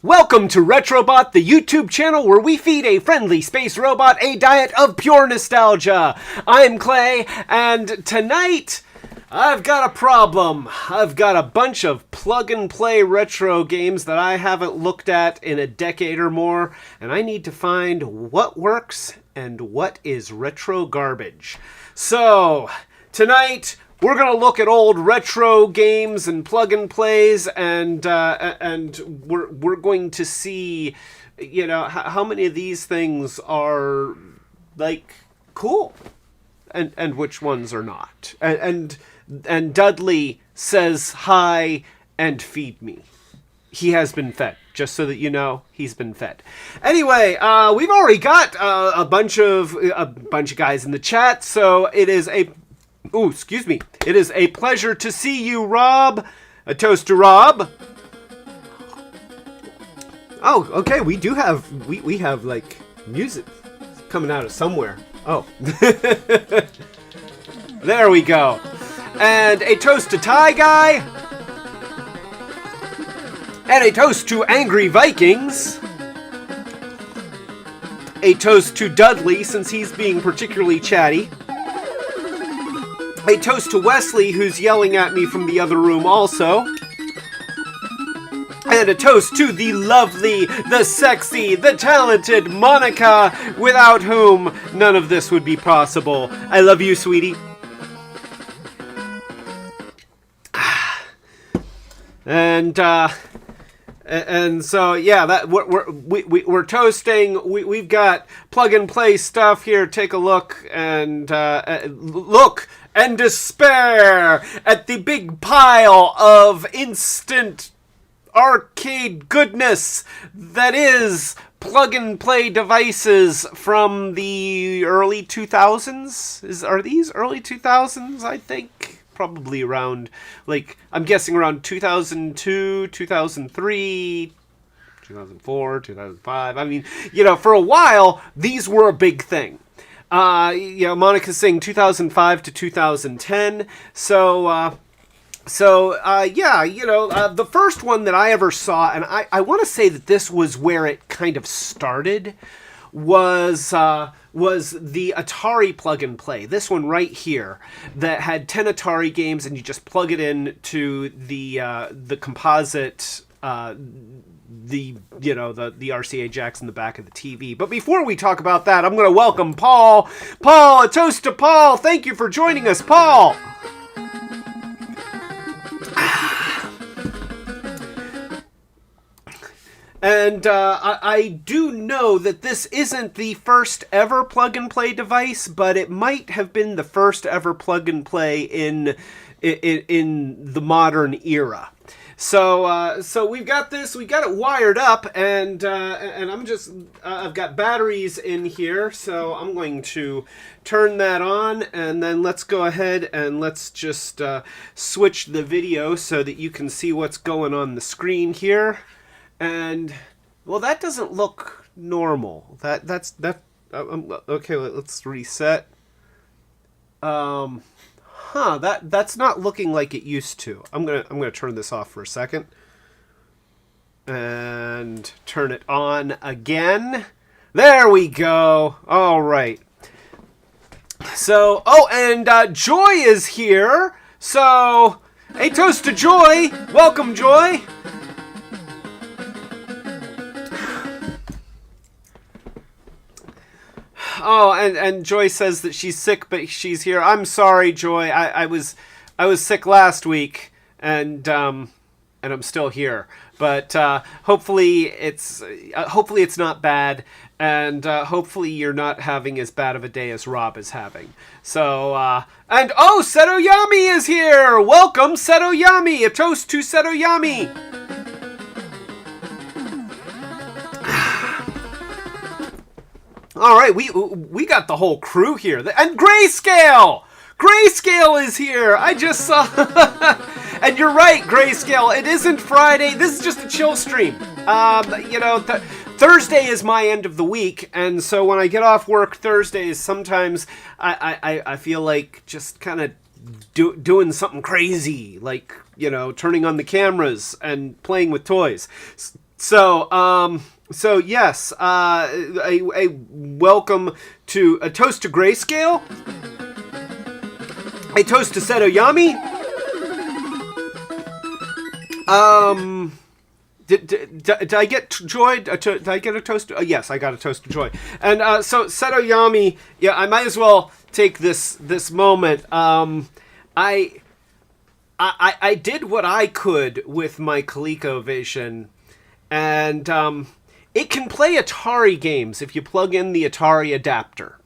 Welcome to Retrobot, the YouTube channel where we feed a friendly space robot a diet of pure nostalgia. I'm Clay, and tonight I've got a problem. I've got a bunch of plug-and-play retro games that I haven't looked at in a decade or more, and I need to find what works and what is retro garbage. So, tonight we're going to look at old retro games and plug-and-plays, and we're going to see, you know, how many of these things are, like, cool, and which ones are not. And Dudley says hi and feed me. He has been fed, just so that you know, he's been fed. Anyway, we've already got a bunch of guys in the chat, so it is a... Ooh, excuse me. It is a pleasure to see you, Rob. A toast to Rob. Oh, okay. We do have we have like music coming out of somewhere. Oh, there we go. And a toast to Thai Guy. And a toast to Angry Vikings. A toast to Dudley, since he's being particularly chatty. A toast to Wesley, who's yelling at me from the other room also. And a toast to the lovely, the sexy, the talented Monica, without whom none of this would be possible. I love you, sweetie. And so, yeah, that we're toasting. We've got plug and play stuff here. Take a look and look and despair at the big pile of instant arcade goodness that is plug and play devices from the early 2000s. Are these early 2000s? I think probably around, like, I'm guessing around 2002, 2003, 2004, 2005. I mean, you know, for a while these were a big thing. You know, Monica's saying 2005 to 2010. So yeah, you know, the first one that I ever saw, and I want to say that this was where it kind of started, was the Atari Plug-N-Play. This one right here that had 10 Atari games, and you just plug it in to the composite, the RCA jacks in the back of the TV. But before we talk about that, I'm going to welcome Paul. Paul, a toast to Paul. Thank you for joining us, Paul. And I do know that this isn't the first ever plug-and-play device, but it might have been the first ever plug-and-play in the modern era. So we've got this. We got it wired up, and I'm just I've got batteries in here, so I'm going to turn that on, and then let's go ahead and let's just switch the video so that you can see what's going on the screen here. And well, that doesn't look normal. That's okay. Let's reset. That's not looking like it used to. I'm gonna turn this off for a second and turn it on again. There we go. All right. So, and Joy is here. So, a toast to Joy. Welcome, Joy. Oh, and Joy says that she's sick, but she's here. I'm sorry, Joy. I was sick last week, and I'm still here. But hopefully it's not bad, and hopefully you're not having as bad of a day as Rob is having. So and oh, Setoyami is here. Welcome, Setoyami. A toast to Setoyami. All right, we got the whole crew here. And Grayscale! Grayscale is here! I just saw... And you're right, Grayscale. It isn't Friday. This is just a chill stream. You know, Thursday is my end of the week, and so when I get off work Thursdays, sometimes I feel like just kind of doing something crazy, like, you know, turning on the cameras and playing with toys. So yes, a welcome to a toast to Grayscale, a toast to Seto Yami. Did I get joy? Did I get a toast? Yes, I got a toast to joy. And so Seto Yami, yeah, I might as well take this moment. I did what I could with my ColecoVision, and it can play Atari games if you plug in the Atari adapter,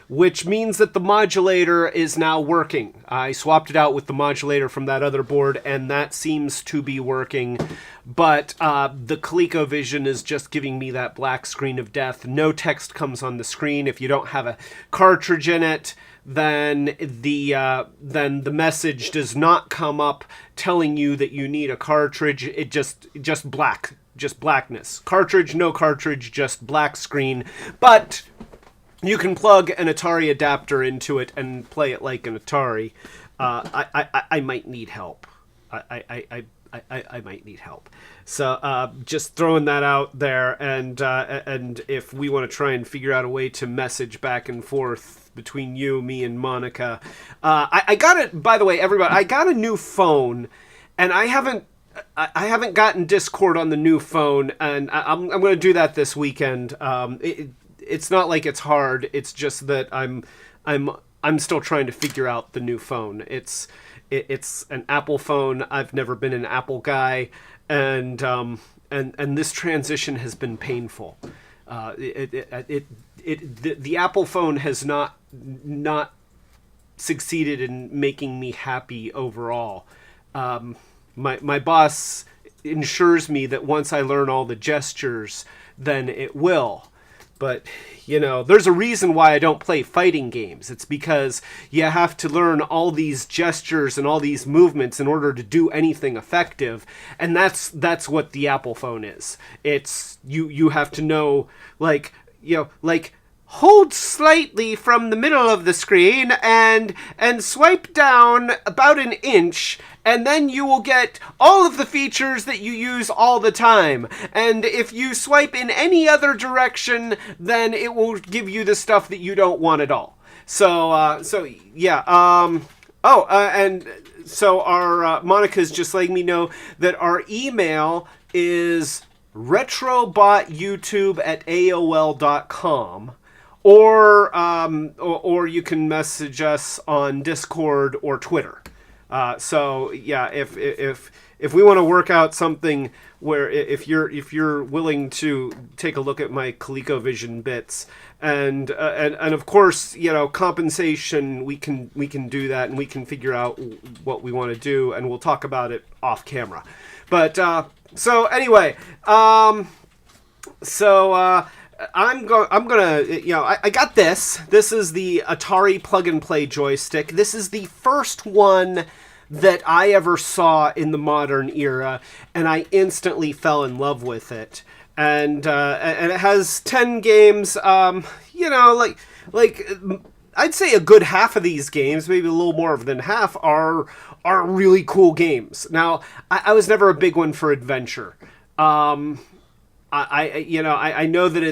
which means that the modulator is now working. I swapped it out with the modulator from that other board, and that seems to be working. But the ColecoVision is just giving me that black screen of death. No text comes on the screen. If you don't have a cartridge in it, then the message does not come up telling you that you need a cartridge. It just blackness. Cartridge, no cartridge, just black screen. But you can plug an Atari adapter into it and play it like an Atari. I might need help. I might need help. So just throwing that out there, and if we want to try and figure out a way to message back and forth between you, me, and Monica, I got it. By the way, everybody, I got a new phone, and I haven't gotten Discord on the new phone, and I'm going to do that this weekend. It's not like it's hard. It's just that I'm still trying to figure out the new phone. It's an Apple phone. I've never been an Apple guy, and this transition has been painful. The Apple phone has not succeeded in making me happy overall. My boss ensures me that once I learn all the gestures, then it will. But, you know, there's a reason why I don't play fighting games. It's because you have to learn all these gestures and all these movements in order to do anything effective. And that's what the Apple phone is. It's, you have to know, like, hold slightly from the middle of the screen and swipe down about an inch, and then you will get all of the features that you use all the time. And if you swipe in any other direction, then it will give you the stuff that you don't want at all. And so our Monica's just letting me know that our email is retrobotyoutube@aol.com. Or you can message us on Discord or Twitter. So yeah, if we want to work out something where if you're willing to take a look at my ColecoVision bits and of course, you know, compensation, we can do that, and we can figure out what we want to do, and we'll talk about it off camera. But so anyway, I'm gonna, you know, I got this. This is the Atari Plug-N-Play joystick. This is the first one that I ever saw in the modern era, and I instantly fell in love with it. And it has 10 games. You know, like I'd say a good half of these games, maybe a little more than half, are really cool games. Now, I was never a big one for adventure. I know that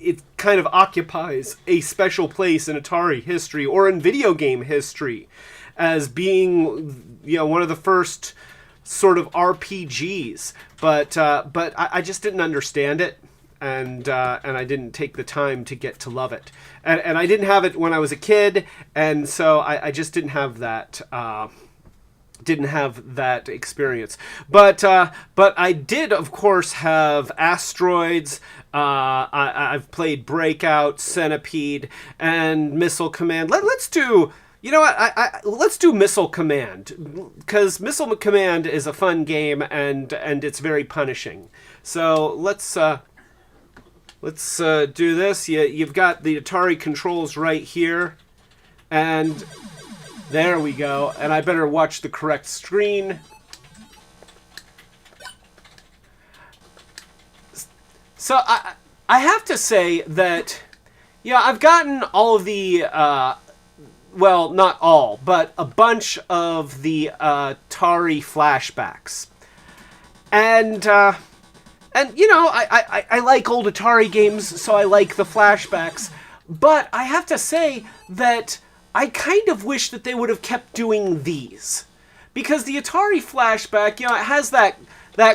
it kind of occupies a special place in Atari history or in video game history as being, you know, one of the first sort of RPGs, but I just didn't understand it, and I didn't take the time to get to love it, and I didn't have it when I was a kid, and so I just didn't have that. Didn't have that experience, but I did, of course, have Asteroids. I've played Breakout, Centipede, and Missile Command. Let's do, you know what? Let's do Missile Command, because Missile Command is a fun game, and it's very punishing. So let's do this. You've got the Atari controls right here, and there we go. And I better watch the correct screen. So I have to say that, yeah, I've gotten all of the, well, not all, but a bunch of the Atari flashbacks. And you know, I like old Atari games, so I like the flashbacks. But I have to say that I kind of wish that they would have kept doing these. Because the Atari flashback, you know, it has that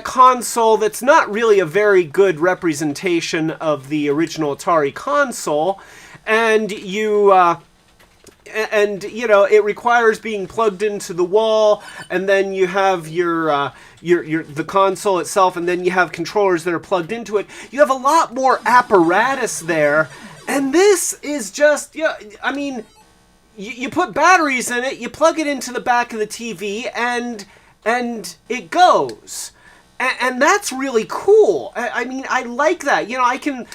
console that's not really a very good representation of the original Atari console. And you know, it requires being plugged into the wall, and then you have your the console itself, and then you have controllers that are plugged into it. You have a lot more apparatus there, and this is just, yeah, I mean, you put batteries in it, you plug it into the back of the TV, and it goes. And that's really cool. I mean, I like that. You know, I can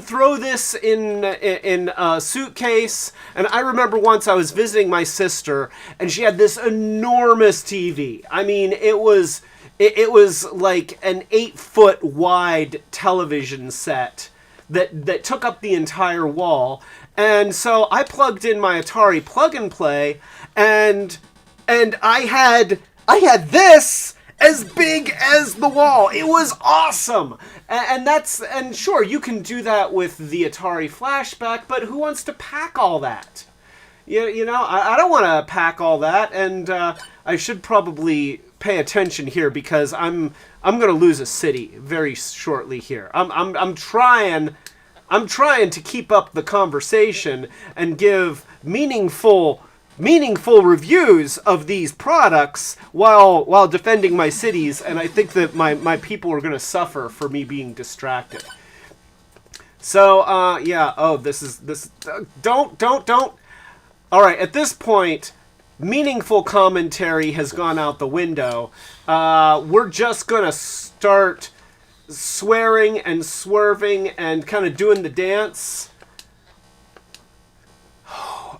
throw this in a suitcase. And I remember once I was visiting my sister, and she had this enormous TV. I mean, it was like an 8-foot wide television set that took up the entire wall. And so I plugged in my Atari Plug-N-Play, and I had this as big as the wall. It was awesome. And sure, you can do that with the Atari Flashback, but who wants to pack all that? You know, I don't want to pack all that, and I should probably pay attention here, because I'm going to lose a city very shortly here. I'm trying to keep up the conversation and give meaningful reviews of these products while defending my cities, and I think that my people are going to suffer for me being distracted. So, yeah, oh, this, don't. All right, at this point, meaningful commentary has gone out the window. We're just going to start swearing and swerving and kind of doing the dance.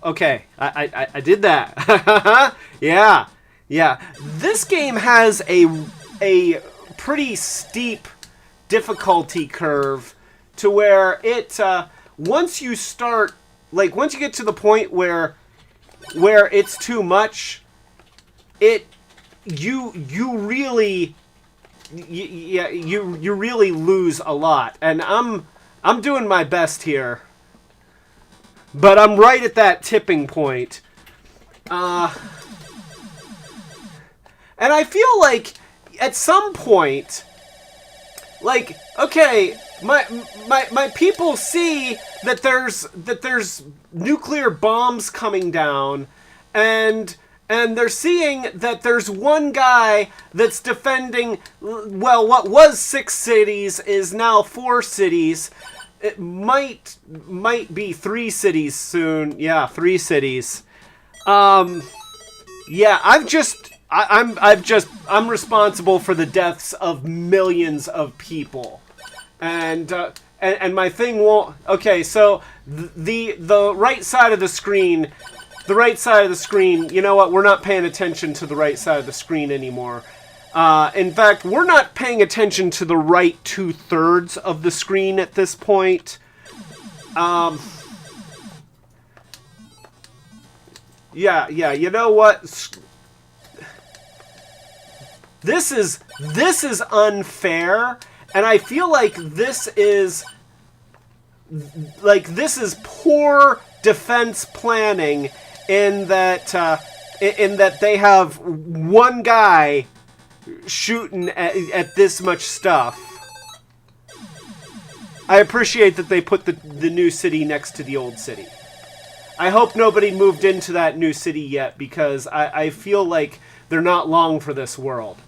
Okay, I did that. Yeah. This game has a pretty steep difficulty curve to where it once you get to the point where it's too much, you really lose a lot. And I'm doing my best here. But I'm right at that tipping point. And I feel like at some point, like, okay, my people see that there's nuclear bombs coming down, and they're seeing that there's one guy that's defending, well, what was 6 cities is now 4 cities. It might be 3 cities soon. Yeah, 3 cities. Yeah, I'm responsible for the deaths of millions of people, and my thing won't. Okay, so the right side of the screen, you know what? We're not paying attention to the right side of the screen anymore. In fact, we're not paying attention to the right 2/3 of the screen at this point. Yeah, you know what? This is unfair, and I feel like this is poor defense planning in that they have one guy shooting at this much stuff. I appreciate that they put the new city next to the old city. I hope nobody moved into that new city yet, because I feel like they're not long for this world.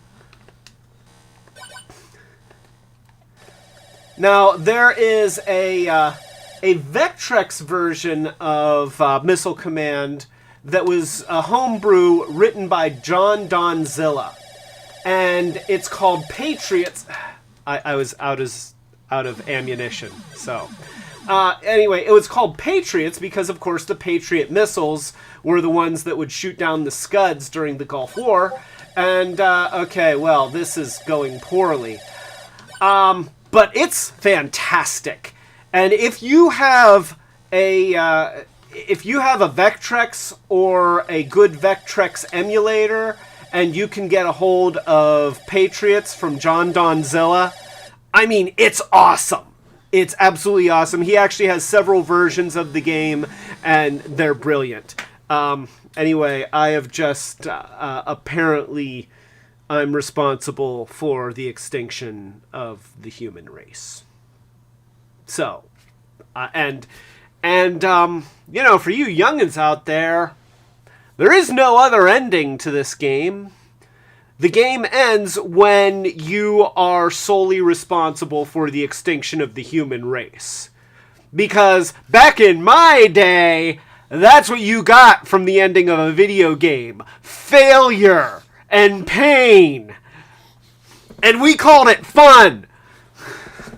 Now, there is a Vectrex version of Missile Command that was a homebrew written by John Donzilla. And it's called Patriots. I was out of ammunition, so anyway, it was called Patriots because, of course, the Patriot missiles were the ones that would shoot down the Scuds during the Gulf War. And okay, well, this is going poorly, but it's fantastic. And if you have a Vectrex or a good Vectrex emulator, and you can get a hold of Patriots from John Donzilla. I mean, it's awesome. It's absolutely awesome. He actually has several versions of the game, and they're brilliant. Anyway, I have just apparently I'm responsible for the extinction of the human race. So, and you know, for you youngins out there, there is no other ending to this game. The game ends when you are solely responsible for the extinction of the human race. Because back in my day, that's what you got from the ending of a video game. Failure and pain. And we called it fun.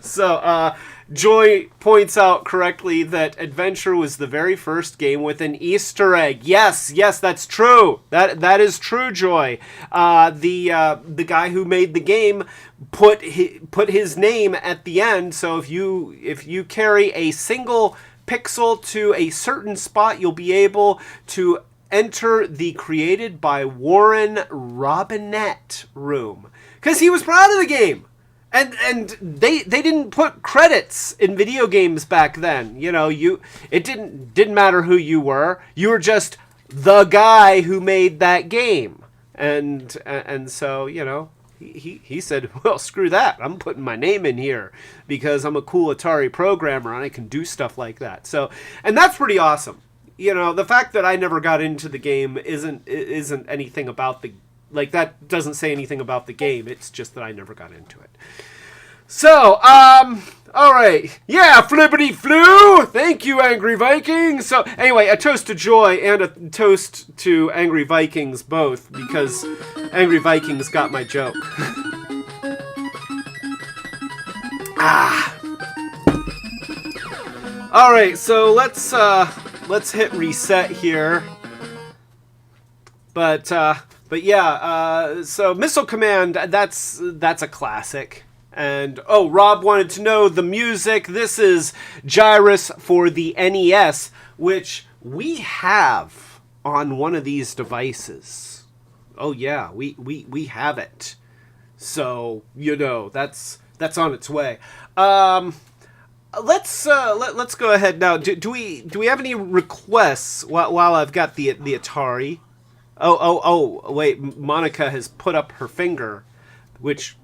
So, Joy points out correctly that Adventure was the very first game with an Easter egg. Yes, that's true. That is true, Joy. The guy who made the game put his name at the end. So if you carry a single pixel to a certain spot, you'll be able to enter the created by Warren Robinette room, because he was proud of the game. And they didn't put credits in video games back then. You know, it didn't matter who you were. You were just the guy who made that game. And so, you know, he said, well, screw that. I'm putting my name in here because I'm a cool Atari programmer and I can do stuff like that. So, and that's pretty awesome. You know, the fact that I never got into the game isn't anything about the, like, that doesn't say anything about the game. It's just that I never got into it. So, all right. Yeah, flippity flu. Thank you, Angry Vikings. So, anyway, a toast to Joy and a toast to Angry Vikings both, because Angry Vikings got my joke. All right, so let's hit reset here. But yeah, so Missile Command, that's a classic. And, oh, Rob wanted to know the music. This is Gyrus for the NES, which we have on one of these devices. Oh, yeah, we have it. So, you know, that's on its way. Let's go ahead now. Do we have any requests while I've got the Atari? Oh, wait, Monica has put up her finger, which,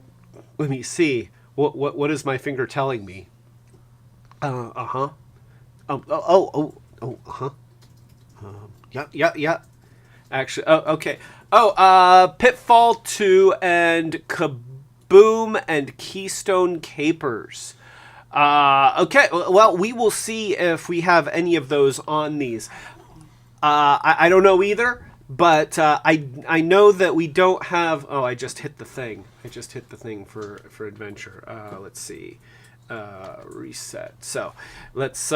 let me see. What is my finger telling me? Uh-huh. Yeah. Actually, okay. Pitfall II and Kaboom and Keystone Capers. Okay, well, we will see if we have any of those on these. I don't know either. But I know that we don't have... Oh, I just hit the thing. For Adventure. Let's see. Reset. So, let's...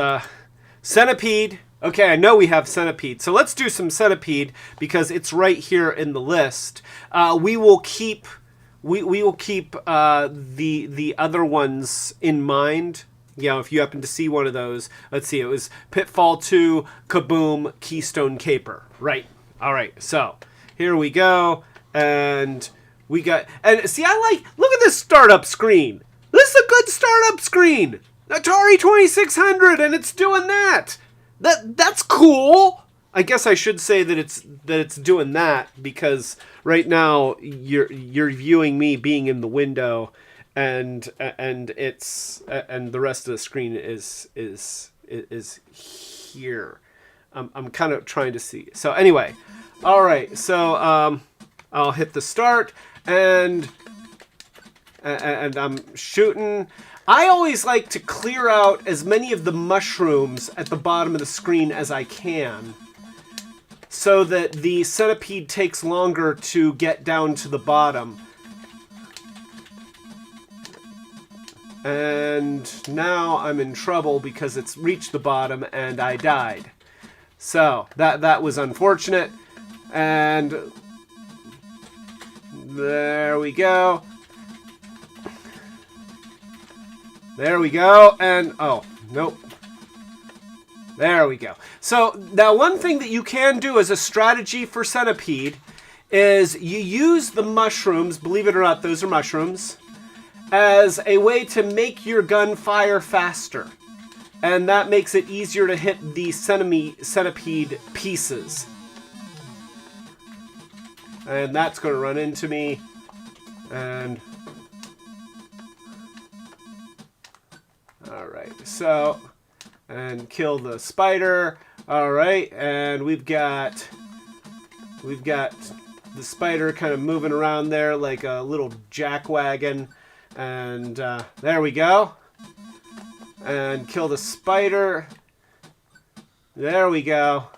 Centipede. Okay, I know we have Centipede. So let's do some Centipede because it's right here in the list. We will keep... We will keep the other ones in mind. You know, if you happen to see one of those. Let's see. It was Pitfall II, Kaboom, Keystone Caper. Right. All right, so here we go, and we got, and see, look at this startup screen. This is a good startup screen. Atari 2600, and it's doing that. That's cool. I guess I should say that it's doing that because right now you're viewing me being in the window, and it's and the rest of the screen is here. I'm kind of trying to see. So anyway, all right. So I'll hit the start, and I'm shooting. I always like to clear out as many of the mushrooms at the bottom of the screen as I can, so that the centipede takes longer to get down to the bottom. And now I'm in trouble because it's reached the bottom and I died. So, that was unfortunate. And there we go. There we go. And, oh, nope. There we go. So, now one thing that you can do as a strategy for Centipede is you use the mushrooms, believe it or not, those are mushrooms, as a way to make your gun fire faster. And that makes it easier to hit the centipede pieces. And that's going to run into me. And... Alright, so... And kill the spider. Alright, and we've got the spider kind of moving around there like a little jackwagon. And there we go. And kill the spider. There we go.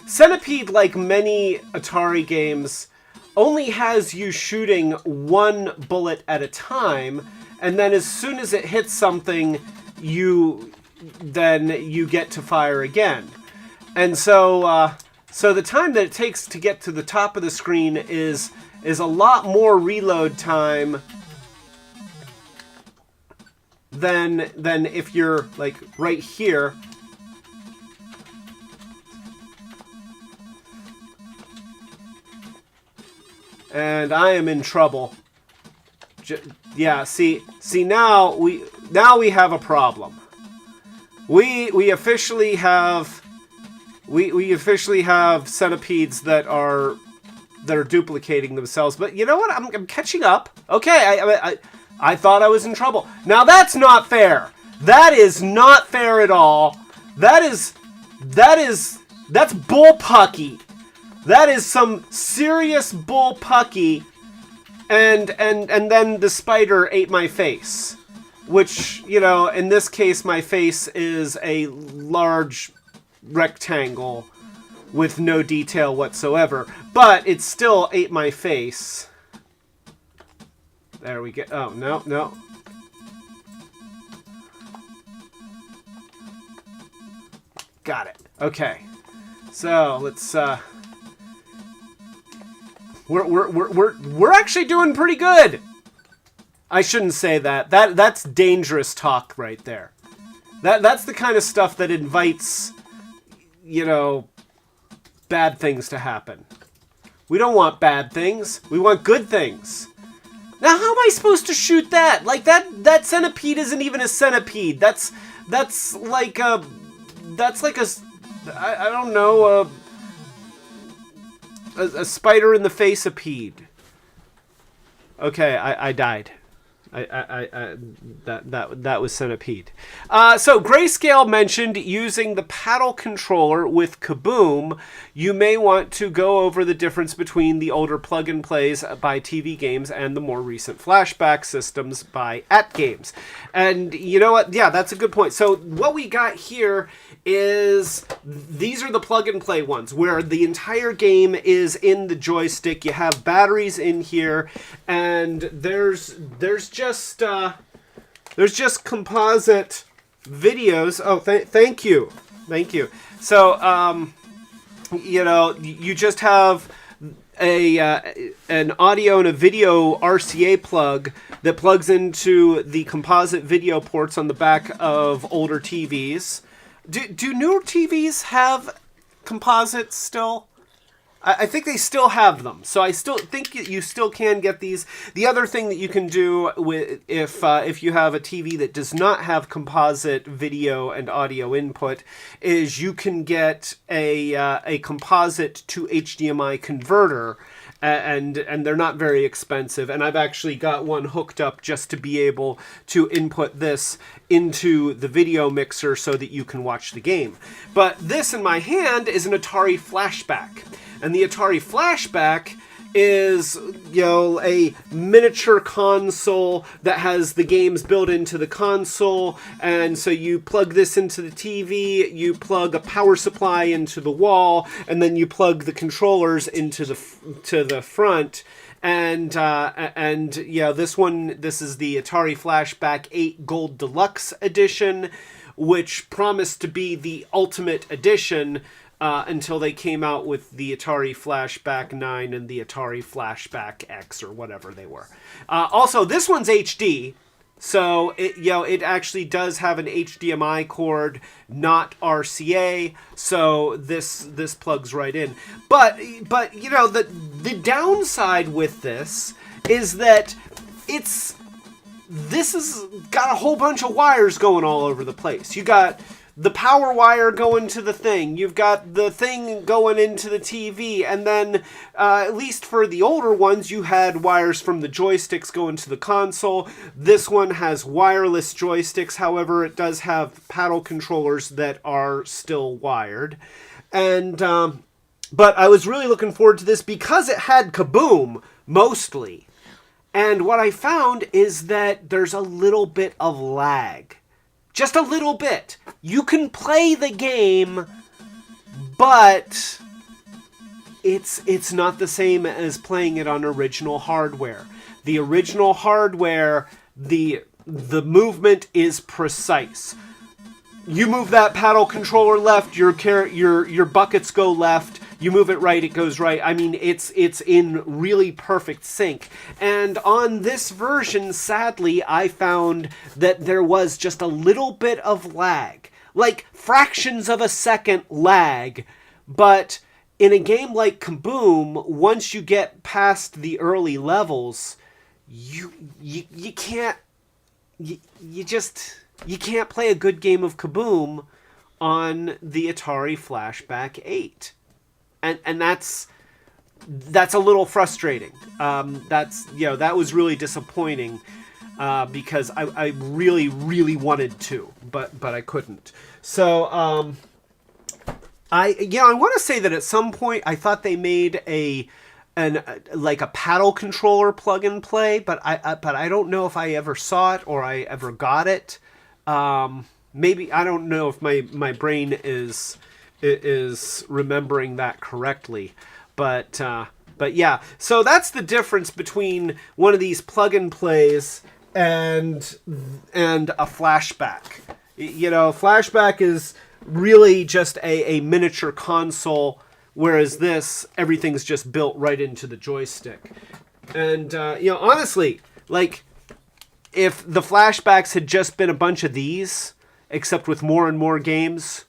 Centipede, like many Atari games, only has you shooting one bullet at a time, and then as soon as it hits something, then you get to fire again. And so the time that it takes to get to the top of the screen is a lot more reload time than if you're like right here. And I am in trouble. Yeah, see now we have a problem. We officially have centipedes that are duplicating themselves. But you know what? I'm catching up. Okay, I thought I was in trouble. Now that's not fair. That is not fair at all. That's bullpucky. That is some serious bullpucky. And then the spider ate my face. Which, you know, in this case, my face is a large rectangle with no detail whatsoever. But it still ate my face. There we go. Oh, no. Got it. Okay. So, let's, We're actually doing pretty good. I shouldn't say that. That's dangerous talk right there. That's the kind of stuff that invites, you know, bad things to happen. We don't want bad things. We want good things. Now, how am I supposed to shoot that? Like that centipede isn't even a centipede. That's like a I don't know, a spider in the face-apede. Okay, I died. That was centipede. So Grayscale mentioned using the paddle controller with Kaboom. You may want to go over the difference between the older plug-and-plays by TV Games and the more recent flashback systems by AtGames. And you know what? Yeah, that's a good point. So what we got here is these are the plug-and-play ones where the entire game is in the joystick. You have batteries in here, and there's just composite videos. Oh, thank you. So you know, you just have an audio and a video RCA plug that plugs into the composite video ports on the back of older TVs. Do newer TVs have composites still? I think they still have them, so I still think you still can get these. The other thing that you can do with if you have a TV that does not have composite video and audio input is you can get a composite to HDMI converter, and they're not very expensive. And I've actually got one hooked up just to be able to input this into the video mixer so that you can watch the game. But this in my hand is an Atari Flashback. And the Atari Flashback is, you know, a miniature console that has the games built into the console. And so you plug this into the TV, you plug a power supply into the wall, and then you plug the controllers into the front. And yeah, this is the Atari Flashback 8 Gold Deluxe Edition, which promised to be the ultimate edition until they came out with the Atari Flashback 9 and the Atari Flashback X or whatever they were. Also, this one's HD, So it actually does have an HDMI cord, not RCA. So this plugs right in. But the downside with this is that this has got a whole bunch of wires going all over the place. You got the power wire going to the thing. You've got the thing going into the TV. And then, at least for the older ones, you had wires from the joysticks going to the console. This one has wireless joysticks. However, it does have paddle controllers that are still wired. And, but I was really looking forward to this because it had Kaboom, mostly. And what I found is that there's a little bit of lag. Just a little bit. You can play the game, but it's not the same as playing it on original hardware. The original hardware, the movement is precise. You move that paddle controller left, your buckets go left. You move it right, it goes right. I mean, it's in really perfect sync. And on this version, sadly, I found that there was just a little bit of lag. Like fractions of a second lag. But in a game like Kaboom, once you get past the early levels, you can't play a good game of Kaboom on the Atari Flashback 8. And that's a little frustrating. That was really disappointing because I really, really wanted to, but I couldn't. So I want to say that at some point I thought they made a paddle controller plug and play, but I don't know if I ever saw it or I ever got it. Maybe I don't know if my brain is remembering that correctly, but yeah. So that's the difference between one of these plug and plays and a flashback. Flashback is really just a miniature console, whereas this, everything's just built right into the joystick. And honestly, like if the flashbacks had just been a bunch of these, except with more and more games.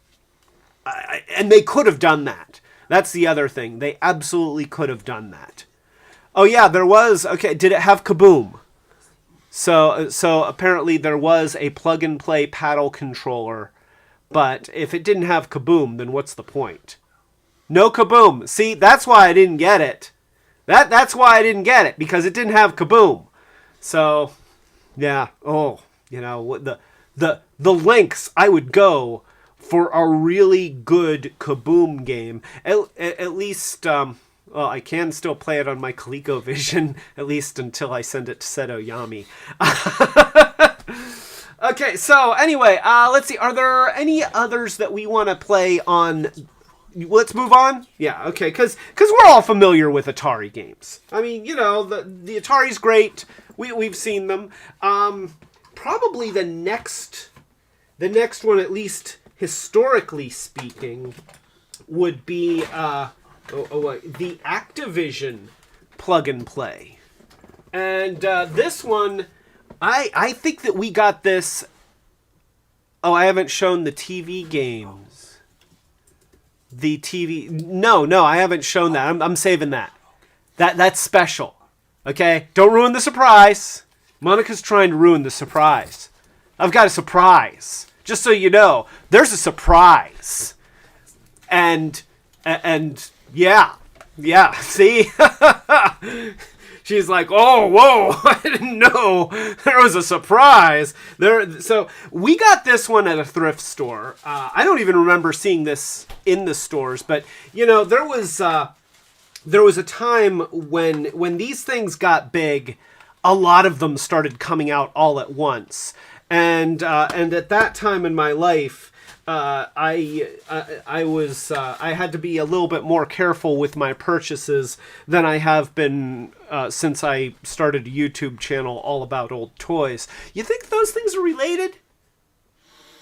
And they could have done that. That's the other thing. They absolutely could have done that. Oh yeah, there was. Okay, did it have Kaboom? So apparently there was a plug-and-play paddle controller, but if it didn't have Kaboom, then what's the point? No Kaboom. See, that's why I didn't get it. That's why I didn't get it, because it didn't have Kaboom. So, yeah. Oh, the lengths I would go for a really good Kaboom game. At least, I can still play it on my ColecoVision, at least until I send it to Seto Yami. Okay, so anyway, let's see. Are there any others that we want to play on? Let's move on. Yeah, okay, because we're all familiar with Atari games. I mean, the Atari's great. We've seen them. Probably the next one, at least historically speaking, would be the Activision Plug-N-Play. And this one, I think that we got this. Oh, I haven't shown the TV games. The TV. No, I haven't shown that. I'm saving that. That's special. Okay? Don't ruin the surprise. Monica's trying to ruin the surprise. I've got a surprise. Just so you know, there's a surprise. And yeah, see? She's like, oh, whoa, I didn't know there was a surprise. So we got this one at a thrift store. I don't even remember seeing this in the stores, but, there was a time when these things got big, a lot of them started coming out all at once. And at that time in my life, I had to be a little bit more careful with my purchases than I have been since I started a YouTube channel all about old toys. You think those things are related?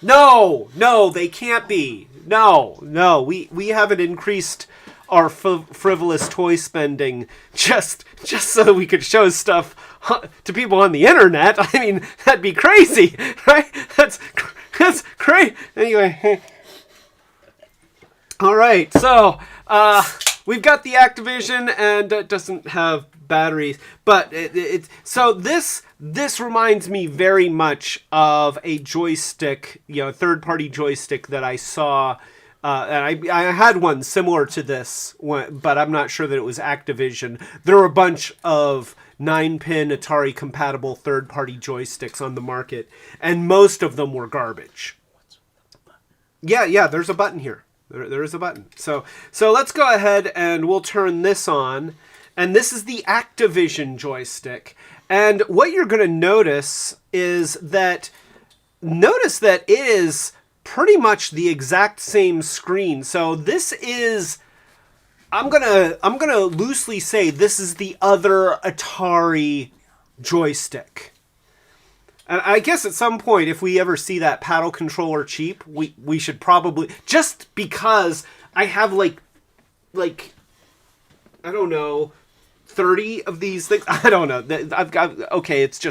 No, they can't be. No, we haven't increased our frivolous toy spending just so we could show stuff to people on the internet. I mean, that'd be crazy, right? That's great. Anyway, all right. So we've got the Activision, and it doesn't have batteries, but so this reminds me very much of a joystick, third-party joystick that I saw. And I had one similar to this one, but I'm not sure that it was Activision. There were a bunch of 9-pin Atari compatible third-party joysticks on the market, and most of them were garbage. Yeah, there's a button here. There is a button. So let's go ahead and we'll turn this on. And this is the Activision joystick. And what you're going to notice is that it is pretty much the exact same screen. So this is, I'm gonna loosely say this is the other Atari joystick. And I guess at some point, if we ever see that paddle controller cheap, we should probably, just because I have like I don't know, 30 of these things. I don't know. I've got, okay, it's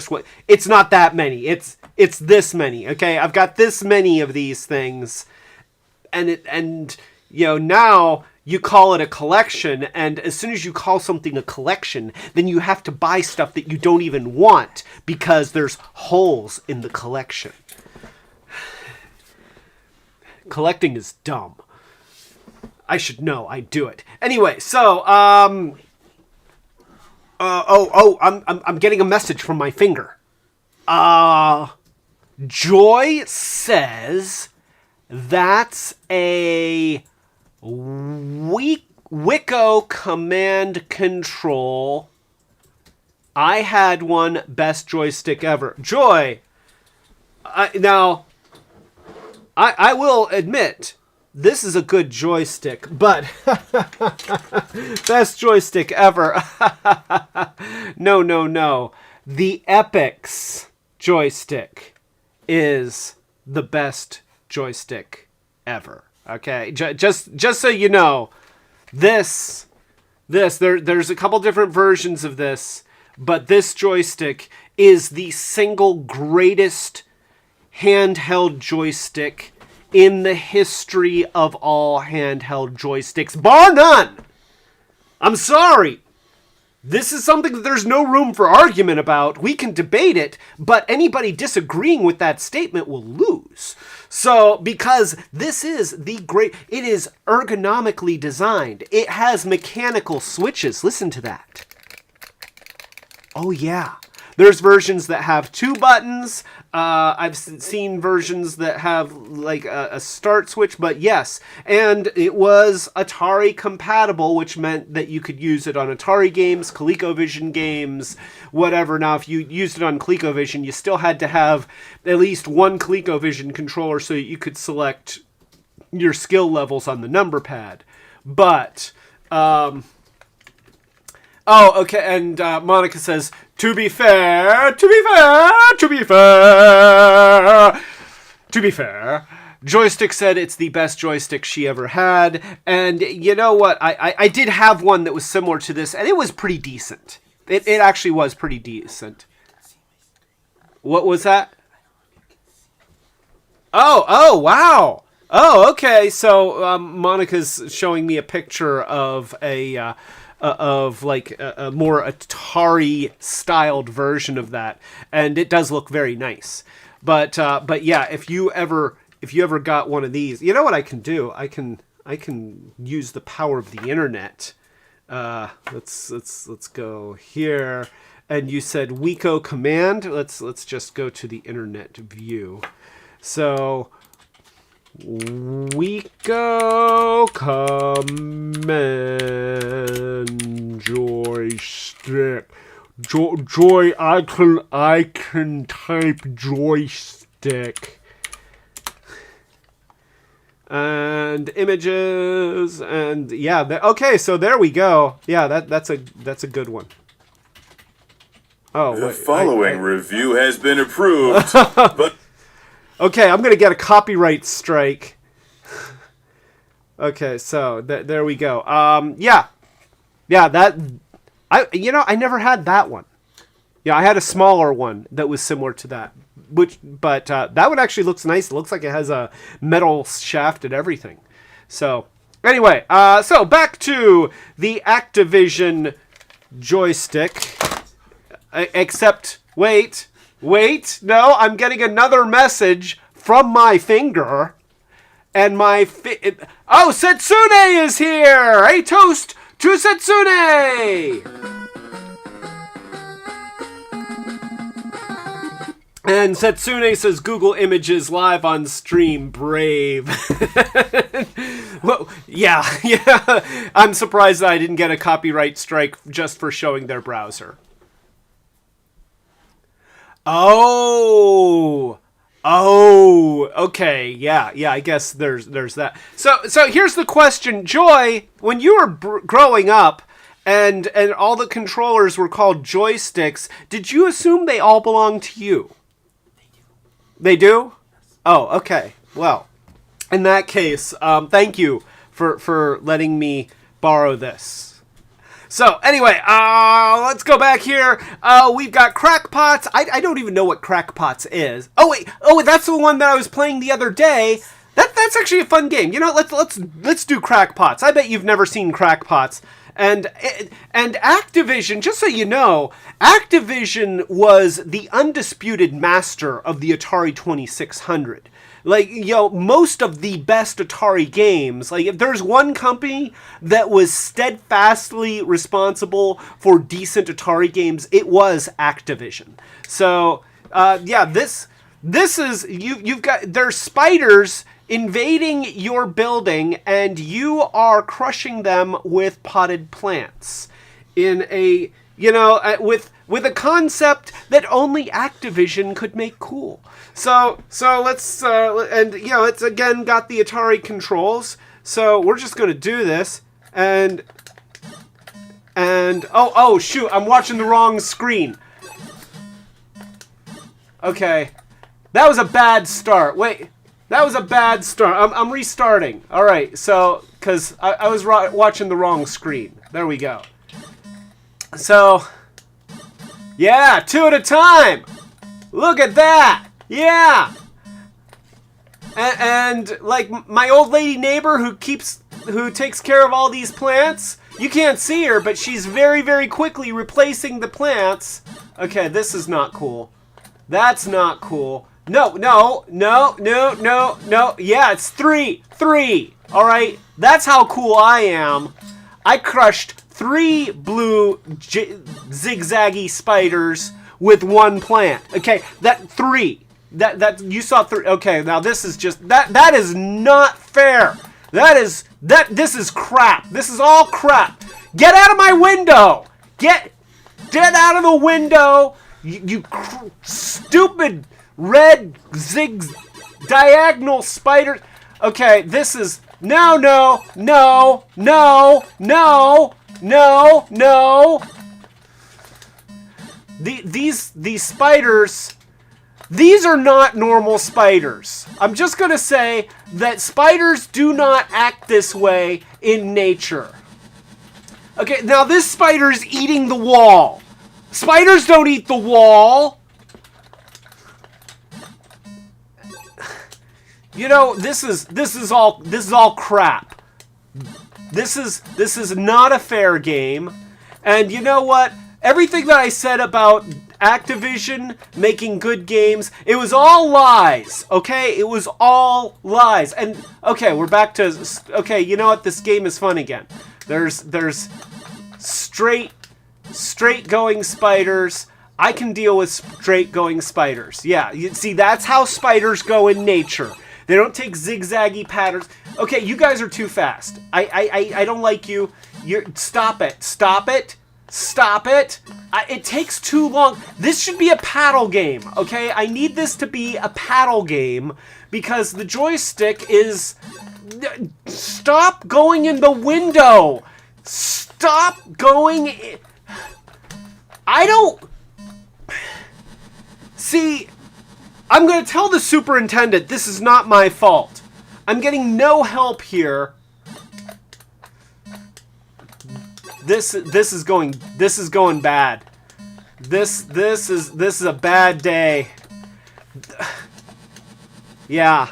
not that many. It's this many. Okay, I've got this many of these things, and now you call it a collection, and as soon as you call something a collection, then you have to buy stuff that you don't even want because there's holes in the collection. Collecting is dumb. I should know. I do it anyway. So I'm getting a message from my finger. Joy says that's a Wiko command control. I had one, best joystick ever. Joy, I will admit, this is a good joystick, but best joystick ever. No. The Epix joystick is the best joystick ever. Okay, just so you know, there's a couple different versions of this, but this joystick is the single greatest handheld joystick in the history of all handheld joysticks, bar none. I'm sorry. This is something that there's no room for argument about. We can debate it, but anybody disagreeing with that statement will lose. So, because this is it is ergonomically designed. It has mechanical switches. Listen to that. Oh, yeah. There's versions that have 2 buttons. I've seen versions that have like a start switch, but yes. And it was Atari compatible, which meant that you could use it on Atari games, ColecoVision games, whatever. Now, if you used it on ColecoVision, you still had to have at least one ColecoVision controller so that you could select your skill levels on the number pad. But, oh, okay, and Monica says, to be fair, Joystick said it's the best joystick she ever had, and you know what, I did have one that was similar to this, and it was pretty decent. It actually was pretty decent. What was that? Oh, wow. Oh, okay, so Monica's showing me a picture of a more Atari-styled version of that, and it does look very nice. But yeah, if you ever got one of these, you know what I can do? I can use the power of the internet. Let's go here, and you said Wiko command. Let's just go to the internet view. So, Wiko command joystick. Joy, I can type joystick. And images, and yeah, okay, so there we go. Yeah, that's a good one. Oh, the following review has been approved, but okay, I'm gonna get a copyright strike. Okay, so there we go. Yeah, that I never had that one. Yeah, I had a smaller one that was similar to that. But that one actually looks nice. It looks like it has a metal shaft and everything. So, anyway, so back to the Activision joystick. Except, wait, no, I'm getting another message from my finger. And my oh, Setsune is here! A toast to Setsune! And Setsune says Google Images live on stream. Brave. Well, yeah. I'm surprised that I didn't get a copyright strike just for showing their browser. Oh, okay, yeah, I guess there's that. So here's the question, Joy. When you were growing up, and all the controllers were called joysticks, did you assume they all belonged to you? They do? Oh, okay. Well, in that case, thank you for letting me borrow this. So, anyway, let's go back here. We've got Crackpots. I don't even know what Crackpots is. Oh, wait. Oh, that's the one that I was playing the other day. That's actually a fun game. You know, let's do Crackpots. I bet you've never seen Crackpots. And Activision, just so you know, Activision was the undisputed master of the Atari 2600. Like, most of the best Atari games, like, if there's one company that was steadfastly responsible for decent Atari games, it was Activision. So, yeah, this is, you've got, there's spiders invading your building, and you are crushing them with potted plants in a, with a concept that only Activision could make cool. So let's, and, it's again got the Atari controls, so we're just going to do this, and, oh, shoot, I'm watching the wrong screen. Okay, that was a bad start. Wait. That was a bad start. I'm restarting. All right, so, because I was watching the wrong screen. There we go. So, yeah, 2 at a time. Look at that. Yeah. And like, my old lady neighbor who takes care of all these plants, you can't see her, but she's very, very quickly replacing the plants. Okay, this is not cool. That's not cool. No. Yeah, it's 3. All right, that's how cool I am. I crushed 3 blue zigzaggy spiders with 1 plant. Okay, that 3. That you saw 3. Okay, now this is just that is not fair. This is crap. This is all crap. Get out of my window. Get out of the window. You stupid red diagonal spiders. Okay, this is no. These spiders, these are not normal spiders. I'm just gonna say that spiders do not act this way in nature. Okay, now this spider is eating the wall. Spiders don't eat the wall. This is all crap. This is not a fair game. And you know what? Everything that I said about Activision making good games, it was all lies. Okay? It was all lies. And okay, we're back to you know what? This game is fun again. There's straight going spiders. I can deal with straight going spiders. Yeah, you see, that's how spiders go in nature. They don't take zigzaggy patterns. Okay, you guys are too fast. I don't like you. Stop it. It takes too long. This should be a paddle game, okay? I need this to be a paddle game because the joystick is... Stop going in the window. Stop going in... I don't... See... I'm going to tell the superintendent this is not my fault. I'm getting no help here. This is going bad. This is a bad day. Yeah.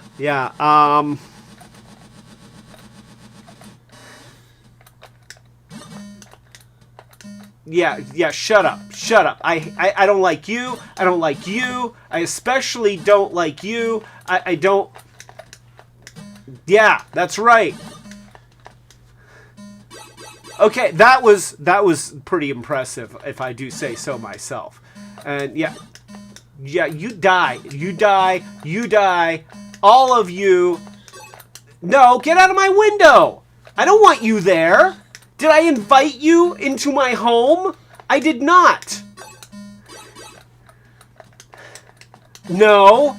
Yeah, shut up. I don't like you. I don't like you. I especially don't like you. I don't... Yeah, that's right. Okay, that was pretty impressive, if I do say so myself. And yeah, you die. All of you. No, get out of my window. I don't want you there. Did I invite you into my home? I did not. No,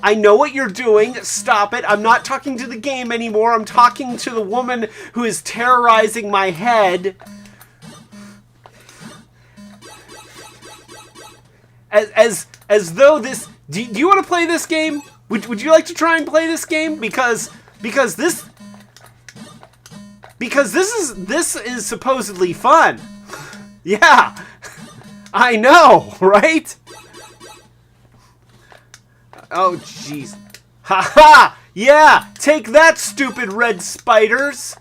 I know what you're doing. Stop it. I'm not talking to the game anymore. I'm talking to the woman who is terrorizing my head. As though this... Do you want to play this game? Would you like to try and play this game? Because this is supposedly fun. Yeah. I know, right? Oh, jeez. Ha! Yeah! Take that, stupid red spiders!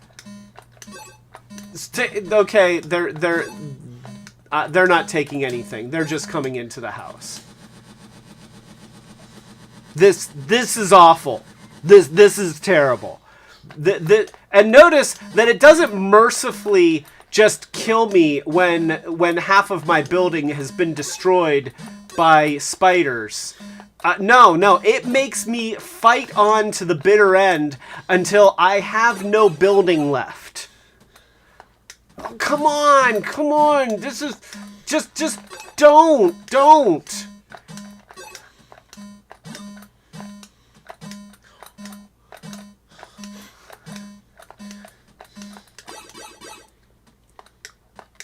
Okay, they're not taking anything. They're just coming into the house. This is awful. This is terrible. And notice that it doesn't mercifully just kill me when half of my building has been destroyed by spiders. No, it makes me fight on to the bitter end until I have no building left. Oh, come on. This is just don't.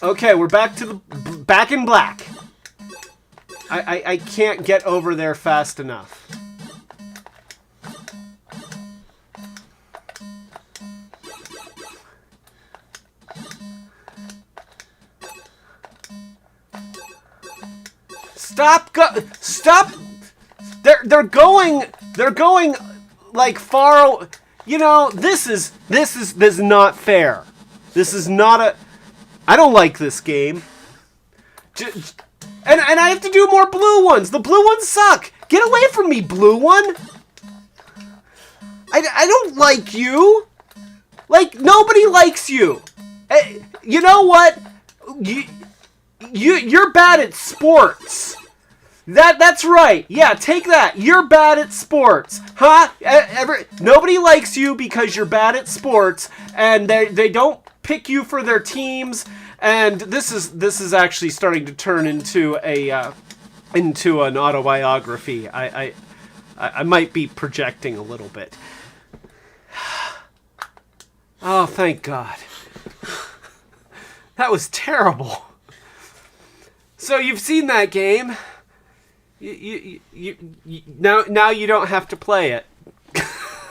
Okay, we're back in black. I can't get over there fast enough. Stop! They're going like far. You know, this is not fair. This is not a. I don't like this game. And I have to do more blue ones. The blue ones suck. Get away from me, blue one. I don't like you. Like, nobody likes you. You know what? You're bad at sports. That's right. Yeah, take that. You're bad at sports. Huh? Nobody likes you because you're bad at sports, and they don't pick you for their teams. And this is actually starting to turn into an autobiography. I might be projecting a little bit. Oh, thank God. That was terrible. So you've seen that game. Now you don't have to play it.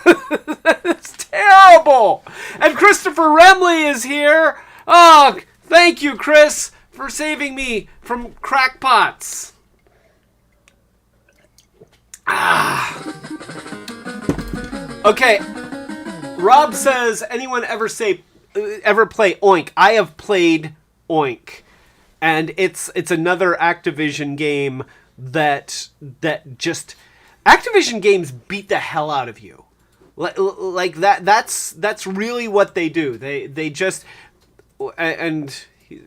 It's terrible. And Christopher Remley is here. Oh, thank you, Chris, for saving me from Crackpots. Okay. Rob says, anyone ever play Oink? I have played Oink, and it's another Activision game that just Activision games beat the hell out of you. Like that. That's really what they do. They just. And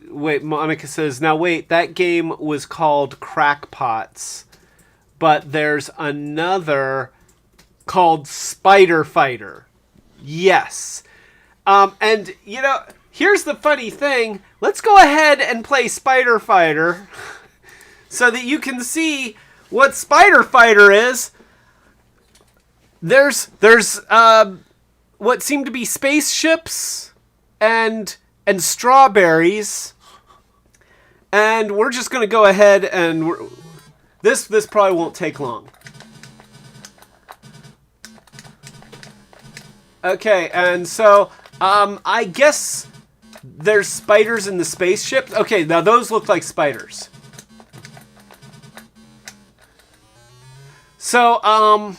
wait, Monica says, now wait, that game was called Crackpots, but there's another called Spider Fighter. Yes. And, you know, here's the funny thing. Let's go ahead and play Spider Fighter so that you can see what Spider Fighter is. There's what seem to be spaceships and strawberries, and we're just going to go ahead and this probably won't take long. Okay, and so I guess there's spiders in the spaceship. Okay, now those look like spiders. So, an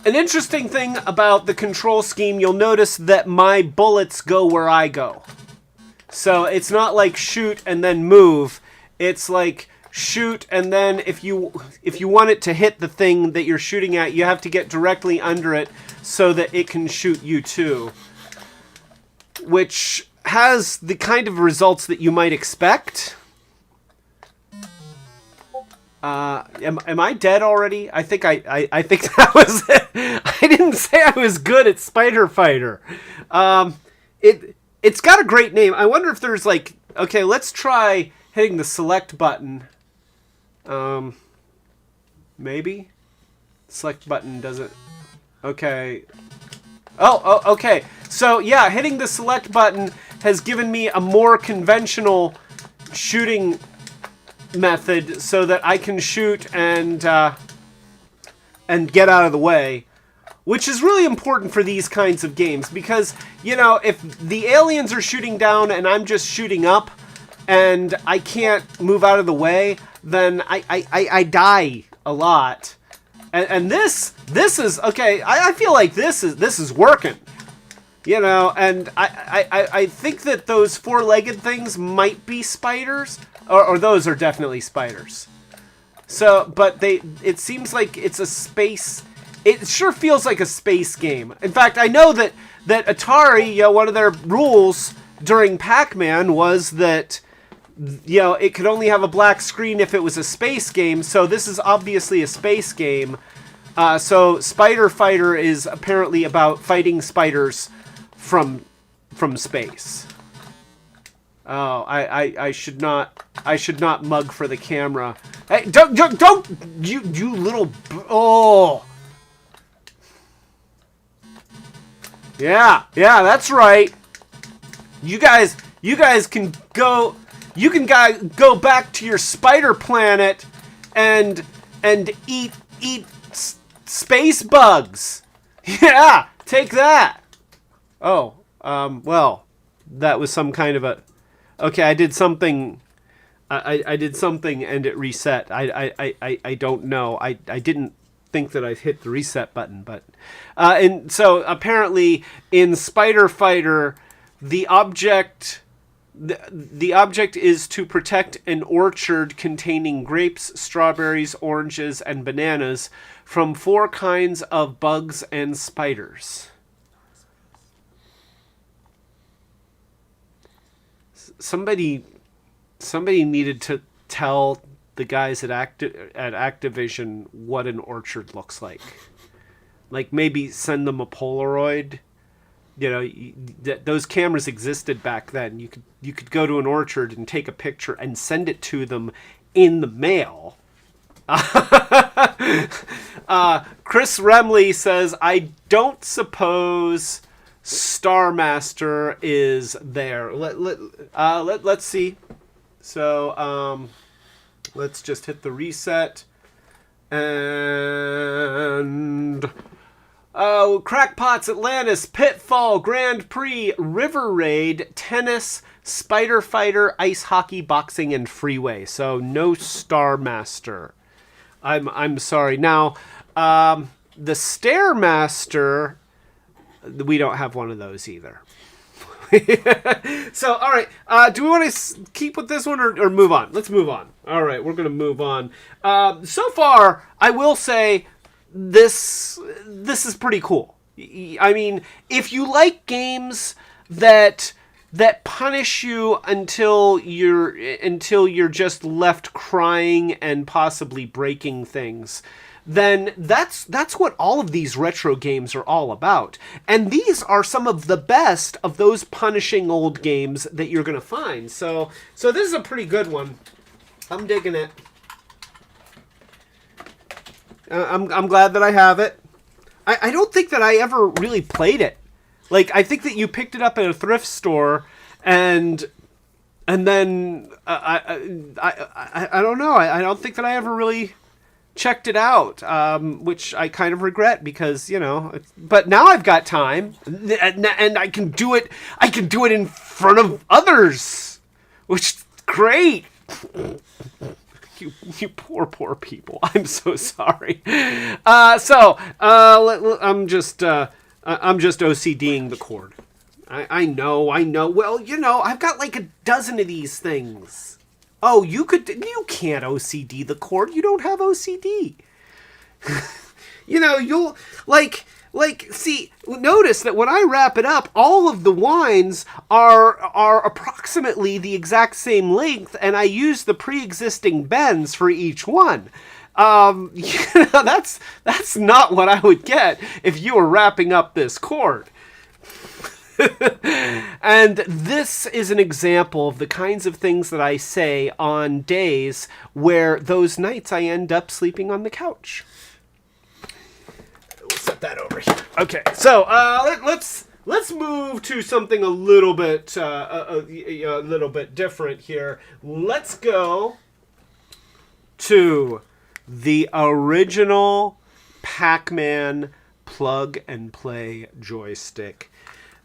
interesting thing about the control scheme, you'll notice that my bullets go where I go. So it's not like shoot and then move. It's like shoot and then if you want it to hit the thing that you're shooting at, you have to get directly under it so that it can shoot you too. Which has the kind of results that you might expect. Am I dead already? I think I think that was it. I didn't say I was good at Spider Fighter. It's got a great name. I wonder if there's like, okay, let's try hitting the select button. Maybe select button doesn't. Okay. Oh, okay. So yeah, hitting the select button has given me a more conventional shooting method so that I can shoot and get out of the way, which is really important for these kinds of games because, you know, if the aliens are shooting down and I'm just shooting up and I can't move out of the way, then I die a lot. And this is okay. I feel like this is working, you know. And I think that those four-legged things might be spiders, or those are definitely spiders. So, but it seems like it's a space. It sure feels like a space game. In fact, I know that Atari, you know, one of their rules during PacMan was that, you know, it could only have a black screen if it was a space game. So this is obviously a space game. So Spider Fighter is apparently about fighting spiders from space. Oh, I should not mug for the camera. Hey, don't you little oh. Yeah, that's right. You guys can go. You can go back to your spider planet and eat space bugs. Yeah, take that. Oh, well, that was some kind of a. Okay, I did something. I did something and it reset. I don't know. I didn't think that I hit the reset button, but and so apparently in Spider Fighter, the object is to protect an orchard containing grapes, strawberries, oranges, and bananas from 4 kinds of bugs and spiders. Somebody needed to tell the guys at Activision what an orchard looks like. Like maybe send them a Polaroid. You know, those cameras existed back then. You could go to an orchard and take a picture and send it to them in the mail. Chris Remley says, I don't suppose Star Master is there. Let's see. So let's just hit the reset and Crackpots, Atlantis, Pitfall, Grand Prix, River Raid, Tennis, Spider Fighter, Ice Hockey, Boxing, and Freeway. So no Star Master. I'm sorry. Now the Stairmaster, we don't have one of those either. So, all right. Do we want to keep with this one or move on? Let's move on. All right, we're going to move on. So far, I will say this is pretty cool. I mean, if you like games that punish you until you're just left crying and possibly breaking things, then that's what all of these retro games are all about. And these are some of the best of those punishing old games that you're going to find. So this is a pretty good one. I'm digging it. I'm glad that I have it. I don't think that I ever really played it. Like, I think that you picked it up at a thrift store and then I don't know. I don't think that I ever really checked it out, which I kind of regret because, you know, but now I've got time and I can do it. I can do it in front of others, which is great. You poor people. I'm so sorry. I'm just OCDing the cord. I know. Well, I've got like a dozen of these things. Oh, you can't OCD the cord. You don't have OCD. You'll see, notice that when I wrap it up, all of the wines are approximately the exact same length, and I use the pre-existing bends for each one. That's not what I would get if you were wrapping up this cord. And this is an example of the kinds of things that I say on days where those nights I end up sleeping on the couch. We'll set that over here. Okay, so let's move to something a little bit different here. Let's go to the original PacMan plug-and-play joystick.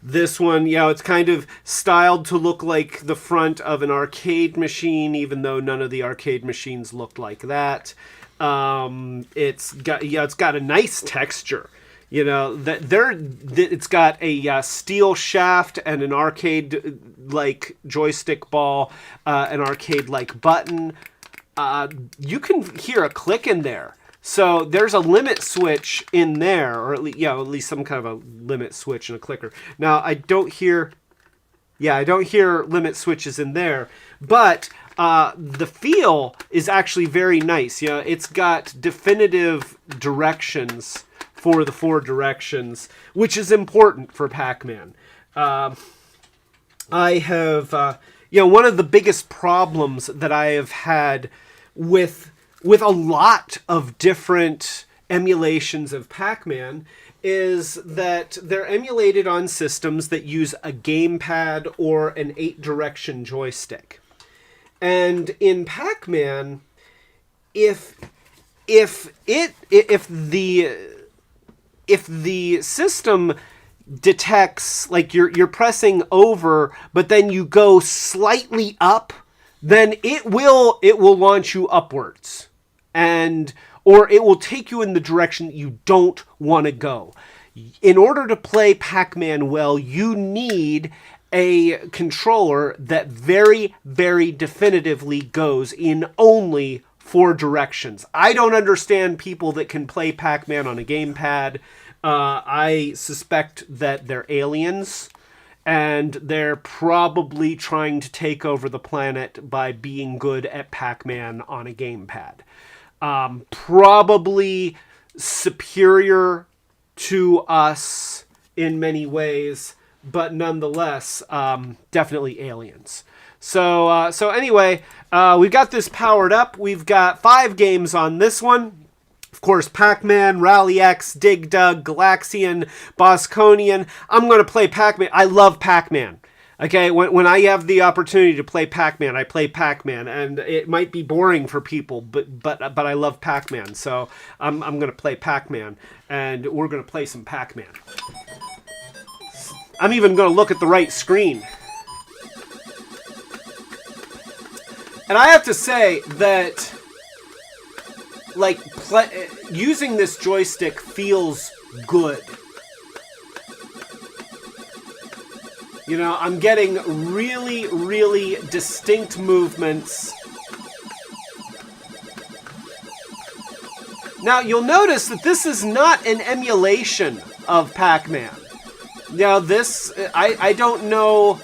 This one, it's kind of styled to look like the front of an arcade machine, even though none of the arcade machines looked like that. It's got a nice texture. It's got a steel shaft and an arcade-like joystick ball, an arcade-like button. You can hear a click in there. So there's a limit switch in there, or at least some kind of a limit switch and a clicker. Now I don't hear limit switches in there, but the feel is actually very nice. It's got definitive directions for the 4 directions, which is important for Pac-Man. I have, one of the biggest problems that I have had with a lot of different emulations of Pac-Man is that they're emulated on systems that use a gamepad or an 8-direction joystick. And in Pac-Man, if the system detects like you're pressing over, but then you go slightly up, then it will launch you upwards. Or it will take you in the direction that you don't want to go. In order to play Pac-Man well, you need a controller that very, very definitively goes in only 4 directions. I don't understand people that can play Pac-Man on a gamepad. I suspect that they're aliens, and they're probably trying to take over the planet by being good at Pac-Man on a gamepad. Probably superior to us in many ways, but nonetheless, definitely aliens. So anyway, we've got this powered up. We've got 5 games on this one. Of course, Pac-Man, Rally X, Dig Dug, Galaxian, Bosconian. I'm going to play Pac-Man. I love Pac-Man. Okay, when I have the opportunity to play Pac-Man, I play Pac-Man, and it might be boring for people, but I love Pac-Man, so I'm going to play Pac-Man, and we're going to play some Pac-Man. I'm even going to look at the right screen. And I have to say that, using this joystick feels good. I'm getting really, really distinct movements. Now, you'll notice that this is not an emulation of Pac-Man. Now, this, I don't know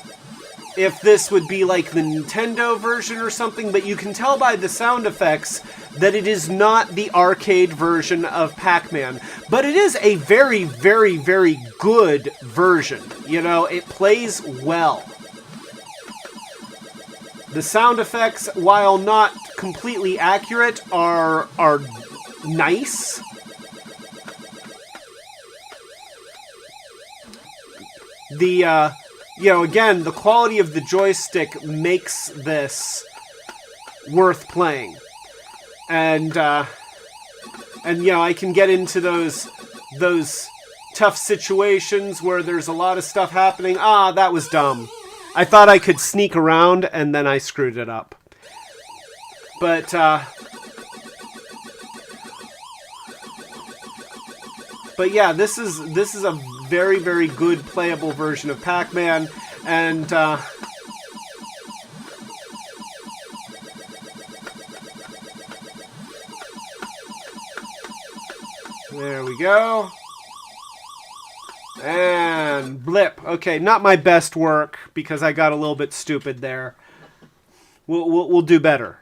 if this would be like the Nintendo version or something, but you can tell by the sound effects that it is not the arcade version of Pac-Man. But it is a very, very, very good version. It plays well. The sound effects, while not completely accurate, are nice. Again, the quality of the joystick makes this worth playing. And I can get into those tough situations where there's a lot of stuff happening. That was dumb. I thought I could sneak around, and then I screwed it up. But But yeah, this is a very, very good playable version of Pac-Man, and there we go. And blip. Okay, not my best work because I got a little bit stupid there. We'll do better.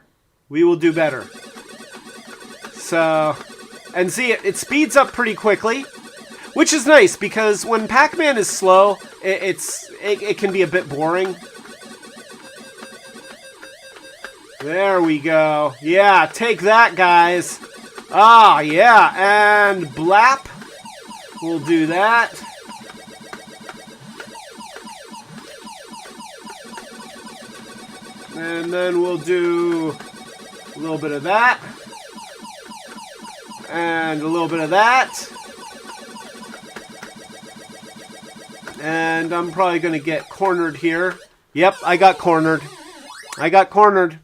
We will do better. So, and see, it speeds up pretty quickly, which is nice because when Pac-Man is slow, it can be a bit boring. There we go. Yeah, take that, guys. Ah, yeah, and blap. We'll do that. And then we'll do a little bit of that. And a little bit of that. And I'm probably going to get cornered here. Yep, I got cornered. I got cornered.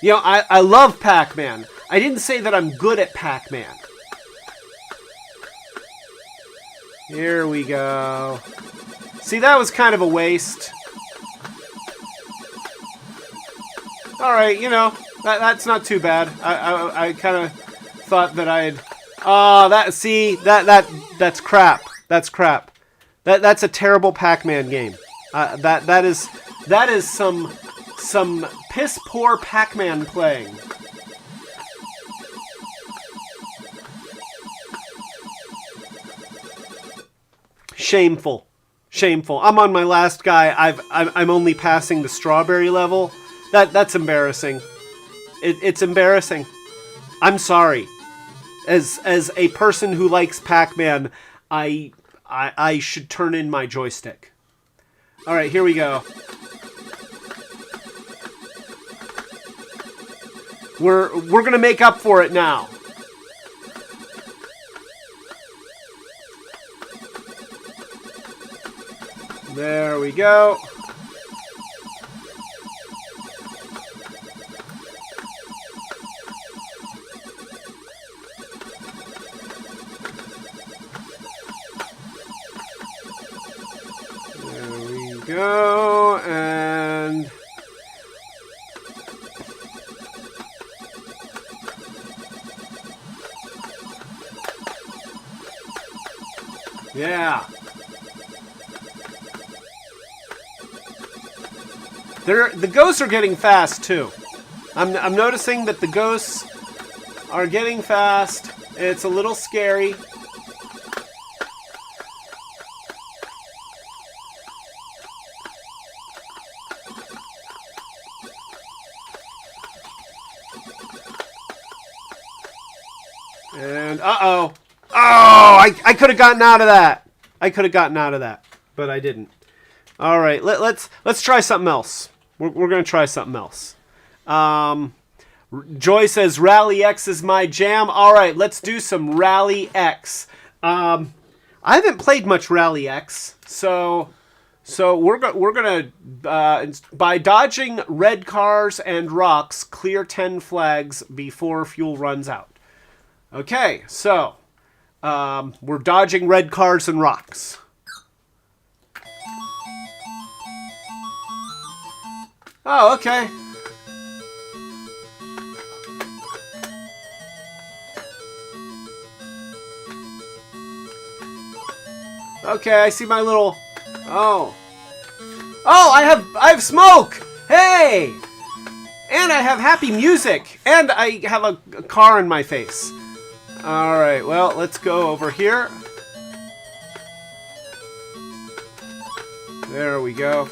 You know, I love Pac-Man. I didn't say that I'm good at Pac-Man. Here we go. See, that was kind of a waste. Alright, you know, that's not too bad. I kind of thought that I'd... that's crap. That's crap. That's a terrible Pac-Man game. That is some piss poor Pac-Man playing. Shameful. Shameful. I'm on my last guy. I'm only passing the strawberry level. That's embarrassing. It's embarrassing. I'm sorry. As a person who likes Pac-Man, I should turn in my joystick. All right, here we go. We're gonna make up for it now. There we go. There we go, and yeah. The ghosts are getting fast too. I'm noticing that the ghosts are getting fast. It's a little scary. And uh-oh. Oh, I could have gotten out of that. I could have gotten out of that, but I didn't. All right, let's try something else. We're going to try something else. Joy says Rally X is my jam. All right, let's do some Rally X. I haven't played much Rally X, so we're going to by dodging red cars and rocks, clear 10 flags before fuel runs out. Okay, so we're dodging red cars and rocks. Oh, okay. Okay, I see my little... Oh. Oh, I have smoke! Hey! And I have happy music! And I have a car in my face. Alright, well, let's go over here. There we go.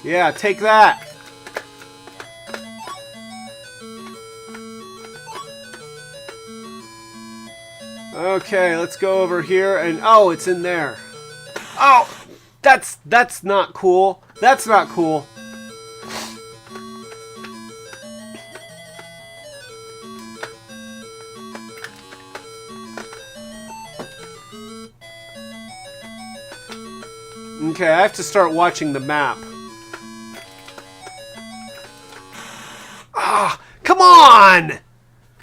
Yeah, take that! Okay, let's go over here and... Oh, it's in there. Oh! That's not cool. That's not cool. Okay, I have to start watching the map. Ah, come on!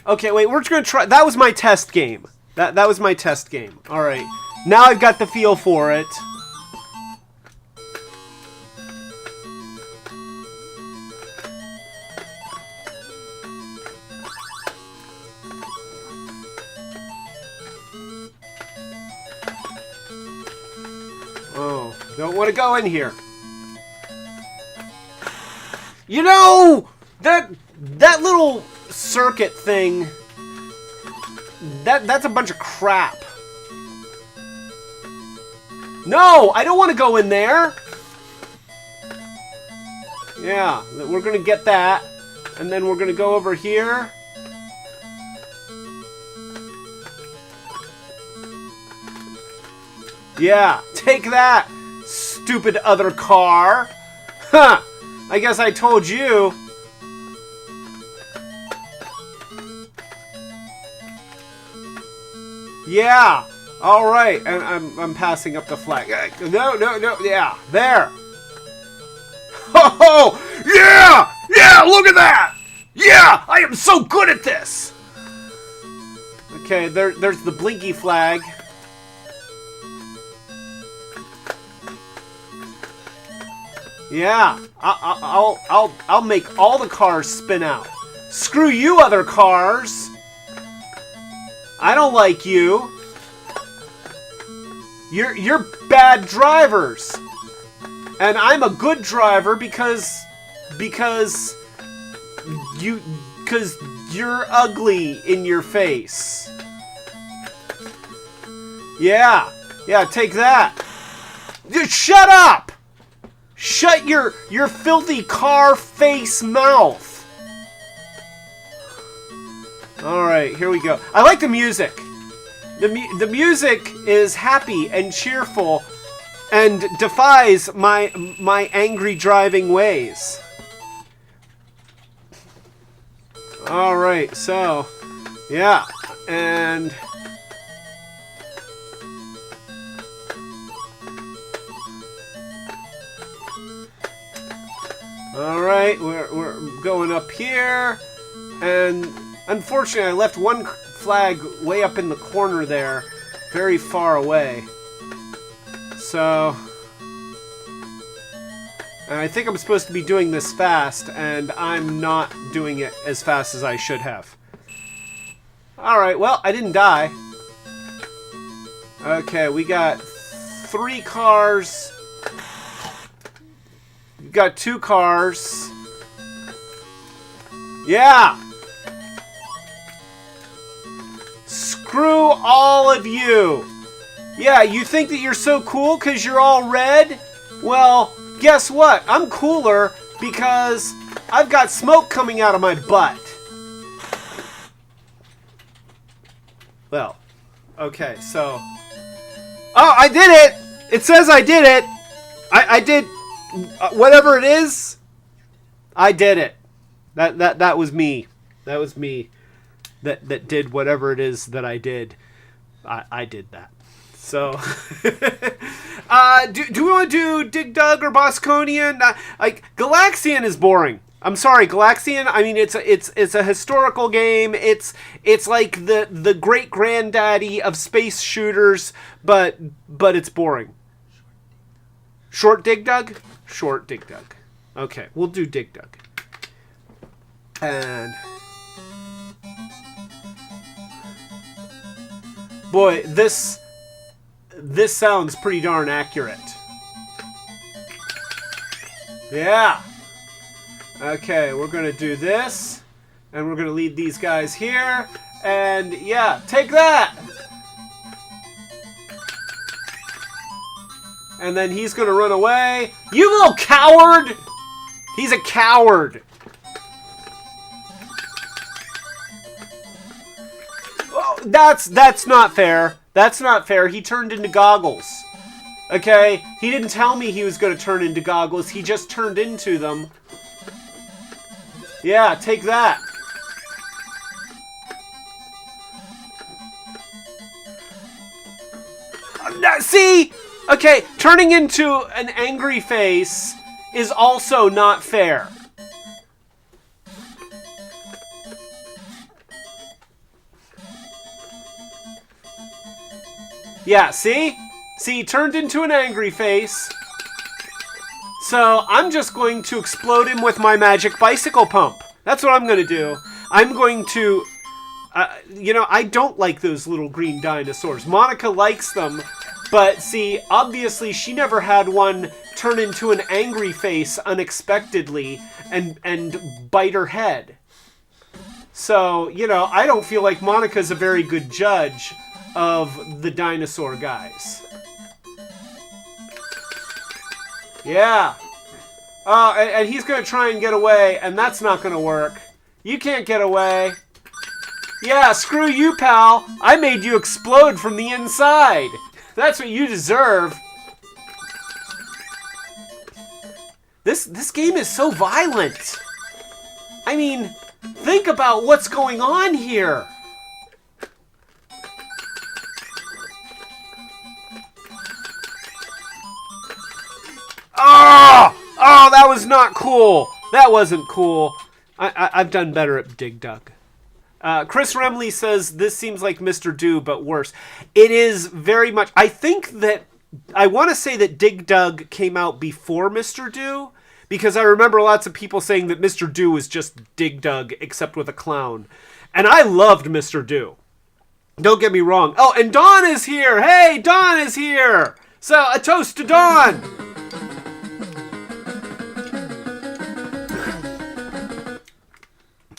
Okay, wait, we're just gonna try. That was my test game. That was my test game. Alright. Now I've got the feel for it. Oh, don't want to go in here. You know, that little circuit thing, that's a bunch of crap. No, I don't want to go in there. Yeah, we're going to get that. And then we're going to go over here. Yeah, take that, stupid other car. Huh, I guess I told you. Yeah, alright, and I'm passing up the flag. No, yeah, there. Oh, yeah, yeah, look at that. Yeah, I am so good at this. Okay, there's the blinky flag. Yeah, I'll make all the cars spin out. Screw you, other cars. I don't like you. You're bad drivers. And I'm a good driver because you're ugly in your face. Yeah, take that. Just shut up. Shut your filthy car face mouth. Alright, here we go. I like the music. The music is happy and cheerful and defies my angry driving ways. Alright, so, yeah, and... Alright, we're going up here, and unfortunately I left one flag way up in the corner there, very far away. So, I think I'm supposed to be doing this fast, and I'm not doing it as fast as I should have. Alright, well, I didn't die. Okay, we got 3 cars. We've got 2 cars. Yeah! Screw all of you! Yeah, you think that you're so cool because you're all red? Well, guess what? I'm cooler because I've got smoke coming out of my butt. Well, okay, so... Oh, I did it! It says I did it! I did... whatever it is, I did it. That was me. That was me. That did whatever it is that I did. I did that. So, do we want to do Dig Dug or Bosconian? Like, Galaxian is boring. I'm sorry, Galaxian. I mean, it's a historical game. It's like the great granddaddy of space shooters, but it's boring. Short Dig Dug? Short Dig Dug. Okay, we'll do Dig Dug. And boy, this sounds pretty darn accurate. Yeah. Okay, we're gonna do this, and we're gonna lead these guys here, and yeah, take that. And then he's gonna run away. You little coward! He's a coward. Oh, that's not fair. That's not fair. He turned into goggles. Okay? He didn't tell me he was gonna turn into goggles. He just turned into them. Yeah, take that. See? Okay, turning into an angry face is also not fair. Yeah, see? See, he turned into an angry face. So I'm just going to explode him with my magic bicycle pump. That's what I'm going to do. I'm going to... you know, I don't like those little green dinosaurs. Monica likes them, but see, obviously she never had one turn into an angry face unexpectedly and bite her head. So, you know, I don't feel like Monica's a very good judge of the dinosaur guys. Yeah. Oh, and he's going to try and get away, and that's not going to work. You can't get away. Yeah, screw you, pal. I made you explode from the inside. That's what you deserve. This game is so violent. I mean, think about what's going on here. Oh, that was not cool. That wasn't cool. I've done better at Dig Dug. Chris Remley says, this seems like Mr. Do, but worse. It is very much... I think that... I want to say that Dig Dug came out before Mr. Do, because I remember lots of people saying that Mr. Do was just Dig Dug, except with a clown. And I loved Mr. Do. Don't get me wrong. Oh, and Dawn is here! Hey, Dawn is here! So, a toast to Dawn!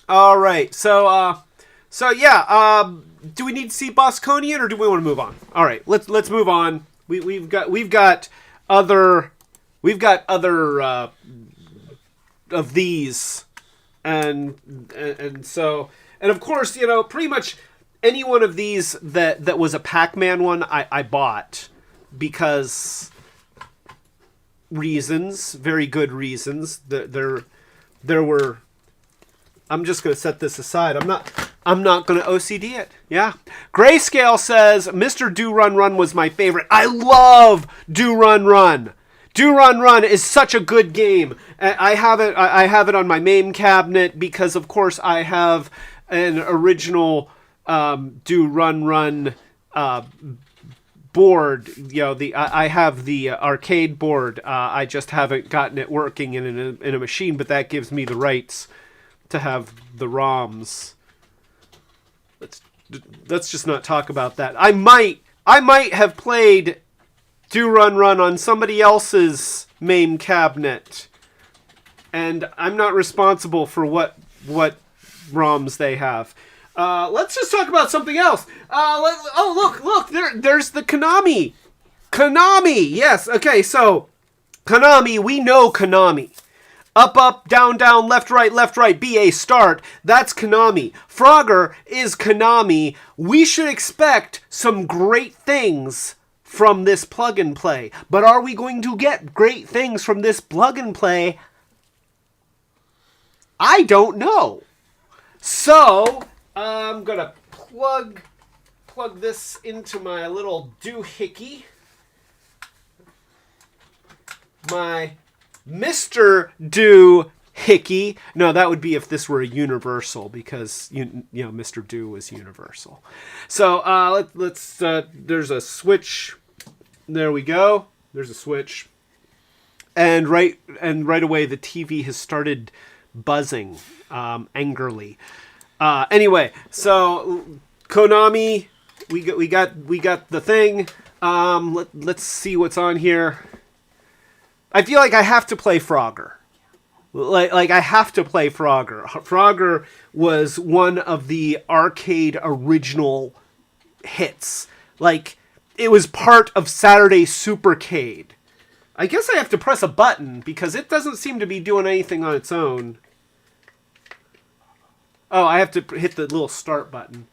All right, so yeah, do we need to see Bosconian or do we want to move on? All right, let's move on. We've got other of these, and so, and of course, you know, pretty much any one of these that was a Pac-Man one, I bought because reasons, very good reasons. There were. I'm just going to set this aside. I'm not going to OCD it. Yeah. Grayscale says, Mr. Do Run Run was my favorite. I love Do Run Run. Do Run Run is such a good game. I have it on my MAME cabinet because, of course, I have an original Do Run Run board. You know, I have the arcade board. I just haven't gotten it working in a machine, but that gives me the rights to have the ROMs. Let's just not talk about that. I might have played Do Run Run on somebody else's MAME cabinet, and I'm not responsible for what ROMs they have. Let's just talk about something else. Look, there's the Konami. Konami, yes. Okay, so Konami, we know Konami. Up, down, left, right, BA, start. That's Konami. Frogger is Konami. We should expect some great things from this plug and play. But are we going to get great things from this plug and play? I don't know. So, I'm going to plug this into my little doohickey. My Mr. Do Hickey. No, that would be if this were a Universal, because you know Mr. Do was Universal. So let's there's a switch. There we go. There's a switch, and right away the TV has started buzzing angrily. Anyway, so Konami, we got the thing. Let's see what's on here. I feel like I have to play Frogger. Like I have to play Frogger. Frogger was one of the arcade original hits. Like, it was part of Saturday Supercade. I guess I have to press a button because it doesn't seem to be doing anything on its own. Oh, I have to hit the little start button.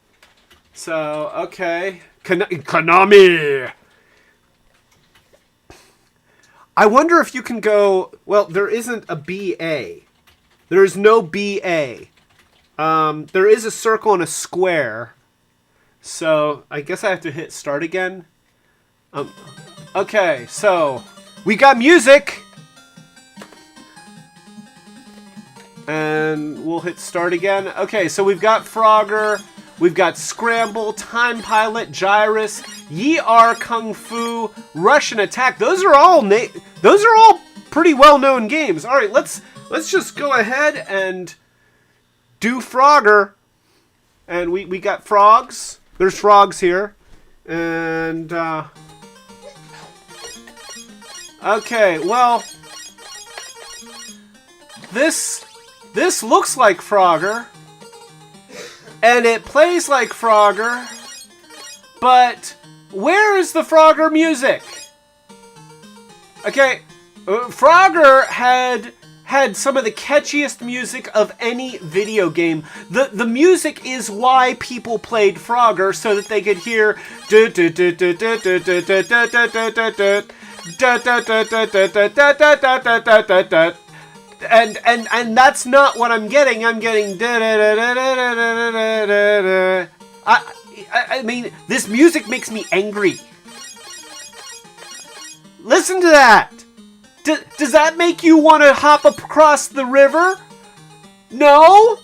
So, okay. Konami! I wonder if you can go... Well, there isn't a BA. There is no BA. There is a circle and a square. So, I guess I have to hit start again. Okay, so... We got music! And we'll hit start again. Okay, so we've got Frogger. We've got Scramble, Time Pilot, Gyrus, Ye Are Kung Fu, Russian Attack. Those are all pretty well-known games. All right, let's just go ahead and do Frogger. And we got frogs. There's frogs here. And okay, well, this looks like Frogger. And it plays like Frogger, but where is the Frogger music? Okay, Frogger had some of the catchiest music of any video game. The music is why people played Frogger, so that they could hear and that's not what I'm getting. I'm getting I mean, this music makes me angry. Listen to that. Does that make you want to hop across the river? No?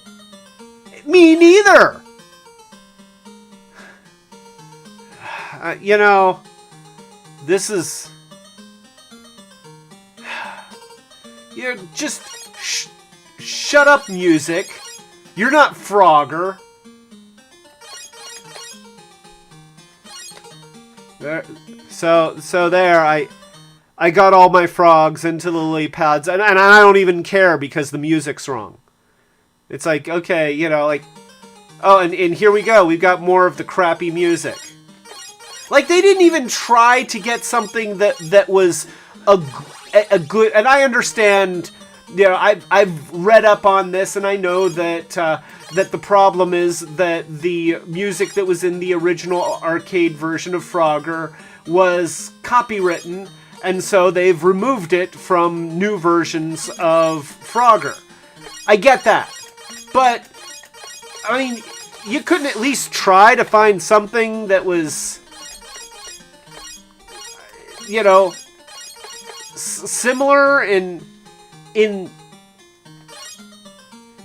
Me neither. You know, this is... You're just... shut up, music. You're not Frogger. There, so there, I got all my frogs into the lily pads, and I don't even care because the music's wrong. It's like, okay, you know, like... Oh, and here we go. We've got more of the crappy music. Like, they didn't even try to get something that was a good... And I understand, you know, I've read up on this, and I know that that the problem is that the music that was in the original arcade version of Frogger was copywritten, and so they've removed it from new versions of Frogger. I get that. But, I mean, you couldn't at least try to find something that was, you know, similar in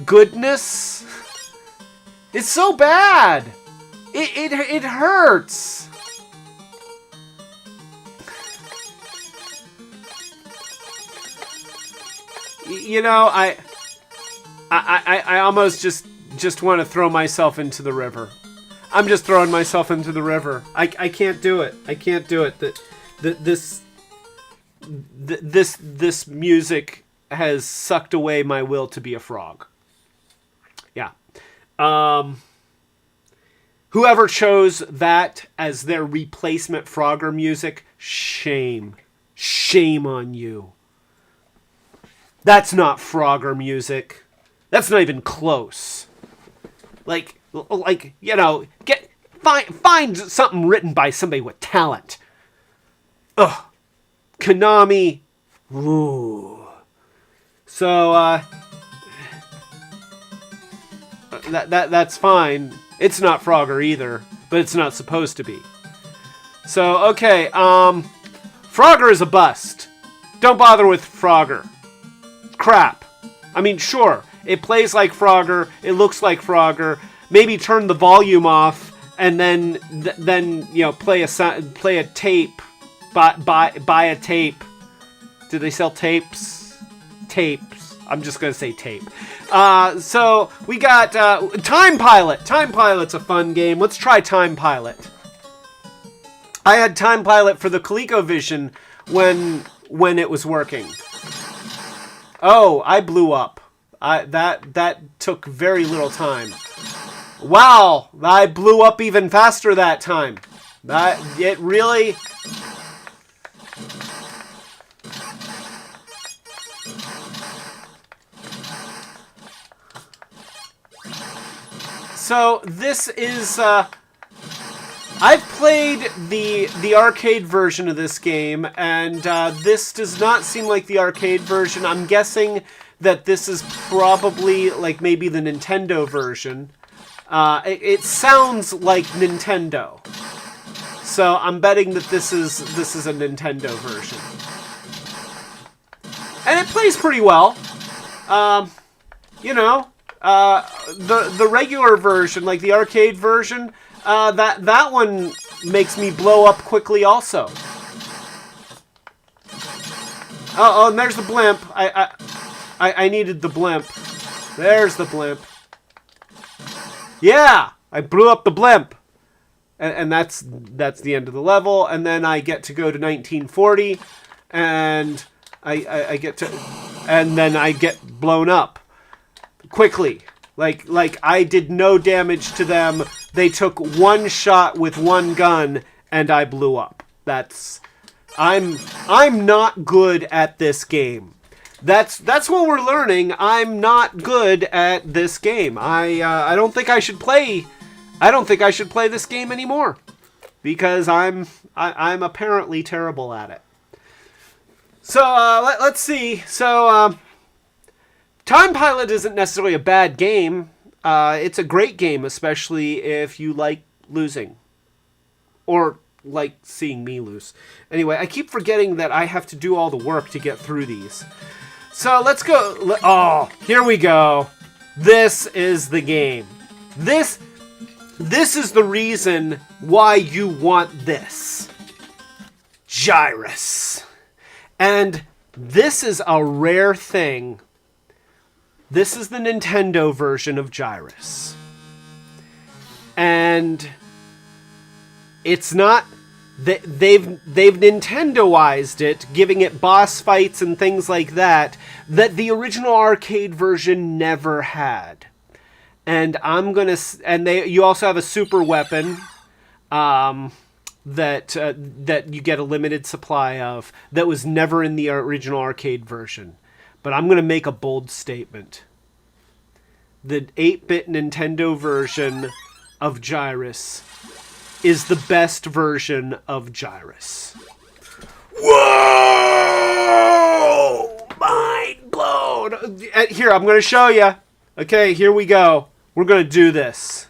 goodness? It's so bad. It hurts. You know, I almost just want to throw myself into the river. I'm just throwing myself into the river. I can't do it. I can't do it. This music has sucked away my will to be a frog. Yeah. Whoever chose that as their replacement Frogger music, shame. Shame on you. That's not Frogger music. That's not even close. Like you know, find something written by somebody with talent. Ugh. Konami. Ooh. So that's fine. It's not Frogger either, but it's not supposed to be. So okay, Frogger is a bust. Don't bother with Frogger. Crap. I mean, sure, it plays like Frogger, it looks like Frogger. Maybe turn the volume off and then you know, play a tape. Buy a tape. Do they sell tapes? Tapes. I'm just gonna say tape. So we got Time Pilot. Time Pilot's a fun game. Let's try Time Pilot. I had Time Pilot for the ColecoVision when it was working. Oh, I blew up. That took very little time. Wow, I blew up even faster that time. It really... So this is... I've played the arcade version of this game, and this does not seem like the arcade version. I'm guessing that this is probably like maybe the Nintendo version. It sounds like Nintendo, so I'm betting that this is a Nintendo version, and it plays pretty well. You know, the regular version, like the arcade version, that one makes me blow up quickly also. Oh, and there's the blimp. I needed the blimp. There's the blimp. Yeah, I blew up the blimp. And that's the end of the level. And then I get to go to 1940, and I get to, and then I get blown up quickly. Like I did no damage to them. They took one shot with one gun, and I blew up. I'm not good at this game. That's what we're learning. I'm not good at this game. I don't think I should play. I don't think I should play this game anymore, because I'm apparently terrible at it. So let's see. So Time Pilot isn't necessarily a bad game. It's a great game, especially if you like losing, or like seeing me lose. Anyway, I keep forgetting that I have to do all the work to get through these. So let's go. Oh, here we go. This is the game. This is the reason why you want this. Gyrus. And this is a rare thing. This is the Nintendo version of Gyrus. And it's not... They've Nintendoized it, giving it boss fights and things like that the original arcade version never had. And I'm gonna, and you also have a super weapon, that you get a limited supply of, that was never in the original arcade version. But I'm gonna make a bold statement. The 8-bit Nintendo version of Gyrus is the best version of Gyrus. Whoa! Mind blown! Here, I'm gonna show you. Okay, here we go. We're going to do this.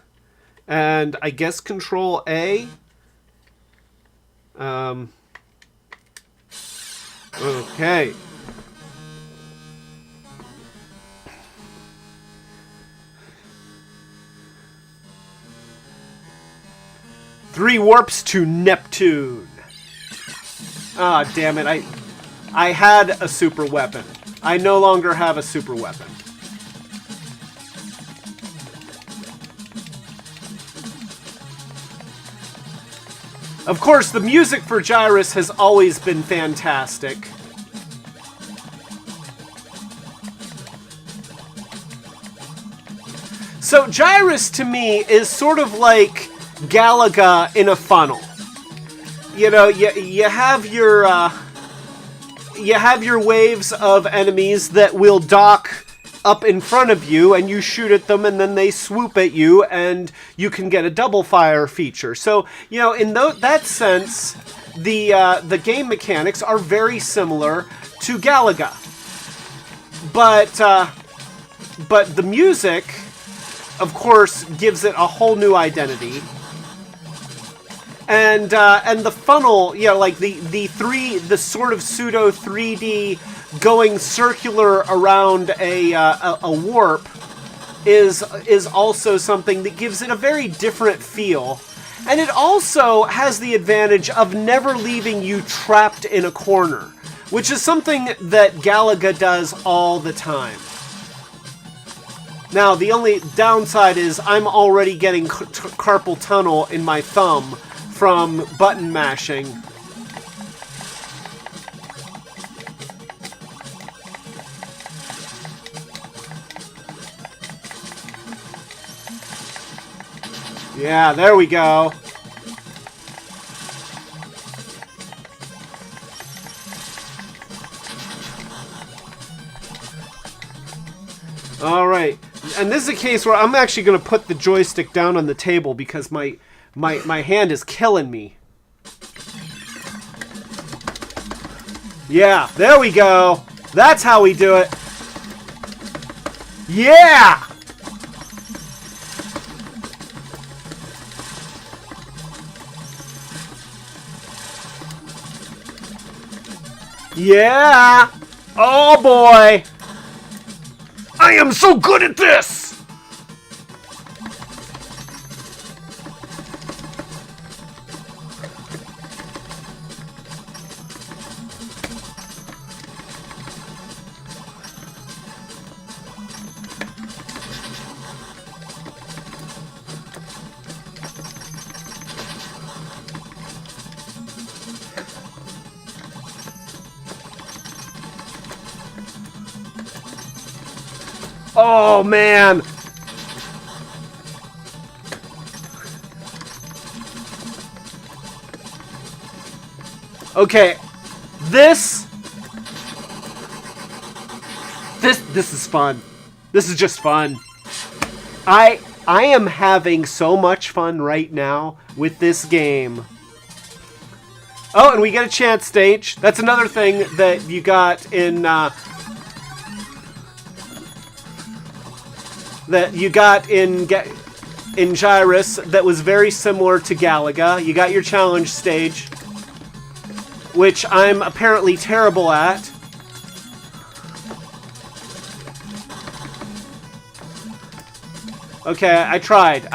And I guess Control A. Okay. Three warps to Neptune. Ah, damn it. I had a super weapon. I no longer have a super weapon. Of course, the music for Gyrus has always been fantastic. So Gyrus to me is sort of like Galaga in a funnel. You know, you have your waves of enemies that will dock up in front of you, and you shoot at them, and then they swoop at you, and you can get a double fire feature. So, you know, in that sense, the game mechanics are very similar to Galaga. But the music, of course, gives it a whole new identity. And the funnel, you know, like the sort of pseudo 3D going circular around a warp is also something that gives it a very different feel. And it also has the advantage of never leaving you trapped in a corner, which is something that Galaga does all the time. Now, the only downside is I'm already getting carpal tunnel in my thumb from button mashing. Yeah, there we go. All right. And this is a case where I'm actually going to put the joystick down on the table because my hand is killing me. Yeah, there we go. That's how we do it. Yeah! Yeah! Oh boy! I am so good at this! Oh, man. Okay. This is fun. This is just fun. I am having so much fun right now with this game. Oh, and we get a chance stage. That's another thing that you got in in Gyrus that was very similar to Galaga. You got your challenge stage, which I'm apparently terrible at. Okay, I tried.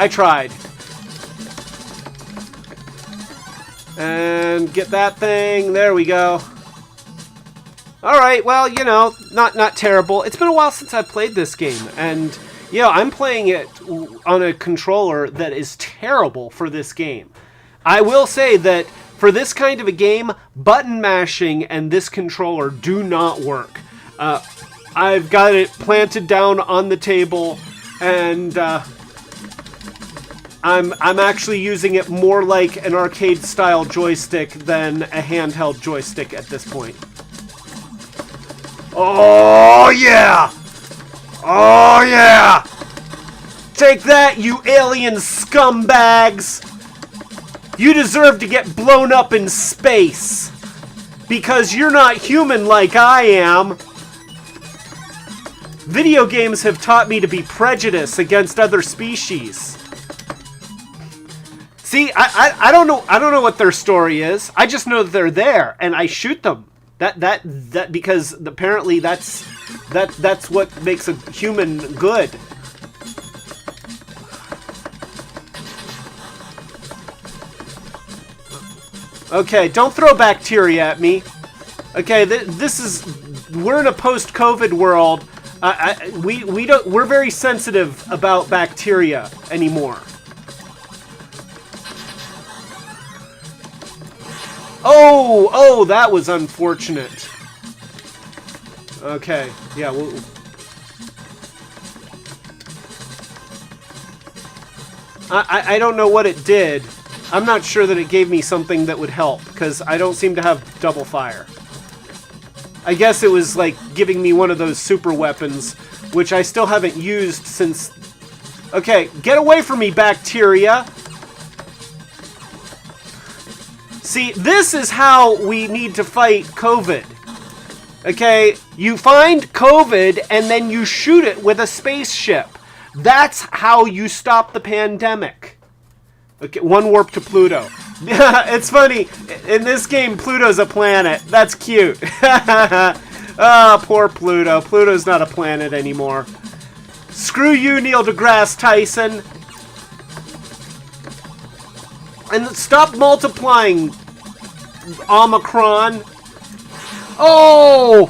And get that thing. There we go. Alright, well, you know, not terrible. It's been a while since I've played this game, and, you know, I'm playing it on a controller that is terrible for this game. I will say that for this kind of a game, button mashing and this controller do not work. I've got it planted down on the table, and I'm actually using it more like an arcade-style joystick than a handheld joystick at this point. Oh, yeah! Oh, yeah! Take that, you alien scumbags! You deserve to get blown up in space! Because you're not human like I am! Video games have taught me to be prejudiced against other species. See, I don't know what their story is. I just know that they're there, and I shoot them. That because apparently that's what makes a human good. Okay, don't throw bacteria at me. Okay, we're in a post-COVID world. We're very sensitive about bacteria anymore. Oh, that was unfortunate. Okay, yeah, I don't know what it did. I'm not sure that it gave me something that would help, because I don't seem to have double fire. I guess it was like giving me one of those super weapons, which I still haven't used since... Okay, get away from me, bacteria! See, this is how we need to fight COVID. Okay, you find COVID and then you shoot it with a spaceship. That's how you stop the pandemic. Okay, one warp to Pluto. It's funny, in this game, Pluto's a planet. That's cute. Oh, poor Pluto. Pluto's not a planet anymore. Screw you, Neil deGrasse Tyson. And stop multiplying, Omicron. Oh,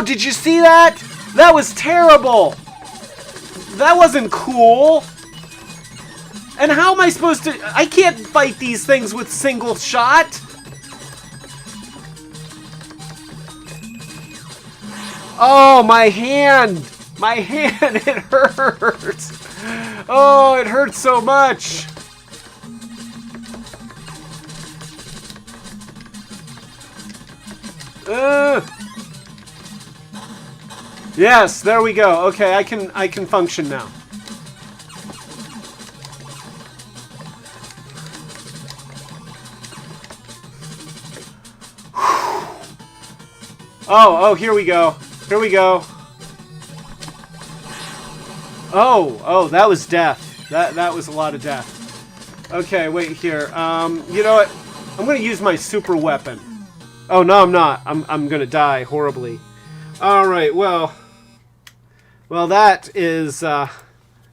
did you see that? That was terrible. That wasn't cool. And how am I supposed to... I can't fight these things with single shot. Oh, my hand. My hand, it hurts. Oh, it hurts so much. Yes, there we go. Okay, I can function now. Oh, here we go. Here we go. Oh, that was death. That was a lot of death. Okay, wait here. You know what? I'm gonna use my super weapon. Oh, no, I'm not. I'm gonna die horribly. Alright, well, that is, so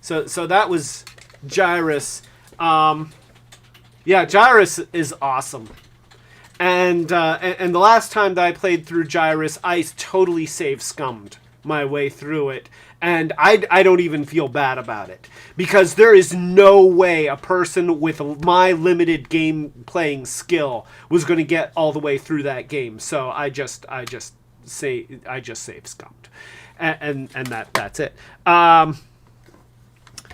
that was Gyrus. Yeah, Gyrus is awesome. And the last time that I played through Gyrus, I totally save-scummed my way through it. And I don't even feel bad about it. Because there is no way a person with my limited game-playing skill was going to get all the way through that game. So I just save-scummed. and that's it.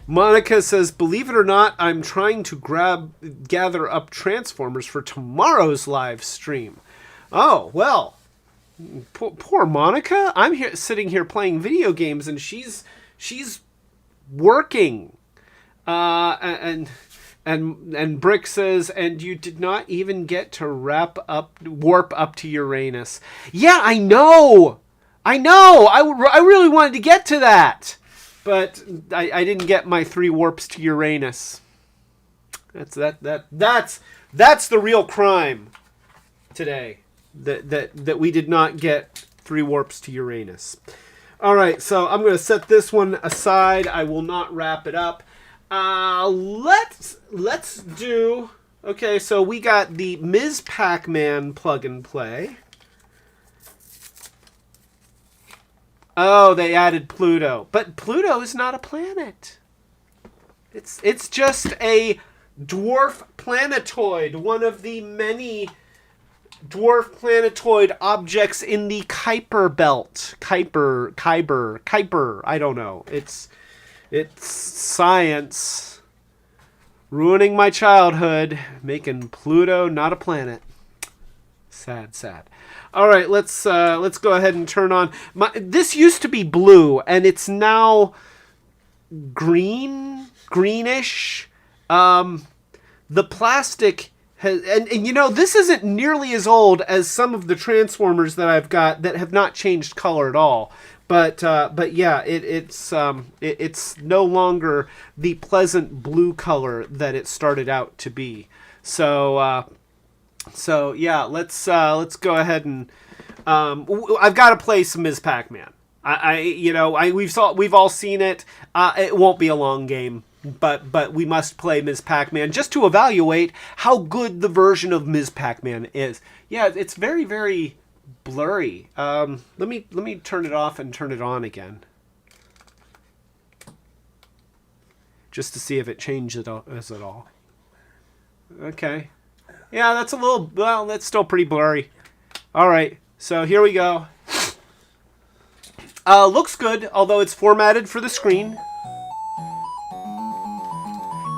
Monica says, believe it or not, I'm trying to gather up Transformers for tomorrow's live stream. Oh, well, poor Monica. I'm here sitting here playing video games, and she's working. And Brick says, and you did not even get to warp up to Uranus. Yeah, I know. I really wanted to get to that. But I didn't get my 3 warps to Uranus. That's the real crime today. That we did not get 3 warps to Uranus. All right, so I'm going to set this one aside. I will not wrap it up. Let's do. Okay, so we got the Ms.Pac-Man Plug-N-Play. Oh, they added Pluto. But Pluto is not a planet. It's just a dwarf planetoid, one of the many dwarf planetoid objects in the Kuiper belt. Kuiper, I don't know. It's science ruining my childhood, making Pluto not a planet. Sad. All right, let's go ahead and turn on. This used to be blue, and it's now greenish. The plastic has, and you know, this isn't nearly as old as some of the Transformers that I've got that have not changed color at all. But yeah, it's no longer the pleasant blue color that it started out to be. So yeah, let's go ahead and I've got to play some Ms. Pac-Man. We've all seen it. It won't be a long game, but we must play Ms. Pac-Man just to evaluate how good the version of Ms. Pac-Man is. Yeah, it's very, very blurry. Let me turn it off and turn it on again, just to see if it changes at all. Okay. Yeah, that's that's still pretty blurry. All right, so here we go. Looks good, although it's formatted for the screen.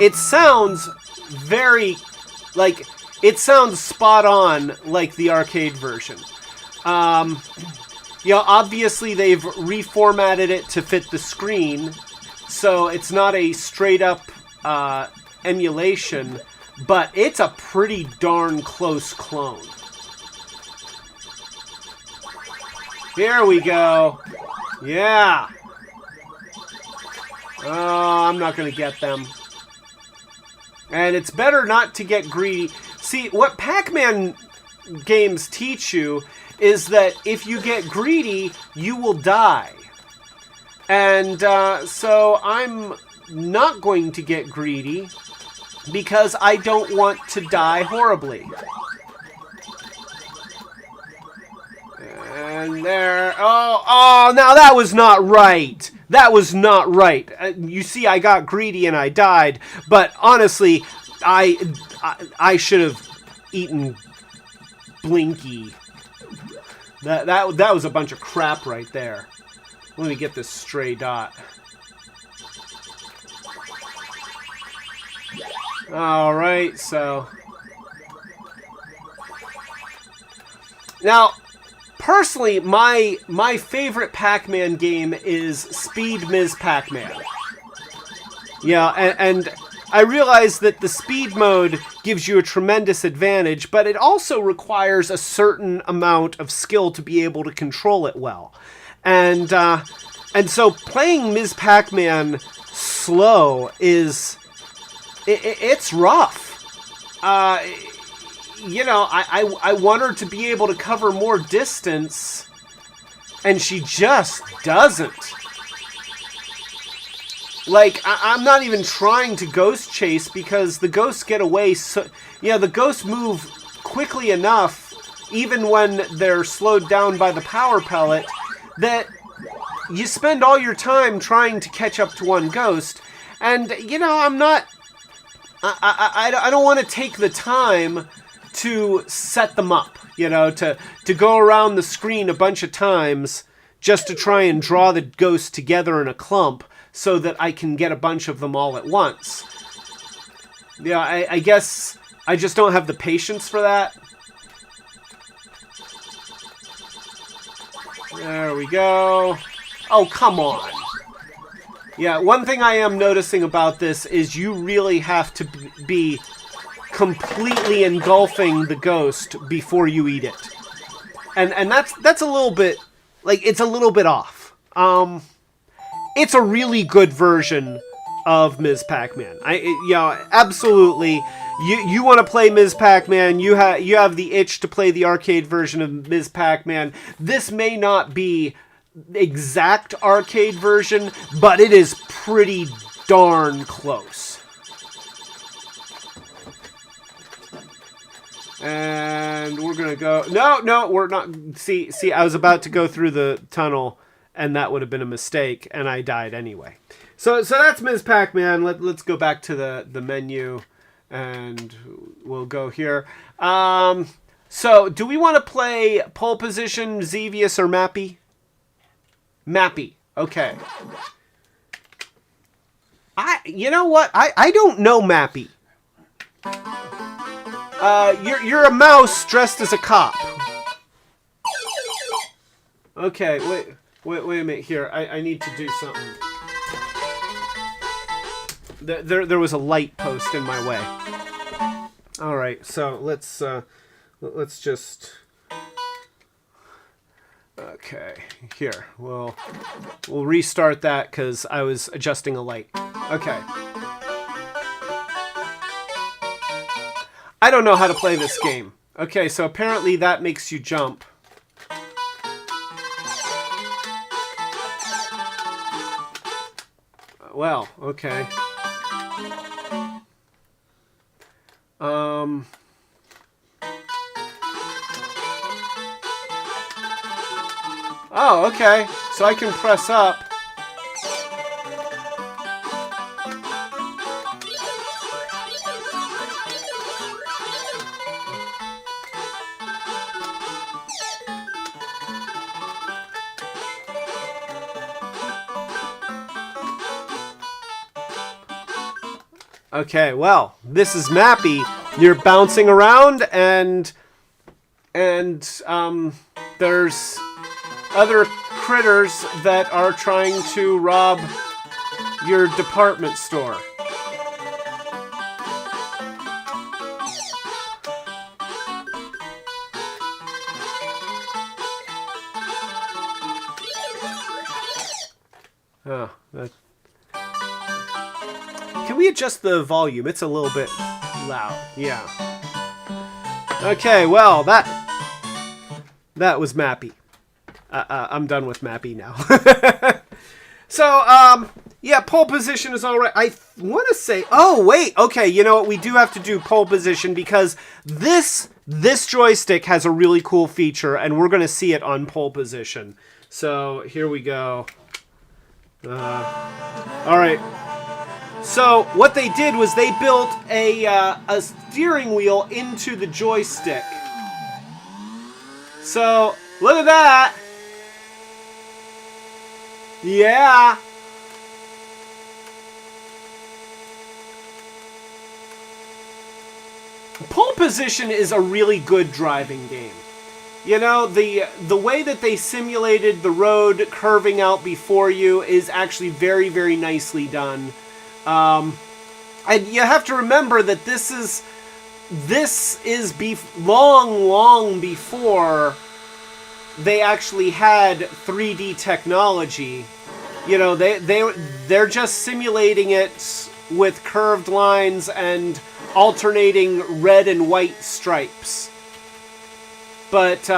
It sounds it sounds spot on like the arcade version. Obviously they've reformatted it to fit the screen, so it's not a straight up emulation. But it's a pretty darn close clone. Here we go. Yeah. Oh, I'm not going to get them. And it's better not to get greedy. See, what Pac-Man games teach you is that if you get greedy, you will die. And so I'm not going to get greedy, because I don't want to die horribly. And there. Oh, now that was not right. That was not right. You see, I got greedy and I died. But honestly, I should have eaten Blinky. That was a bunch of crap right there. Let me get this stray dot. All right, so now, personally, my favorite Pac-Man game is Speed Ms. Pac-Man. Yeah, and I realize that the speed mode gives you a tremendous advantage, but it also requires a certain amount of skill to be able to control it well. And so playing Ms. Pac-Man slow is... It's rough. I want her to be able to cover more distance, and she just doesn't. Like, I'm not even trying to ghost chase because the ghosts get away the ghosts move quickly enough, even when they're slowed down by the power pellet, that you spend all your time trying to catch up to one ghost. And, I'm not... I don't want to take the time to set them up, to go around the screen a bunch of times just to try and draw the ghosts together in a clump so that I can get a bunch of them all at once. Yeah, I guess I just don't have the patience for that. There we go. Oh, come on. Yeah, one thing I am noticing about this is you really have to be completely engulfing the ghost before you eat it. And that's a little bit, like, it's a little bit off. It's a really good version of Ms. Pac-Man. Absolutely. You want to play Ms. Pac-Man, you have the itch to play the arcade version of Ms. Pac-Man. This may not be exact arcade version, but it is pretty darn close. And we're gonna go. No, we're not. See, I was about to go through the tunnel, and that would have been a mistake, and I died anyway. So that's Ms. Pac-Man. Let's go back to the menu, and we'll go here. So do we want to play Pole Position, Xevious, or Mappy? Mappy. Okay. You know what? I don't know Mappy. You're a mouse dressed as a cop. Okay, wait a minute here. I need to do something. There was a light post in my way. All right, so let's just. Okay, here we'll restart that because I was adjusting a light. Okay. I don't know how to play this game. Okay, so apparently that makes you jump. Well, okay. Oh, okay. So I can press up. Okay, well, this is Mappy. You're bouncing around, and there's other critters that are trying to rob your department store. Oh, can we adjust the volume? It's a little bit loud. Yeah. Okay, well, that was Mappy. I'm done with Mappy now. So, yeah, pole position is all right. I want to say, oh, wait, okay, you know what? We do have to do pole position because this joystick has a really cool feature, and we're going to see it on pole position. So, here we go. All right. So, what they did was they built a steering wheel into the joystick. So, look at that. Yeah. Pole position is a really good driving game. You know, the way that they simulated the road curving out before you is actually very, very nicely done. And you have to remember that this is long before they actually had 3D technology. You know, they're just simulating it with curved lines and alternating red and white stripes. But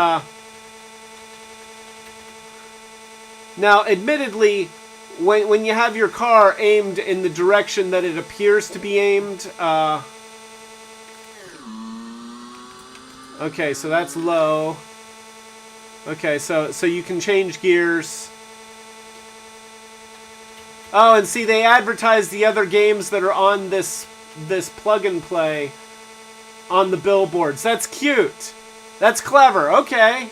now, admittedly, when you have your car aimed in the direction that it appears to be aimed, okay, so that's low. Okay, so you can change gears. Oh, and see, they advertise the other games that are on this plug-and-play on the billboards. That's cute. That's clever. Okay.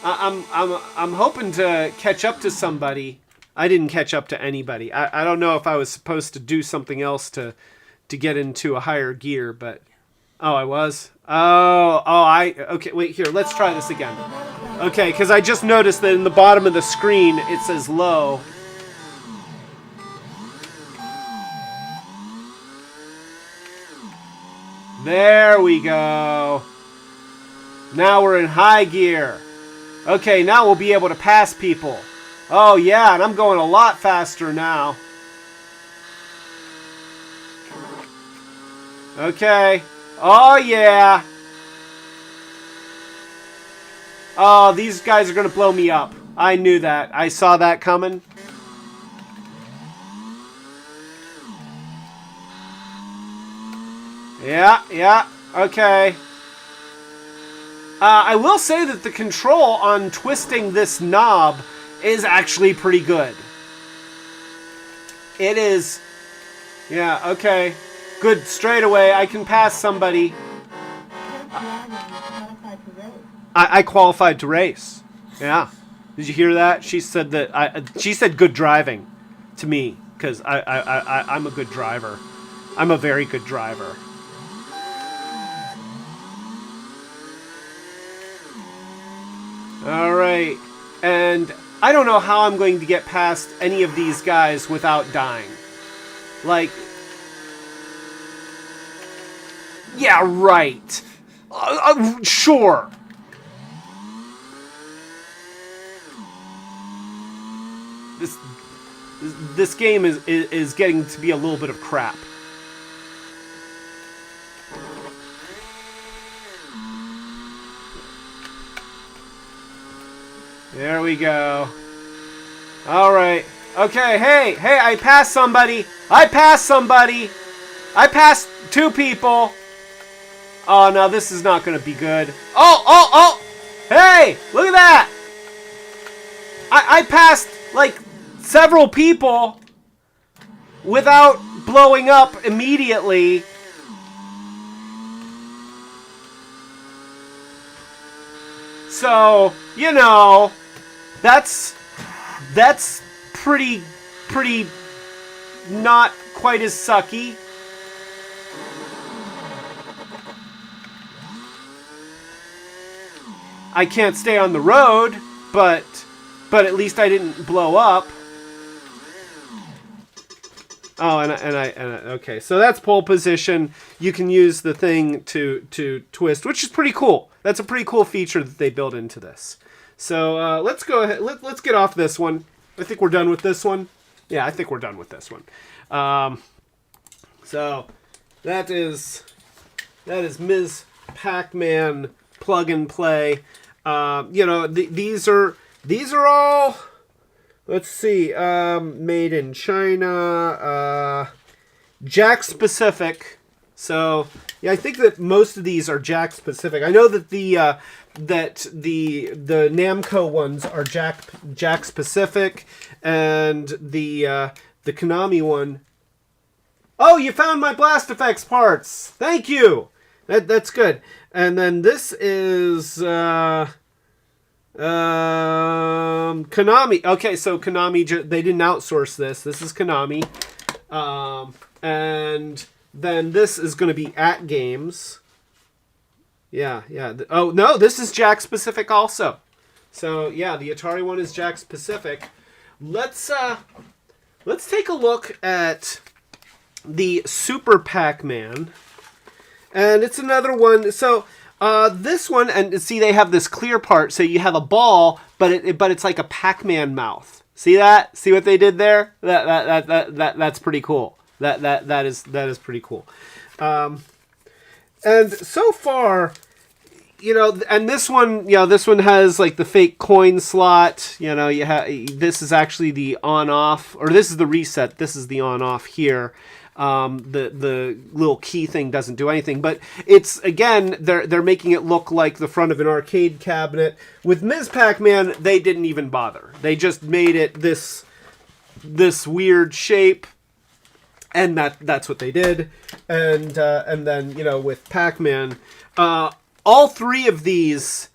I'm hoping to catch up to somebody. I didn't catch up to anybody. I don't know if I was supposed to do something else to get into a higher gear, but I was. Okay, wait here. Let's try this again. Okay, because I just noticed that in the bottom of the screen it says low. There we go. Now we're in high gear. Okay, now we'll be able to pass people. Oh yeah, and I'm going a lot faster now. Okay. Oh yeah. Oh, these guys are going to blow me up. I knew that. I saw that coming. Yeah, okay. I will say that the control on twisting this knob is actually pretty good. It is. Yeah, okay. Good, straight away. I can pass somebody. I qualified to race. Yeah. Did you hear that? She said that. She said good driving to me because I'm a good driver. I'm a very good driver. All right, and I don't know how I'm going to get past any of these guys without dying. Like, yeah, right. Sure. This game is getting to be a little bit of crap. There we go. All right. Okay, hey, I passed somebody. I passed 2 people. Oh, no, this is not going to be good. Oh. Hey, look at that. I passed, like, several people without blowing up immediately. So, you know, that's pretty not quite as sucky. I can't stay on the road, but at least I didn't blow up. Oh, and I okay, so that's pole position. You can use the thing to twist, which is pretty cool. That's a pretty cool feature that they built into this. So let's go ahead. Let's get off this one. I think we're done with this one. Yeah, I think we're done with this one. So that is Ms.Pac-Man Plug-N-Play. You know, these are all. Let's see. Made in China. Jack specific. So yeah, I think that most of these are Jack specific. I know that the Namco ones are Jack specific, and the Konami one. Oh, you found my Blast Effects parts. Thank you. That's good. And then this is Konami. Okay, so Konami, they didn't outsource this. This is Konami. And then this is going to be At Games. Yeah. Oh, no, this is Jack specific also. So, yeah, the Atari one is Jack specific. Let's take a look at the Super Pac-Man. And it's another one. So, this one, and see, they have this clear part, so you have a ball, but it's like a Pac-Man mouth. See that? See what they did there? That's pretty cool. That is pretty cool. And so far, you know, and this one has like the fake coin slot. You know, this is actually the on-off, or this is the reset. This is the on-off here. The little key thing doesn't do anything, but it's, again, they're making it look like the front of an arcade cabinet. With Ms. Pac-Man, they didn't even bother. They just made it this weird shape, and that's what they did. And then, you know, with Pac-Man, all 3 of these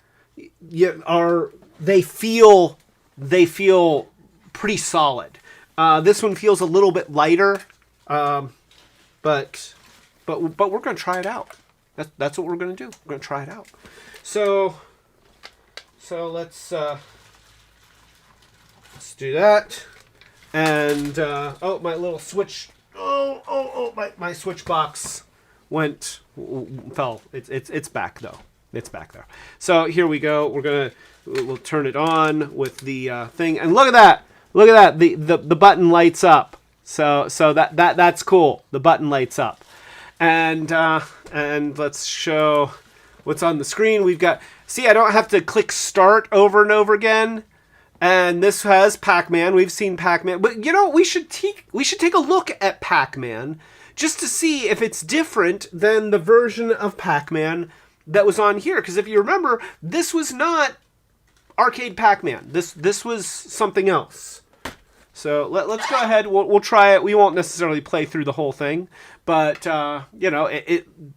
are they feel pretty solid. This one feels a little bit lighter, but we're going to try it out. That's what we're going to do. We're going to try it out. So let's do that. And my little switch. My switch box fell. It's back though. It's back there. So here we go. We'll turn it on with the thing, and look at that. Look at that. The button lights up. So that's cool. The button lights up, and let's show what's on the screen. We've got. See, I don't have to click start over and over again. And this has Pac-Man. We've seen Pac-Man, but we should take a look at Pac-Man just to see if it's different than the version of Pac-Man that was on here. Because if you remember, this was not arcade Pac-Man. This was something else. So let's go ahead. We'll try it. We won't necessarily play through the whole thing, but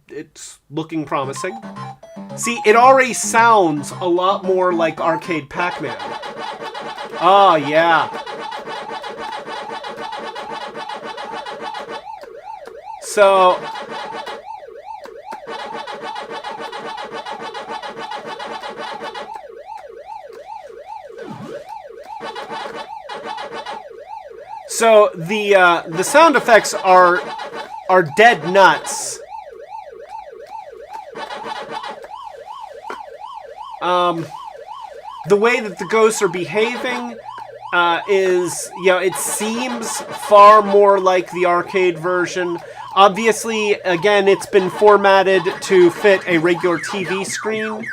it's looking promising. See, it already sounds a lot more like arcade Pac-Man. Oh, yeah. So the sound effects are dead nuts. The way that the ghosts are behaving is, it seems far more like the arcade version. Obviously, again, it's been formatted to fit a regular TV screen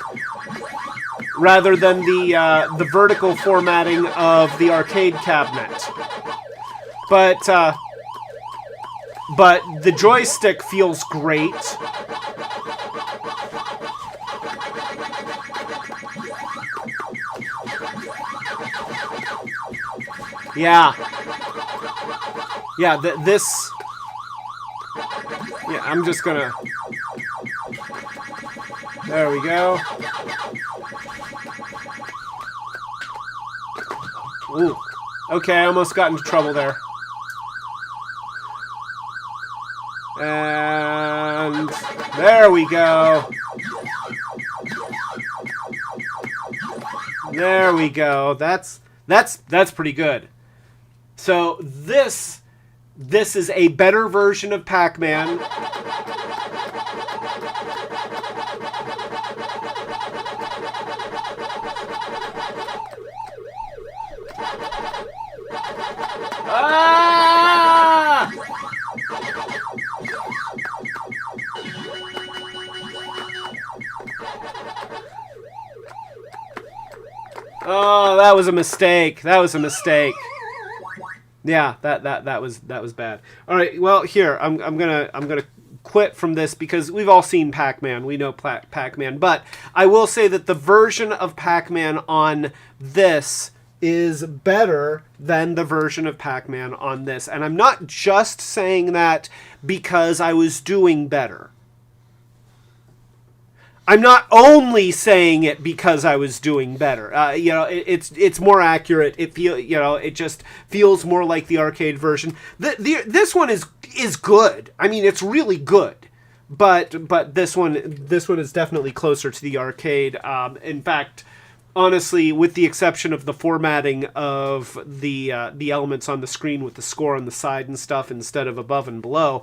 rather than the vertical formatting of the arcade cabinet. But the joystick feels great. Yeah, this... Yeah, I'm just gonna... There we go. Ooh. Okay, I almost got into trouble there. And... There we go. There we go. That's pretty good. So this is a better version of Pac-Man. Ah! Oh, that was a mistake. That was a mistake. Yeah, that was bad. All right, well, here I'm gonna quit from this because we've all seen Pac-Man. We know Pac-Man, but I will say that the version of Pac-Man on this is better than the version of Pac-Man on this, and I'm not just saying that because I was doing better. I'm not only saying it because I was doing better. It's more accurate. It just feels more like the arcade version. This one is good. I mean, it's really good. But this one is definitely closer to the arcade. In fact, honestly, with the exception of the formatting of the elements on the screen with the score on the side and stuff instead of above and below,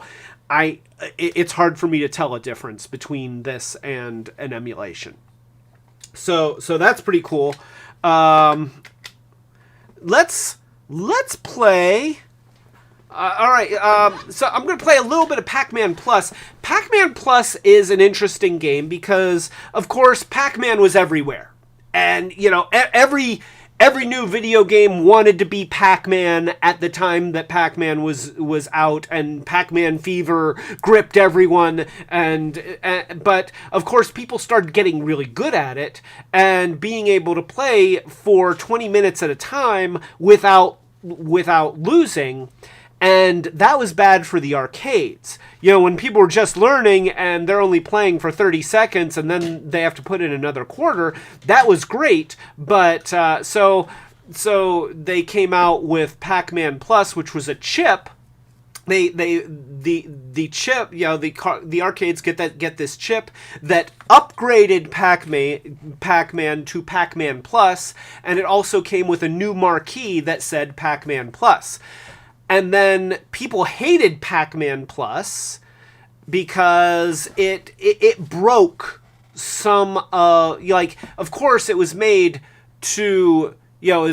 it's hard for me to tell a difference between this and an emulation. So that's pretty cool. Let's play. All right. So I'm going to play a little bit of Pac-Man Plus. Pac-Man Plus is an interesting game because, of course, Pac-Man was everywhere, and every new video game wanted to be Pac-Man at the time that Pac-Man was out, and Pac-Man fever gripped everyone. But of course, people started getting really good at it and being able to play for 20 minutes at a time without losing. And that was bad for the arcades. You know, when people were just learning and they're only playing for 30 seconds and then they have to put in another quarter, that was great. But so they came out with PacMan Plus, which was a chip. The chip, you know, the arcades get this chip that upgraded Pac-Man to PacMan Plus, and it also came with a new marquee that said PacMan Plus. And then people hated PacMan Plus because it broke some like, of course it was made to, you know,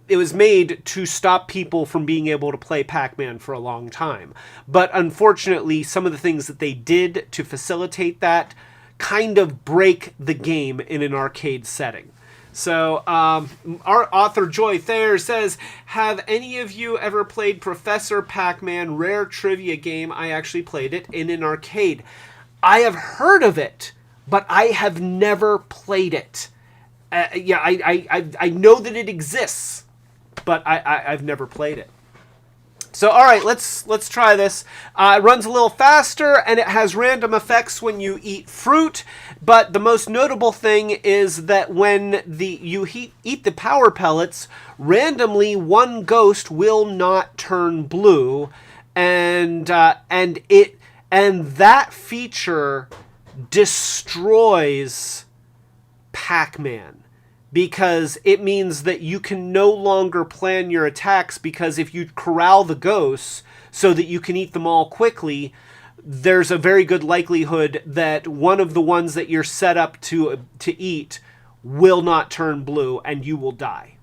it was made to stop people from being able to play Pac-Man for a long time. But unfortunately, some of the things that they did to facilitate that kind of break the game in an arcade setting. So, our author Joy Thayer says, have any of you ever played Professor Pac-Man? Rare trivia game. I actually played it in an arcade. I have heard of it, but I have never played it. Yeah, I know that it exists, but I've never played it. So, all right, let's try this. It runs a little faster, and it has random effects when you eat fruit. But the most notable thing is that when you eat the power pellets, randomly one ghost will not turn blue, and that feature destroys Pac-Man. Because it means that you can no longer plan your attacks, because if you corral the ghosts so that you can eat them all quickly, there's a very good likelihood that one of the ones that you're set up to eat will not turn blue and you will die.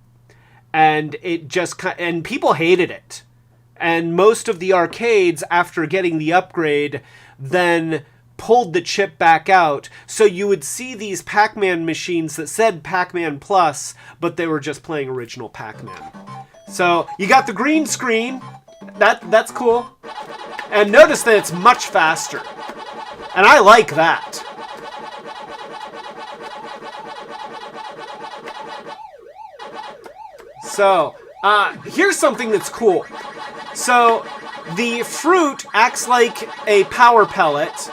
And and people hated it. And most of the arcades, after getting the upgrade, then pulled the chip back out, so you would see these Pac-Man machines that said Pac-Man Plus, but they were just playing original Pac-Man. So you got the green screen, that's cool, and notice that it's much faster, and I like that. So here's something that's cool. So the fruit acts like a power pellet,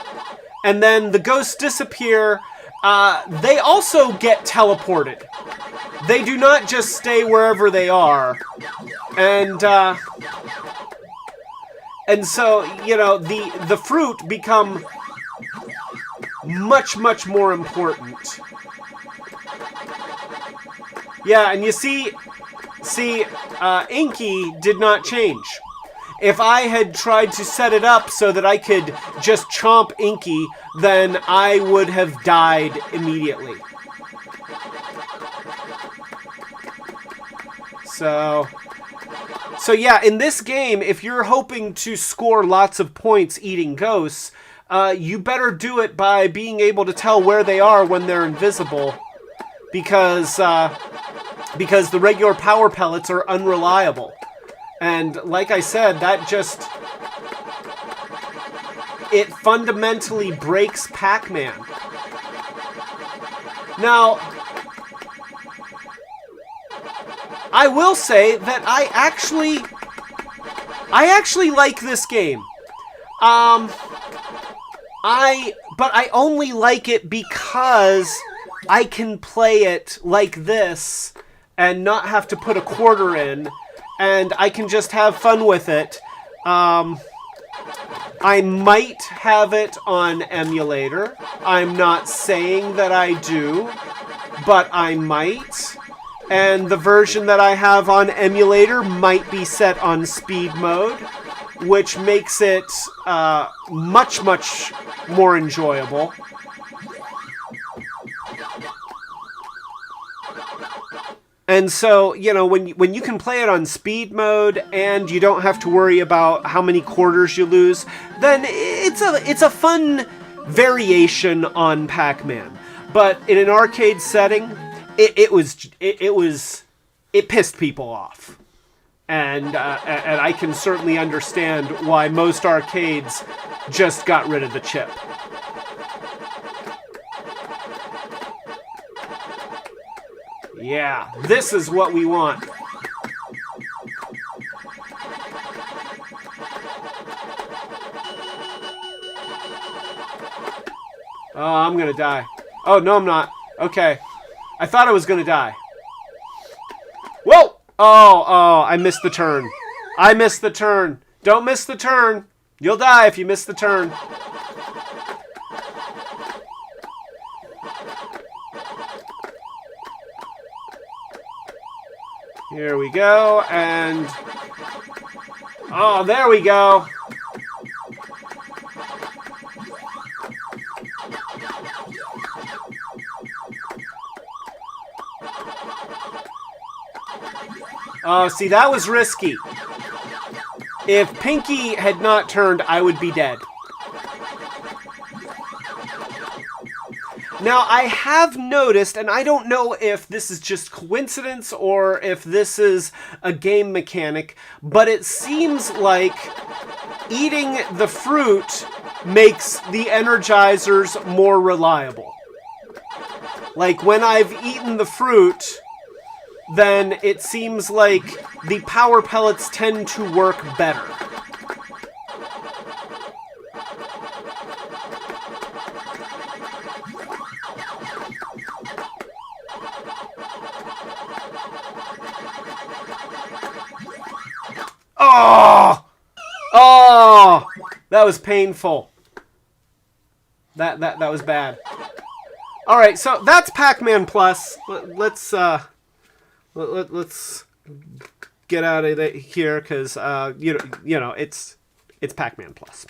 and then the ghosts disappear. They also get teleported. They do not just stay wherever they are. And so, you know, the fruit become much, much more important. Yeah, and you see, Inky did not change. If I had tried to set it up so that I could just chomp Inky, then I would have died immediately. So yeah, in this game, if you're hoping to score lots of points eating ghosts, you better do it by being able to tell where they are when they're invisible, because the regular power pellets are unreliable. And like I said, it fundamentally breaks Pac-Man. Now, I will say that I actually like this game. But I only like it because I can play it like this and not have to put a quarter in. And I can just have fun with it. I might have it on emulator. I'm not saying that I do, but I might. And the version that I have on emulator might be set on speed mode, which makes it much, much more enjoyable. And so, you know, when you can play it on speed mode and you don't have to worry about how many quarters you lose, then it's a fun variation on Pac-Man. But in an arcade setting, it pissed people off. And I can certainly understand why most arcades just got rid of the chip. Yeah, this is what we want. Oh, I'm gonna die. Oh, no, I'm not. Okay. I thought I was gonna die. Whoa! Oh, I missed the turn. I missed the turn. Don't miss the turn. You'll die if you miss the turn. Here we go, and... Oh, there we go. Oh, see, that was risky. If Pinky had not turned, I would be dead. Now, I have noticed, and I don't know if this is just coincidence or if this is a game mechanic, but it seems like eating the fruit makes the energizers more reliable. Like, when I've eaten the fruit, then it seems like the power pellets tend to work better. Oh! Oh! That was painful. That was bad. All right, so that's Pac-Man Plus. Let's get out of here because you know it's Pac-Man Plus.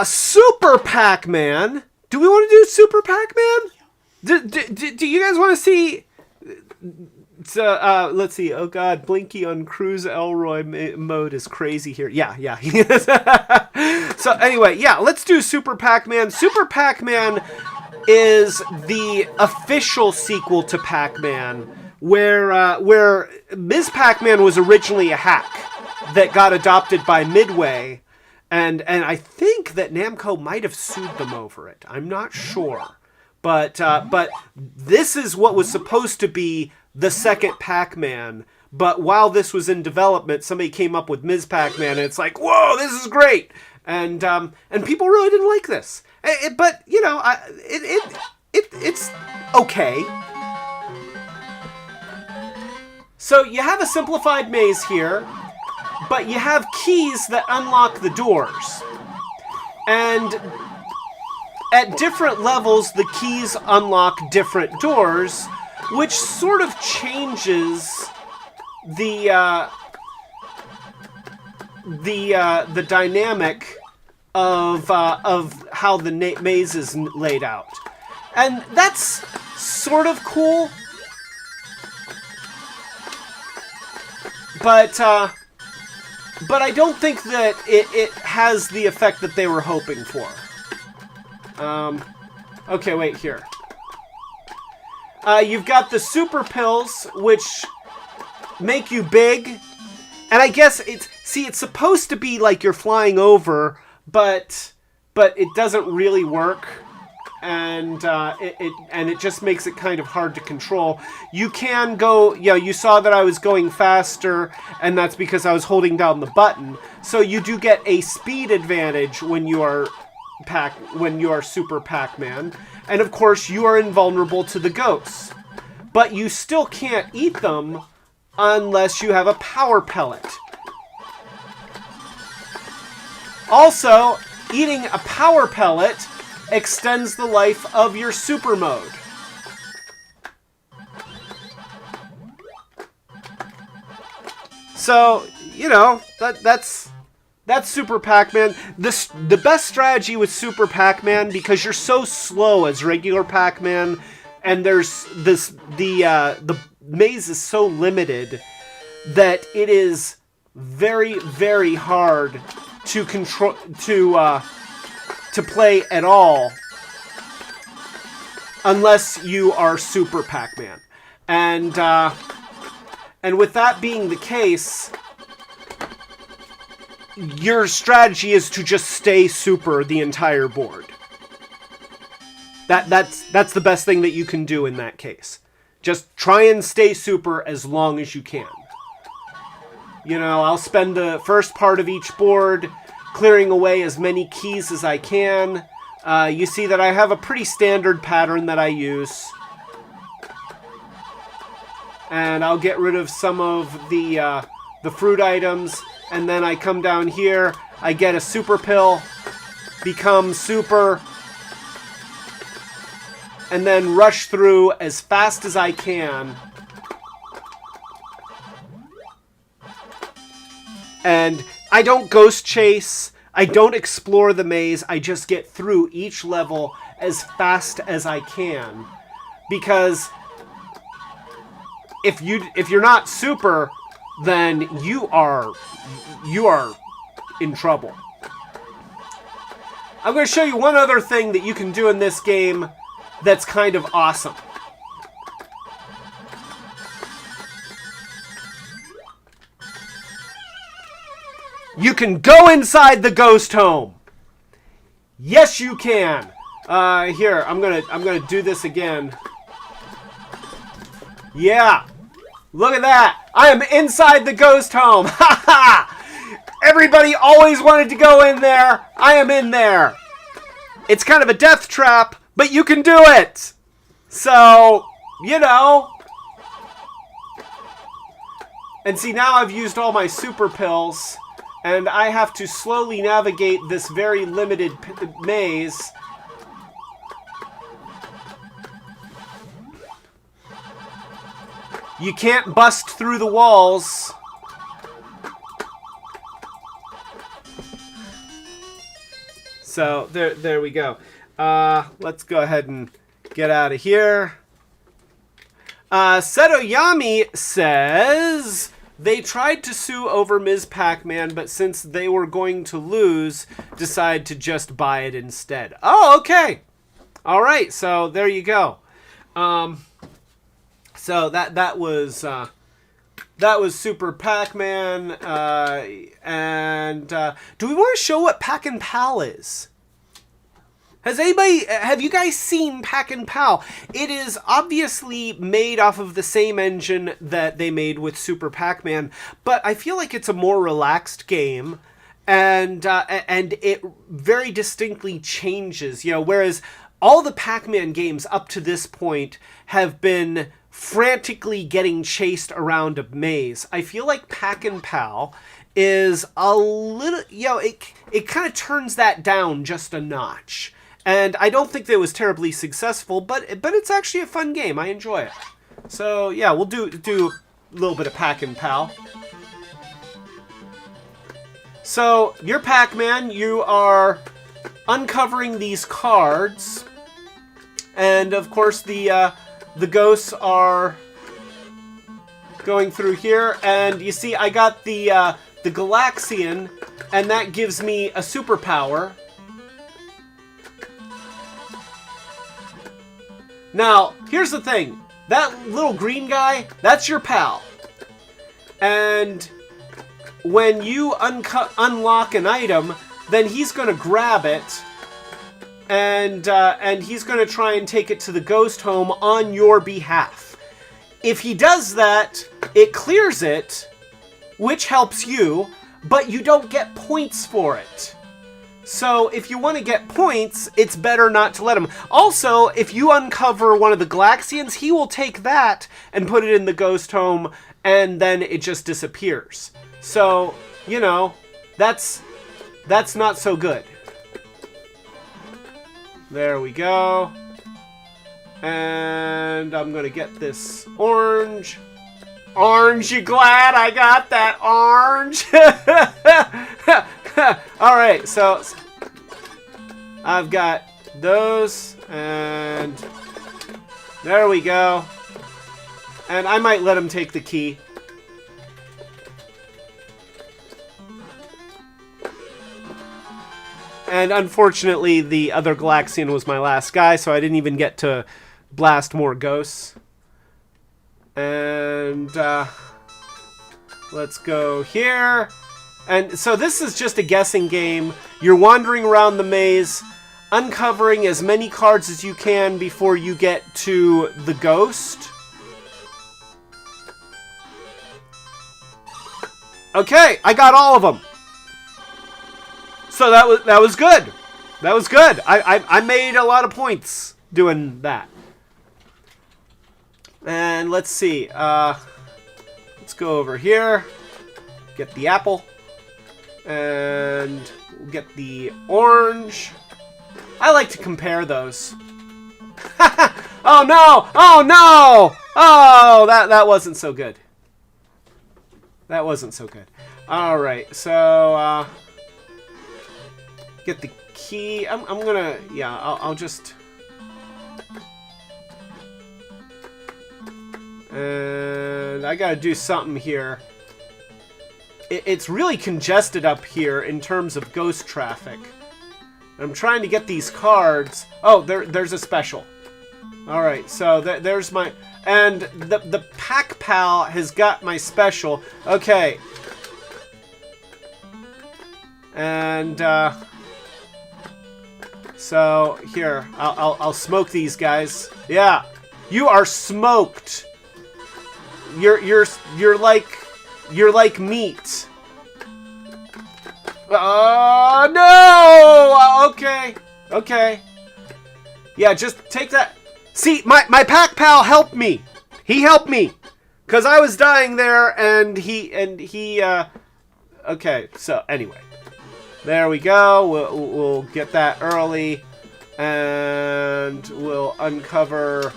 Super Pac-Man. Do we want to do Super Pac-Man? Do you guys want to see? So let's see. Oh God, Blinky on Cruise Elroy mode is crazy here. Yeah. So anyway, yeah, let's do Super Pac-Man. Super Pac-Man is the official sequel to Pac-Man, where Ms.Pac-Man was originally a hack that got adopted by Midway, and I think that Namco might have sued them over it. I'm not sure, but this is what was supposed to be the second Pac-Man. But while this was in development, somebody came up with Ms.Pac-Man, and it's like, whoa, this is great, and people really didn't like this. But you know, it's okay. So you have a simplified maze here, but you have keys that unlock the doors. And at different levels, the keys unlock different doors, which sort of changes the dynamic of how the maze is laid out. And that's sort of cool. But I don't think that it has the effect that they were hoping for. Okay, wait, here. You've got the super pills, which make you big. And I guess it's supposed to be like you're flying over, but it doesn't really work. And it just makes it kind of hard to control. You can go, you saw that I was going faster, and that's because I was holding down the button. So you do get a speed advantage when you are Super Pac-Man, and of course you are invulnerable to the ghosts. But you still can't eat them unless you have a power pellet. Also, eating a power pellet extends the life of your super mode. So, you know, that's Super Pac-Man. The best strategy with Super Pac-Man, because you're so slow as regular Pac-Man, and there's the maze is so limited that it is very, very hard to control to play at all unless you are Super Pac-Man. And with that being the case, your strategy is to just stay super the entire board. That's the best thing that you can do in that case. Just try and stay super as long as you can. You know, I'll spend the first part of each board clearing away as many keys as I can, You see that I have a pretty standard pattern that I use. And I'll get rid of some of the fruit items. And then I come down here. I get a super pill. Become super. And then rush through as fast as I can. And I don't ghost chase. I don't explore the maze. I just get through each level as fast as I can. Because if you're not super, then you are in trouble. I'm going to show you one other thing that you can do in this game that's kind of awesome. You can go inside the ghost home. Yes, you can. Here, I'm gonna do this again. Yeah, look at that. I am inside the ghost home. Ha ha! Everybody always wanted to go in there. I am in there. It's kind of a death trap, but you can do it. So, you know. And see, now I've used all my super pills. And I have to slowly navigate this very limited maze. You can't bust through the walls. So, there we go. Let's go ahead and get out of here. Setoyami says... They tried to sue over Ms.Pac-Man, but since they were going to lose, decided to just buy it instead. Oh, okay. All right, so there you go. So that was Super Pac-Man. And do we want to show what Pac-N-Pal is? Have you guys seen Pac-N-Pal? It is obviously made off of the same engine that they made with Super Pac-Man, but I feel like it's a more relaxed game, and it very distinctly changes, you know, whereas all the Pac-Man games up to this point have been frantically getting chased around a maze. I feel like Pac-N-Pal is a little, you know, it kind of turns that down just a notch. And I don't think that it was terribly successful, but it's actually a fun game. I enjoy it. So yeah, we'll do a little bit of Pac-N-Pal. So you're Pac-Man. You are uncovering these cards, and of course the ghosts are going through here. And you see, I got the Galaxian, and that gives me a superpower. Now, here's the thing. That little green guy, that's your pal. And when you unlock an item, then he's going to grab it, and he's going to try and take it to the ghost home on your behalf. If he does that, it clears it, which helps you, but you don't get points for it. So if you want to get points, it's better not to let him. Also, if you uncover one of the Galaxians, he will take that and put it in the ghost home, and then it just disappears. So, you know, that's not so good. There we go. And I'm going to get this orange. Orange, you glad I got that orange? Alright, so I've got those, and there we go. And I might let him take the key. And unfortunately, the other Galaxian was my last guy, so I didn't even get to blast more ghosts. And let's go here. And so this is just a guessing game. You're wandering around the maze, uncovering as many cards as you can before you get to the ghost. Okay, I got all of them. So that was good. That was good. I made a lot of points doing that. And let's see. Let's go over here. Get the apple. And we'll get the orange. I like to compare those. Oh no! Oh no! Oh, that wasn't so good. That wasn't so good. All right, so get the key. I'm gonna, yeah, I'll just. And I gotta do something here. It's really congested up here in terms of ghost traffic. I'm trying to get these cards. Oh, there's a special. All right, so there's my, and the Pac Pal has got my special. Okay. And so here, I'll smoke these guys. Yeah, you are smoked. You're like meat. No! Okay. Yeah, just take that. See, my Pac Pal helped me. He helped me. Because I was dying there, and he, okay, so, anyway. There we go. We'll get that early. And we'll uncover.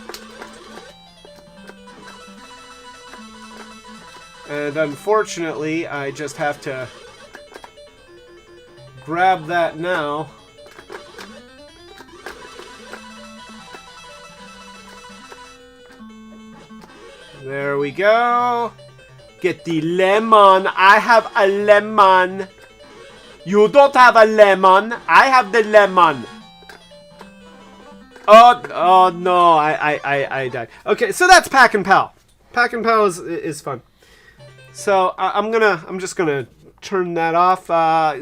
And unfortunately, I just have to grab that now. There we go. Get the lemon. I have a lemon. You don't have a lemon. I have the lemon. Oh no, I died. Okay, so that's Pac and Pal. Pac and Pal is fun. So I'm just gonna turn that off.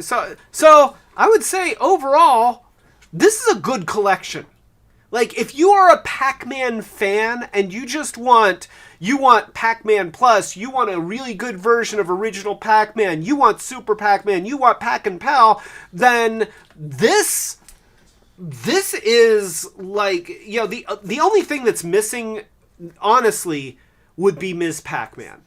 So I would say overall, this is a good collection. Like, if you are a Pac-Man fan and you just want Pac-Man Plus, you want a really good version of original Pac-Man, you want Super Pac-Man, you want Pac and Pal, then this is like, you know, the only thing that's missing, honestly, would be Ms.Pac-man.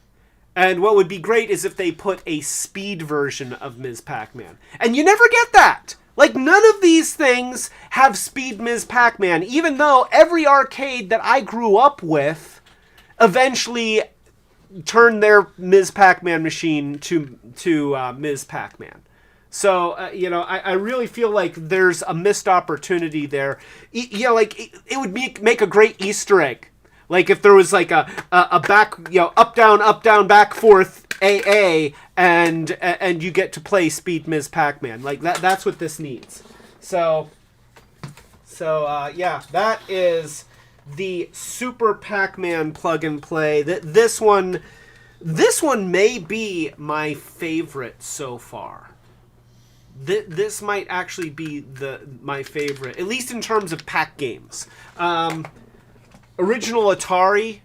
And what would be great is if they put a speed version of Ms.Pac-man. And you never get that! Like, none of these things have speed Ms.Pac-man, even though every arcade that I grew up with eventually turned their Ms.Pac-man machine to Ms.Pac-man. So, you know, I really feel like there's a missed opportunity there. You know, like, it would make a great Easter egg. Like, if there was, like, a back, you know, up, down, back, forth, AA, and you get to play Speed Ms. Pac-Man. Like, that's what this needs. So, yeah, that is the Super Pac-Man Plug-N-Play. This one may be my favorite so far. This might actually be my favorite, at least in terms of Pac games. Original Atari,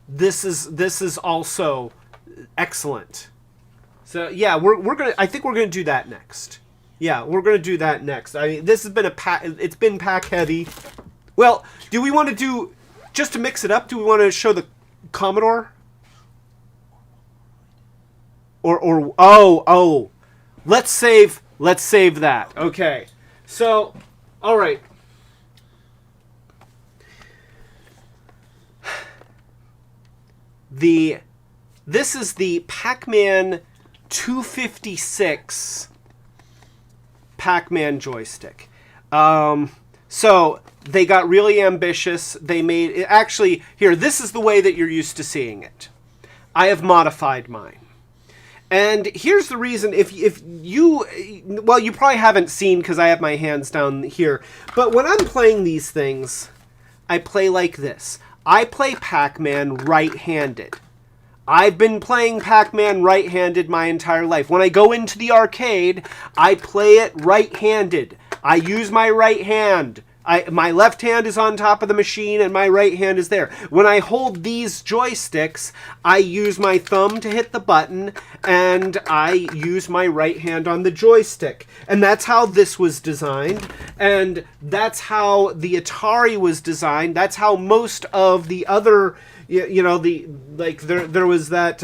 this is also excellent. So yeah, I think we're gonna do that next. Yeah, we're gonna do that next. I mean, this has been it's been Pac heavy. Well, do we want to do, just to mix it up? Do we want to show the Commodore? Or oh, let's save that. Okay, so all right. This is the PacMan 256 PacMan joystick. So they got really ambitious. They made it, actually, here, this is the way that you're used to seeing it. I have modified mine. And here's the reason, if you, well, you probably haven't seen because I have my hands down here, but when I'm playing these things, I play like this. I play Pac-Man right-handed. I've been playing Pac-Man right-handed my entire life. When I go into the arcade, I play it right-handed. I use my right hand My left hand is on top of the machine and my right hand is there. When I hold these joysticks, I use my thumb to hit the button and I use my right hand on the joystick. And that's how this was designed. And that's how the Atari was designed. That's how most of the other, there was that,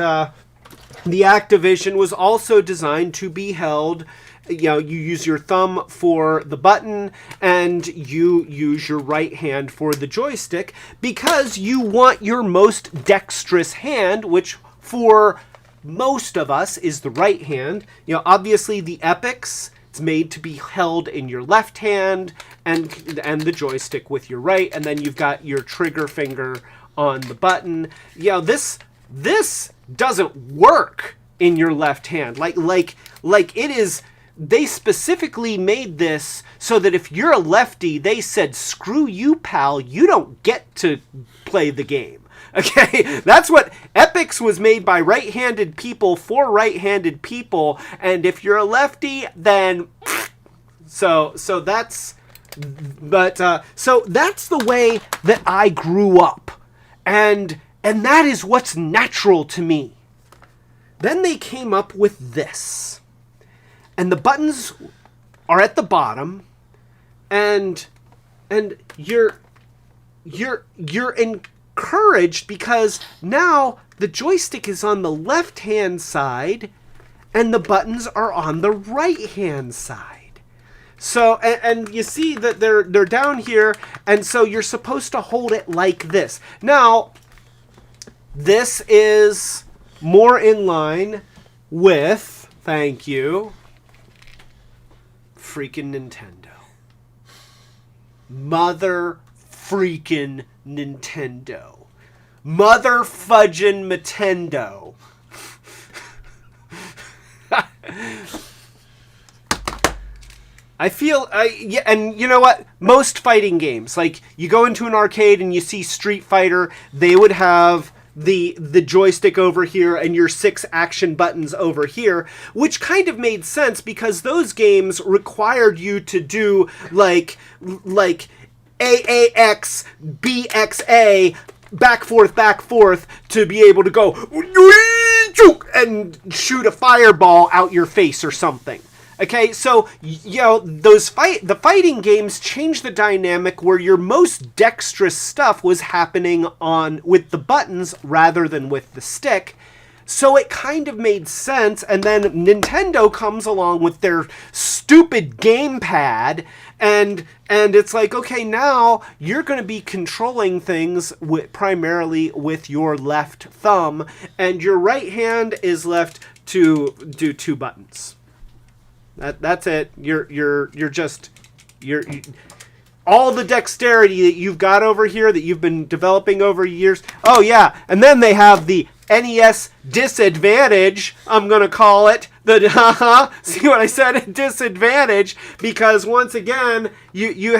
the Activision was also designed to be held. You use your thumb for the button and you use your right hand for the joystick because you want your most dexterous hand, which for most of us is the right hand. Obviously the Epics, it's made to be held in your left hand and the joystick with your right, and then you've got your trigger finger on the button. This doesn't work in your left hand. Like it is. They specifically made this so that if you're a lefty, they said, screw you, pal, you don't get to play the game. Okay, that's what Epics was made by right-handed people for right-handed people, and if you're a lefty, then so that's the way that I grew up, and that is what's natural to me. Then they came up with this. And the buttons are at the bottom, and you're encouraged because now the joystick is on the left-hand side, and the buttons are on the right-hand side. So, and you see that they're down here, and so you're supposed to hold it like this. Now, this is more in line with, thank you, freaking Nintendo. Mother freaking Nintendo. Mother fudgin' Nintendo. I feel, yeah, and you know what? Most fighting games, like you go into an arcade and you see Street Fighter, they would have the joystick over here and your 6 action buttons over here, which kind of made sense because those games required you to do like AAX, BXA, back forth to be able to go and shoot a fireball out your face or something. Okay, so, the fighting games changed the dynamic where your most dexterous stuff was happening with the buttons rather than with the stick. So it kind of made sense, and then Nintendo comes along with their stupid gamepad, and it's like, okay, now you're going to be controlling things primarily with your left thumb, and your right hand is left to do 2 buttons. That's it. You're all the dexterity that you've got over here that you've been developing over years. Oh yeah, and then they have the NES disadvantage. I'm gonna call it the see what I said? Disadvantage, because once again you're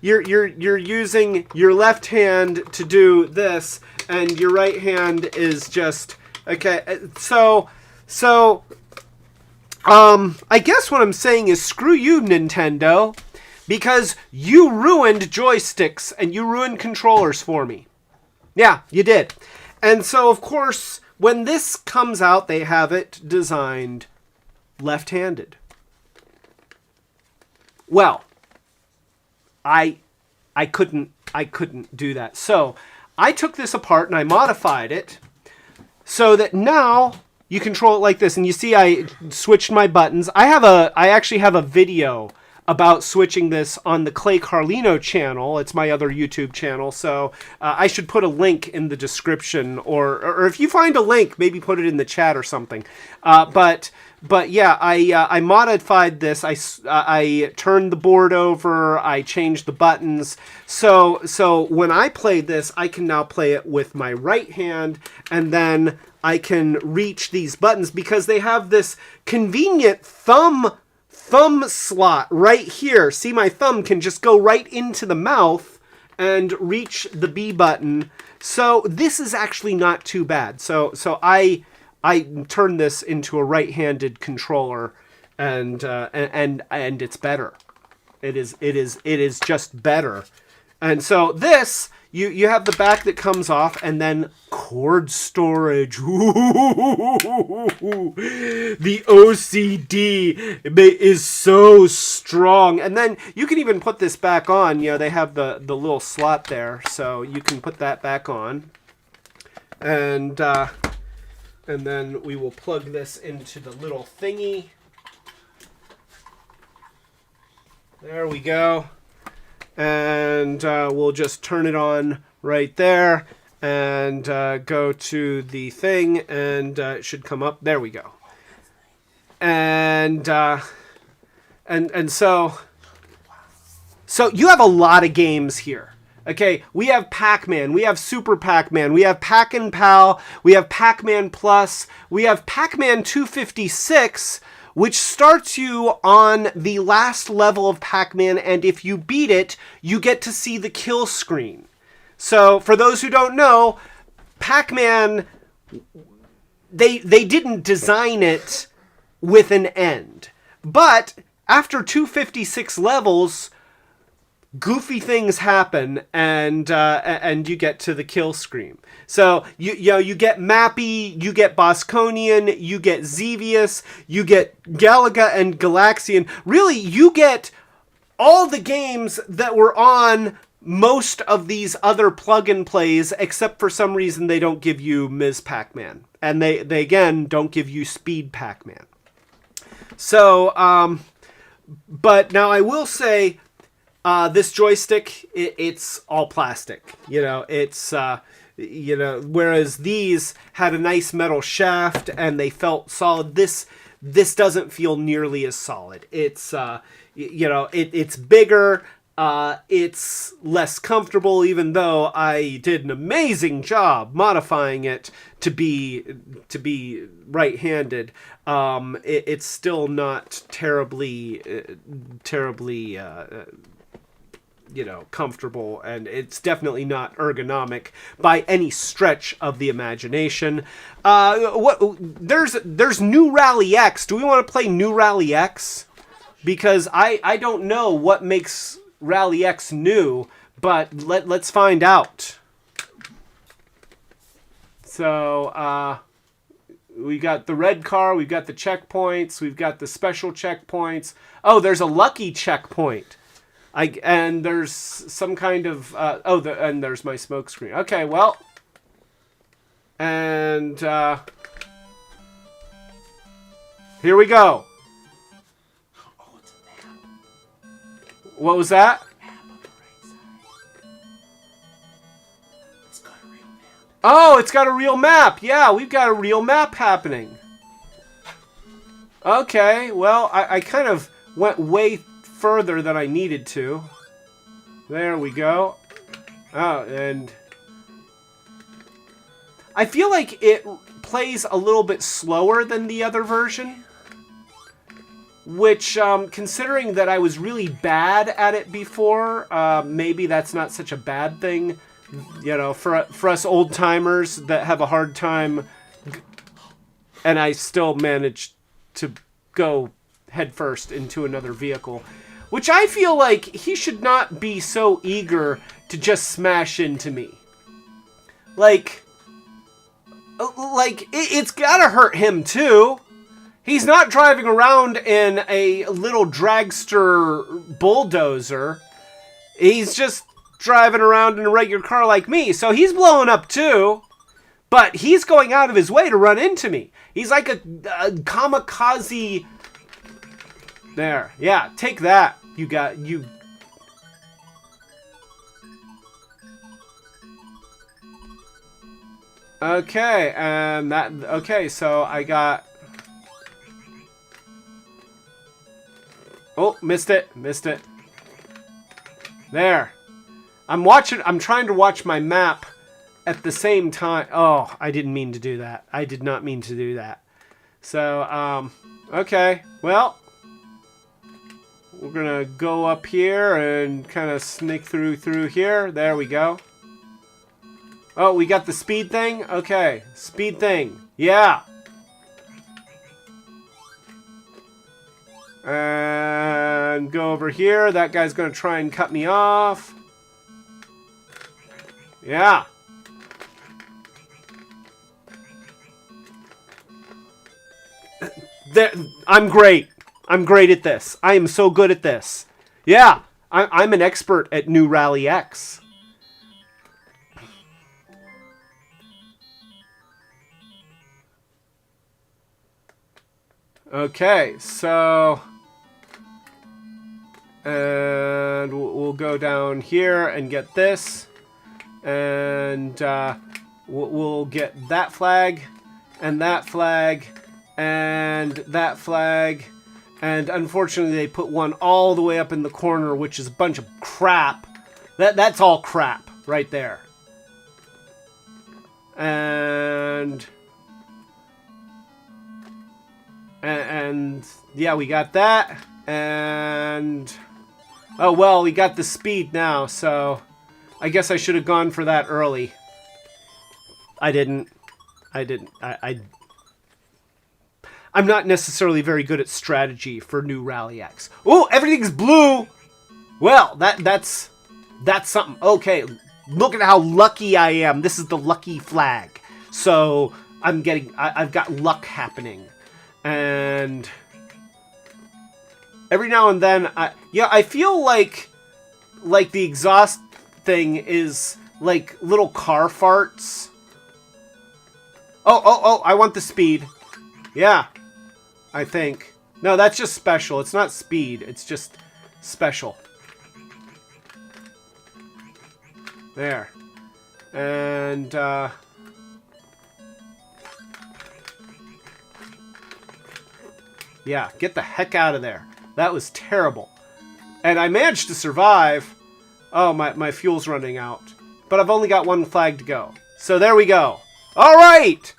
using your left hand to do this, and your right hand is just okay. So. I guess what I'm saying is screw you, Nintendo, because you ruined joysticks and you ruined controllers for me. Yeah, you did. And so, of course, when this comes out, they have it designed left-handed. Well, I couldn't do that. So, I took this apart and I modified it so that now you control it like this, and you see I switched my buttons. I actually have a video about switching this on the Clay Carlino channel. It's my other YouTube channel, so I should put a link in the description, or if you find a link, maybe put it in the chat or something. But yeah, I modified this. I turned the board over. I changed the buttons. So when I play this, I can now play it with my right hand, and then I can reach these buttons because they have this convenient thumb slot right here. See, my thumb can just go right into the mouth and reach the B button. So this is actually not too bad. So I turned this into a right-handed controller, and it's better. It is just better. And so this, you have the back that comes off, and then cord storage. Ooh, the OCD is so strong. And then you can even put this back on. You know, they have the little slot there, so you can put that back on. And then we will plug this into the little thingy. There we go. And we'll just turn it on right there and go to the thing, and it should come up. There we go. And so you have a lot of games here. Okay, we have Pac-Man, we have Super Pac-Man, we have Pac-N-Pal, we have Pac-Man Plus, we have Pac-Man 256, which starts you on the last level of Pac-Man, and if you beat it, you get to see the kill screen. So, for those who don't know, Pac-Man, they didn't design it with an end. But, after 256 levels, goofy things happen, and you get to the kill screen. So you get Mappy, you get Bosconian, you get Xevious, you get Galaga and Galaxian. Really, you get all the games that were on most of these other plug-and-plays, except for some reason they don't give you Ms.Pac-man, and they again don't give you Speed Pac-Man. So, but now I will say, this joystick, it's all plastic. You know, it's, whereas these had a nice metal shaft and they felt solid, this doesn't feel nearly as solid. It's, it's bigger, it's less comfortable, even though I did an amazing job modifying it to be right-handed. It's still not terribly comfortable, and it's definitely not ergonomic by any stretch of the imagination. There's New Rally X. Do we want to play New Rally X? Because I don't know what makes Rally X new, but let's find out. So we got the red car, we've got the checkpoints, we've got the special checkpoints. Oh, there's a lucky checkpoint. And there's some kind of... and there's my smoke screen. Okay, well... And... here we go. Oh, it's a map. What was that? Map on the right side. It's got a real map. Oh, it's got a real map. Yeah, we've got a real map happening. Okay, well, I kind of went way further than I needed to. There we go. Oh, and I feel like it plays a little bit slower than the other version, which, considering that I was really bad at it before, maybe that's not such a bad thing. You know, for us old timers that have a hard time, and I still managed to go headfirst into another vehicle. Which I feel like he should not be so eager to just smash into me. Like it's gotta hurt him too. He's not driving around in a little dragster bulldozer. He's just driving around in a regular car like me. So he's blowing up too. But he's going out of his way to run into me. He's like a kamikaze. There. Yeah, take that. You. Okay, and that. Okay, so I got. Oh, missed it. There. I'm trying to watch my map at the same time. Oh, I didn't mean to do that. I did not mean to do that. So, okay. Well, we're gonna go up here and kind of sneak through here. There we go. Oh, we got the speed thing? Okay, speed thing. Yeah. And go over here. That guy's going to try and cut me off. Yeah. I'm great. I'm great at this. I am so good at this. Yeah. I'm an expert at New Rally X. Okay, so... And we'll go down here and get this. And we'll get that flag, and that flag, and that flag. And unfortunately, they put one all the way up in the corner, which is a bunch of crap. That's all crap right there. And yeah, we got that. And oh well, we got the speed now, so I guess I should have gone for that early. I didn't. I'm not necessarily very good at strategy for New Rally X. Oh, everything's blue. Well, that's something. Okay, look at how lucky I am. This is the lucky flag. So I've got luck happening, and every now and then, I feel like the exhaust thing is like little car farts. Oh, I want the speed. Yeah, I think. No, that's just special. It's not speed. It's just special. There. And, yeah, get the heck out of there. That was terrible. And I managed to survive. Oh, my fuel's running out. But I've only got one flag to go. So there we go. All right!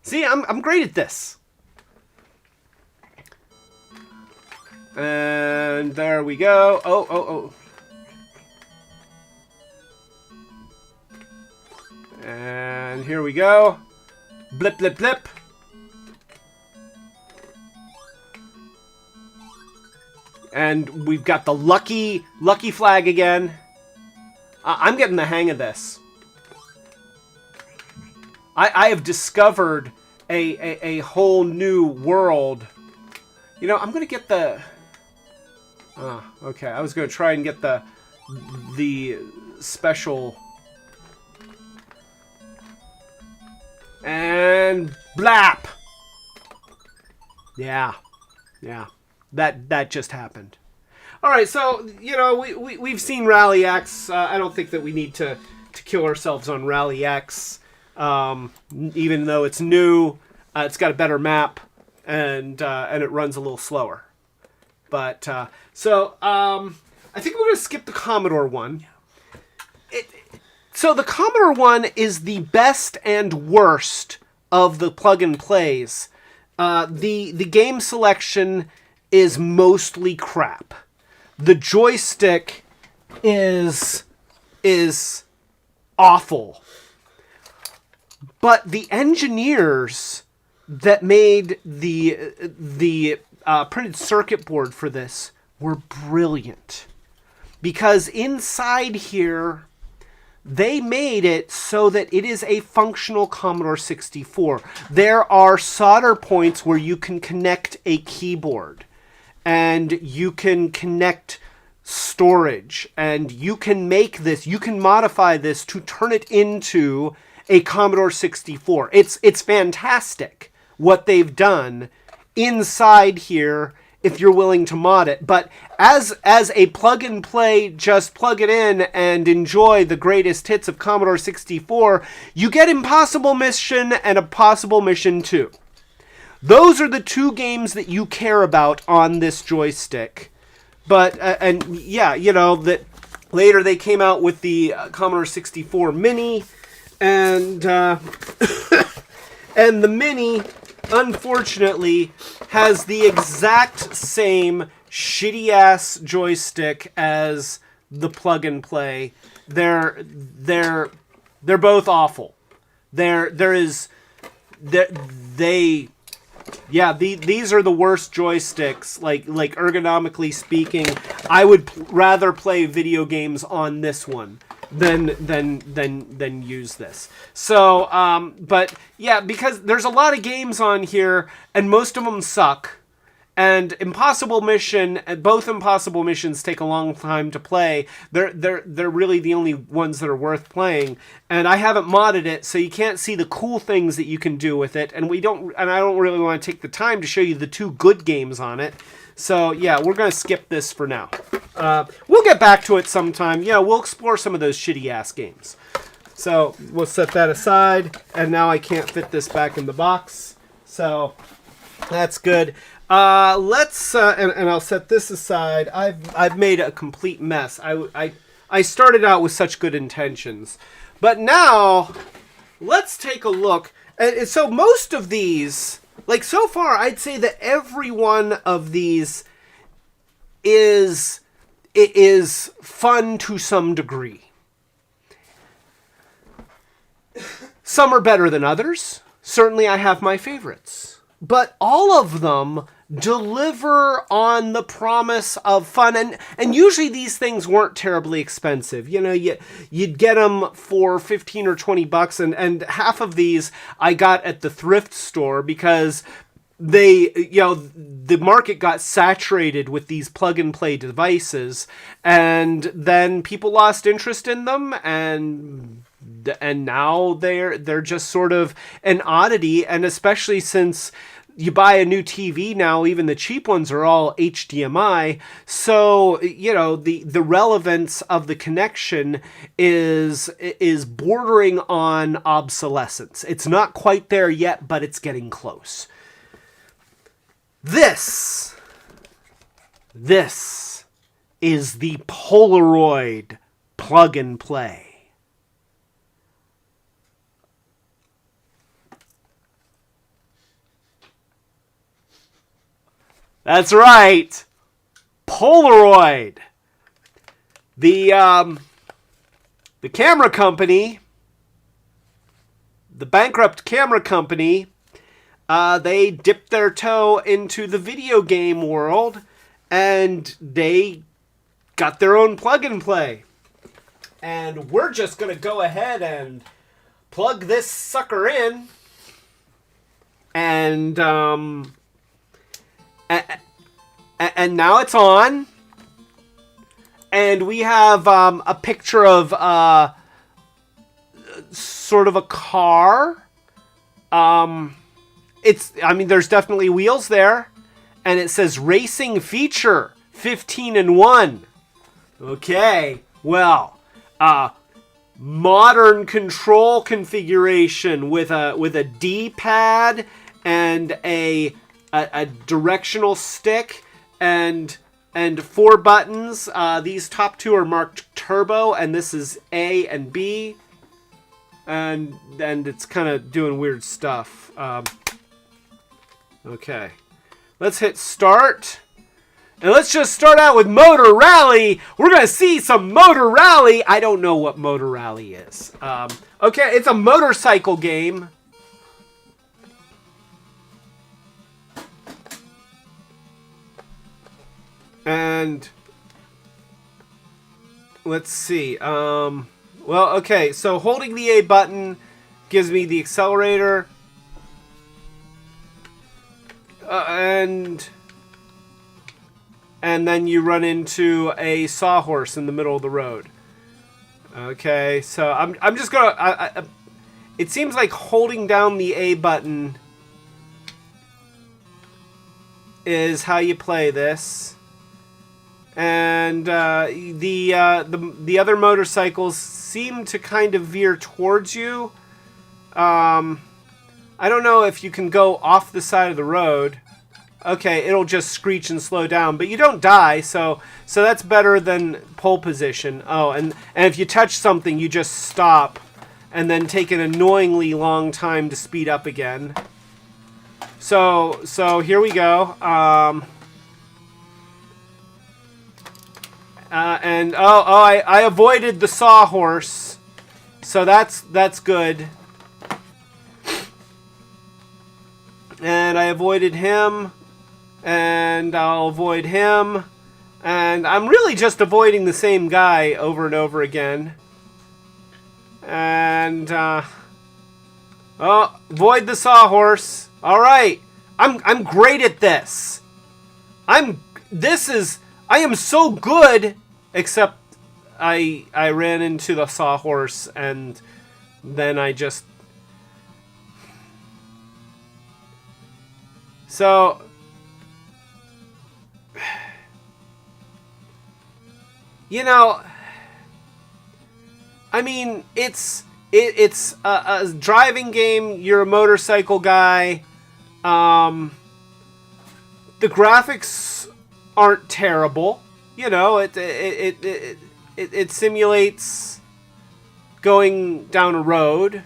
See, I'm great at this. And there we go. Oh. And here we go. Blip, blip, blip. And we've got the lucky flag again. I'm getting the hang of this. I have discovered a whole new world. You know, I'm gonna get the... Oh, okay. I was gonna try and get the special... And blap! Yeah. That just happened. All right, so, you know, we've seen Rally X. I don't think that we need to kill ourselves on Rally X. Even though it's new, it's got a better map, and it runs a little slower. But, I think we're going to skip the Commodore one. So the Commodore one is the best and worst of the plug-and-plays. The game selection is mostly crap. The joystick is awful. But the engineers that made the printed circuit board for this were brilliant. Because inside here, they made it so that it is a functional Commodore 64. There are solder points where you can connect a keyboard, and you can connect storage, and you can make this, you can modify this to turn it into a Commodore 64. It's fantastic what they've done inside here if you're willing to mod it. But as a plug and play, just plug it in and enjoy the greatest hits of Commodore 64, you get Impossible Mission and Impossible Mission 2. Those are the two games that you care about on this joystick. But, and yeah, you know, that later they came out with the Commodore 64 Mini, and and the Mini, unfortunately, has the exact same shitty-ass joystick as the plug-and-play. They're both awful. They Yeah, these are the worst joysticks. Like ergonomically speaking, I would rather play video games on this one than use this. So, but yeah, because there's a lot of games on here, and most of them suck. And Impossible Mission, both Impossible Missions take a long time to play. They're really the only ones that are worth playing. And I haven't modded it, so you can't see the cool things that you can do with it. And I don't really want to take the time to show you the 2 good games on it. So yeah, we're gonna skip this for now. We'll get back to it sometime. Yeah, we'll explore some of those shitty ass games. So we'll set that aside. And now I can't fit this back in the box. So that's good. Let's and I'll set this aside. I've made a complete mess. I started out with such good intentions, but now let's take a look. And so most of these, like so far, I'd say that every one of these is fun to some degree. Some are better than others. Certainly, I have my favorites, but all of them deliver on the promise of fun. And usually these things weren't terribly expensive. You know, you'd get them for 15 or 20 bucks, and half of these I got at the thrift store because the market got saturated with these plug-and-play devices, and then people lost interest in them, and now they're just sort of an oddity. And especially since you buy a new TV now, even the cheap ones are all HDMI. So, you know, the relevance of the connection is bordering on obsolescence. It's not quite there yet, but it's getting close. This is the Polaroid Plug-and-Play. That's right, Polaroid. The camera company, the bankrupt camera company, they dipped their toe into the video game world, and they got their own plug-and-play. And we're just going to go ahead and plug this sucker in, and now it's on, and we have a picture of sort of a car. There's definitely wheels there, and it says racing feature 15-in-1. Okay, well, modern control configuration with a D-pad and a directional stick and 4 buttons. These top 2 are marked turbo, and this is A and B, and it's kind of doing weird stuff. Okay, let's hit start, and let's just start out with Motor Rally. We're gonna see some Motor Rally. I don't know what Motor Rally is. Okay, it's a motorcycle game. And let's see. Well, okay. So holding the A button gives me the accelerator, and then you run into a sawhorse in the middle of the road. Okay. So I'm just gonna. It seems like holding down the A button is how you play this. And the other motorcycles seem to kind of veer towards you. I don't know if you can go off the side of the road. Okay, it'll just screech and slow down, but you don't die, so that's better than pole position. Oh, and if you touch something, you just stop, and then take an annoyingly long time to speed up again. So here we go. I avoided the sawhorse, so that's good. And I avoided him. And I'll avoid him. And I'm really just avoiding the same guy over and over again. And, avoid the sawhorse. Alright. I'm great at this. I am so good, except I ran into the sawhorse and then I just... So... You know, I mean, it's a driving game. You're a motorcycle guy. The graphics aren't terrible. You know, it simulates going down a road.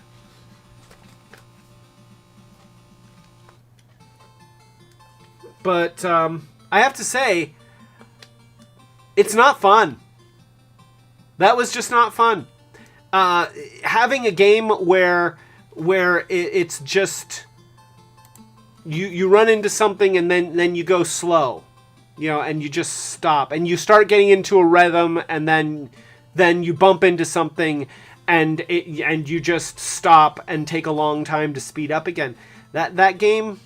But I have to say, it's not fun. That was just not fun. Having a game where it's just you run into something and then you go slow, you know, and you just stop and you start getting into a rhythm and then you bump into something and you just stop and take a long time to speed up again. That game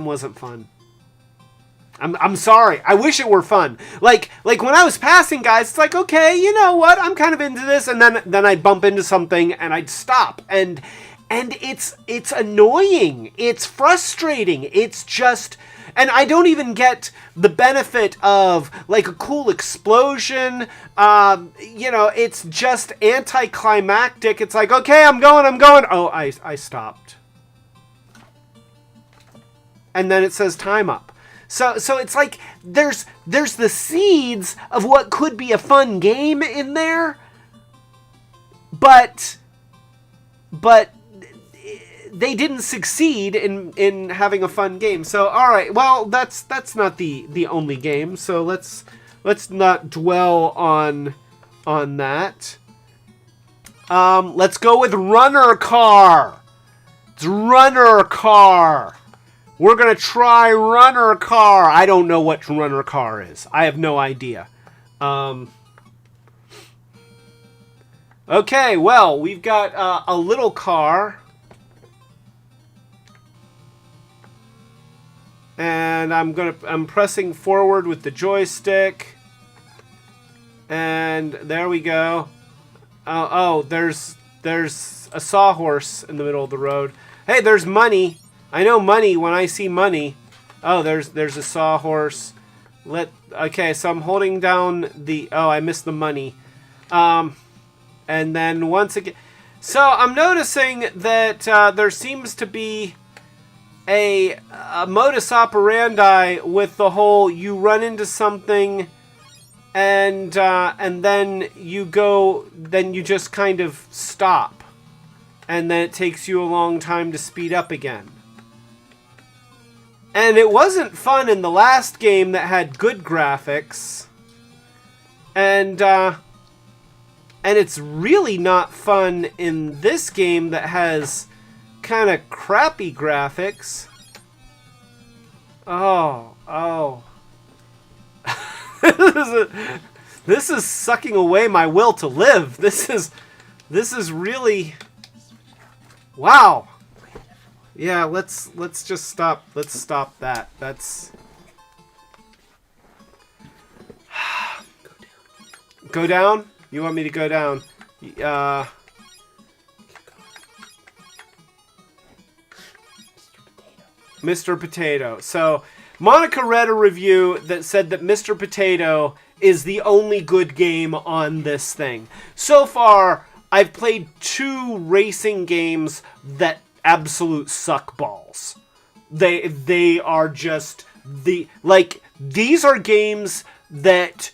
wasn't fun. I'm sorry. I wish it were fun. Like when I was passing guys, it's like, okay, you know what? I'm kind of into this, and then I'd bump into something and I'd stop. And it's annoying. It's frustrating. It's just, and I don't even get the benefit of like a cool explosion. You know, it's just anticlimactic. It's like, okay, I'm going. Oh, I stopped. And then it says time up. So it's like there's the seeds of what could be a fun game in there, but they didn't succeed in having a fun game. So all right, well that's not the only game. So let's not dwell on that. Let's go with Runner Car. It's Runner Car. We're going to try Runner Car. I don't know what Runner Car is. I have no idea. Okay, well, we've got a little car. And I'm pressing forward with the joystick. And there we go. Oh, there's a sawhorse in the middle of the road. Hey, there's money. I know money when I see money. Oh, there's a sawhorse. Okay, so I'm holding down the... Oh, I missed the money. And then once again... So I'm noticing that there seems to be a modus operandi with the whole you run into something and then you just kind of stop. And then it takes you a long time to speed up again. And it wasn't fun in the last game that had good graphics. And it's really not fun in this game that has kind of crappy graphics. Oh. This is sucking away my will to live. This is really... Wow. Yeah, let's just stop. Let's stop that. That's... Go down? You want me to go down? Mr. Potato. So, Monica read a review that said that Mr. Potato is the only good game on this thing. So far, I've played 2 racing games that absolute suck balls. They are just these are games that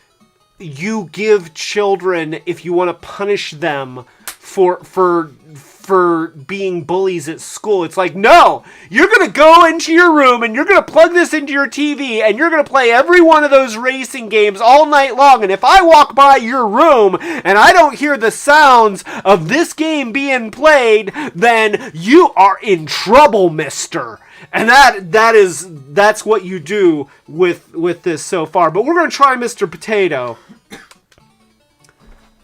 you give children if you want to punish them for being bullies at school. It's like, no, you're going to go into your room and you're going to plug this into your TV and you're going to play every one of those racing games all night long. And if I walk by your room and I don't hear the sounds of this game being played, then you are in trouble, mister. And that's what you do with this so far. But we're going to try Mr. Potato.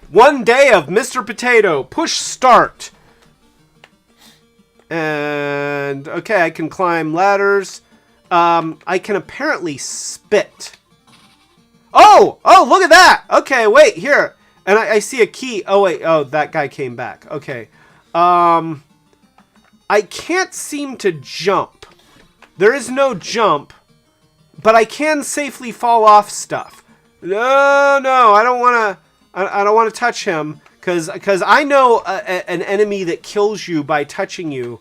One day of Mr. Potato. Push start. And, okay, I can climb ladders. I can apparently spit. Oh, look at that. Okay, wait, here. And I see a key. Oh, wait, that guy came back. Okay. I can't seem to jump. There is no jump, but I can safely fall off stuff. No, I don't want to. I don't want to touch him because I know an enemy that kills you by touching you.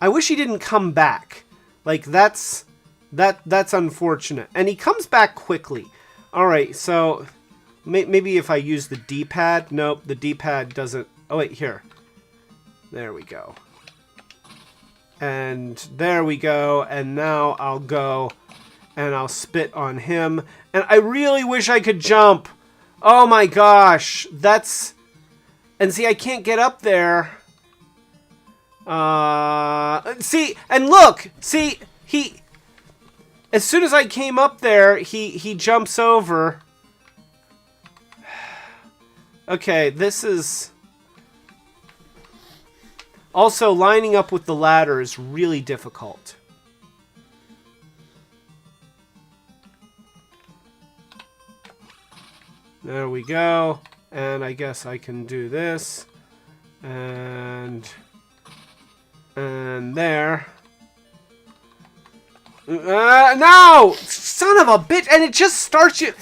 I wish he didn't come back. Like that's unfortunate, and he comes back quickly. All right, so maybe if I use the D-pad. Nope, the D-pad doesn't. Oh wait, here. There we go. And there we go. And now I'll go and I'll spit on him. And I really wish I could jump. Oh my gosh. That's... And see, I can't get up there. See, and look. See, he... As soon as I came up there, he jumps over. Okay, this is... Also, lining up with the ladder is really difficult. There we go. And I guess I can do this. And there. No! Son of a bitch! And it just starts you...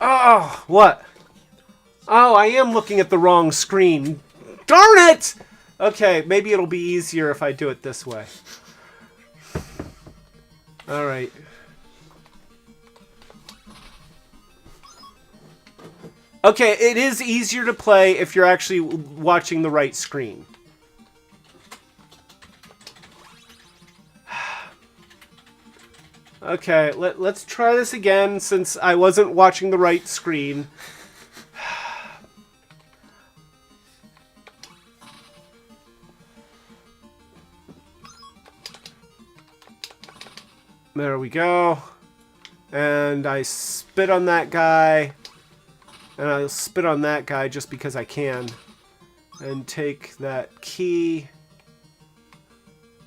Oh, what? Oh, I am looking at the wrong screen. Darn it! Okay, maybe it'll be easier if I do it this way. Alright. Okay, it is easier to play if you're actually watching the right screen. Okay, let's try this again since I wasn't watching the right screen. There we go. And I spit on that guy. And I'll spit on that guy just because I can. And take that key.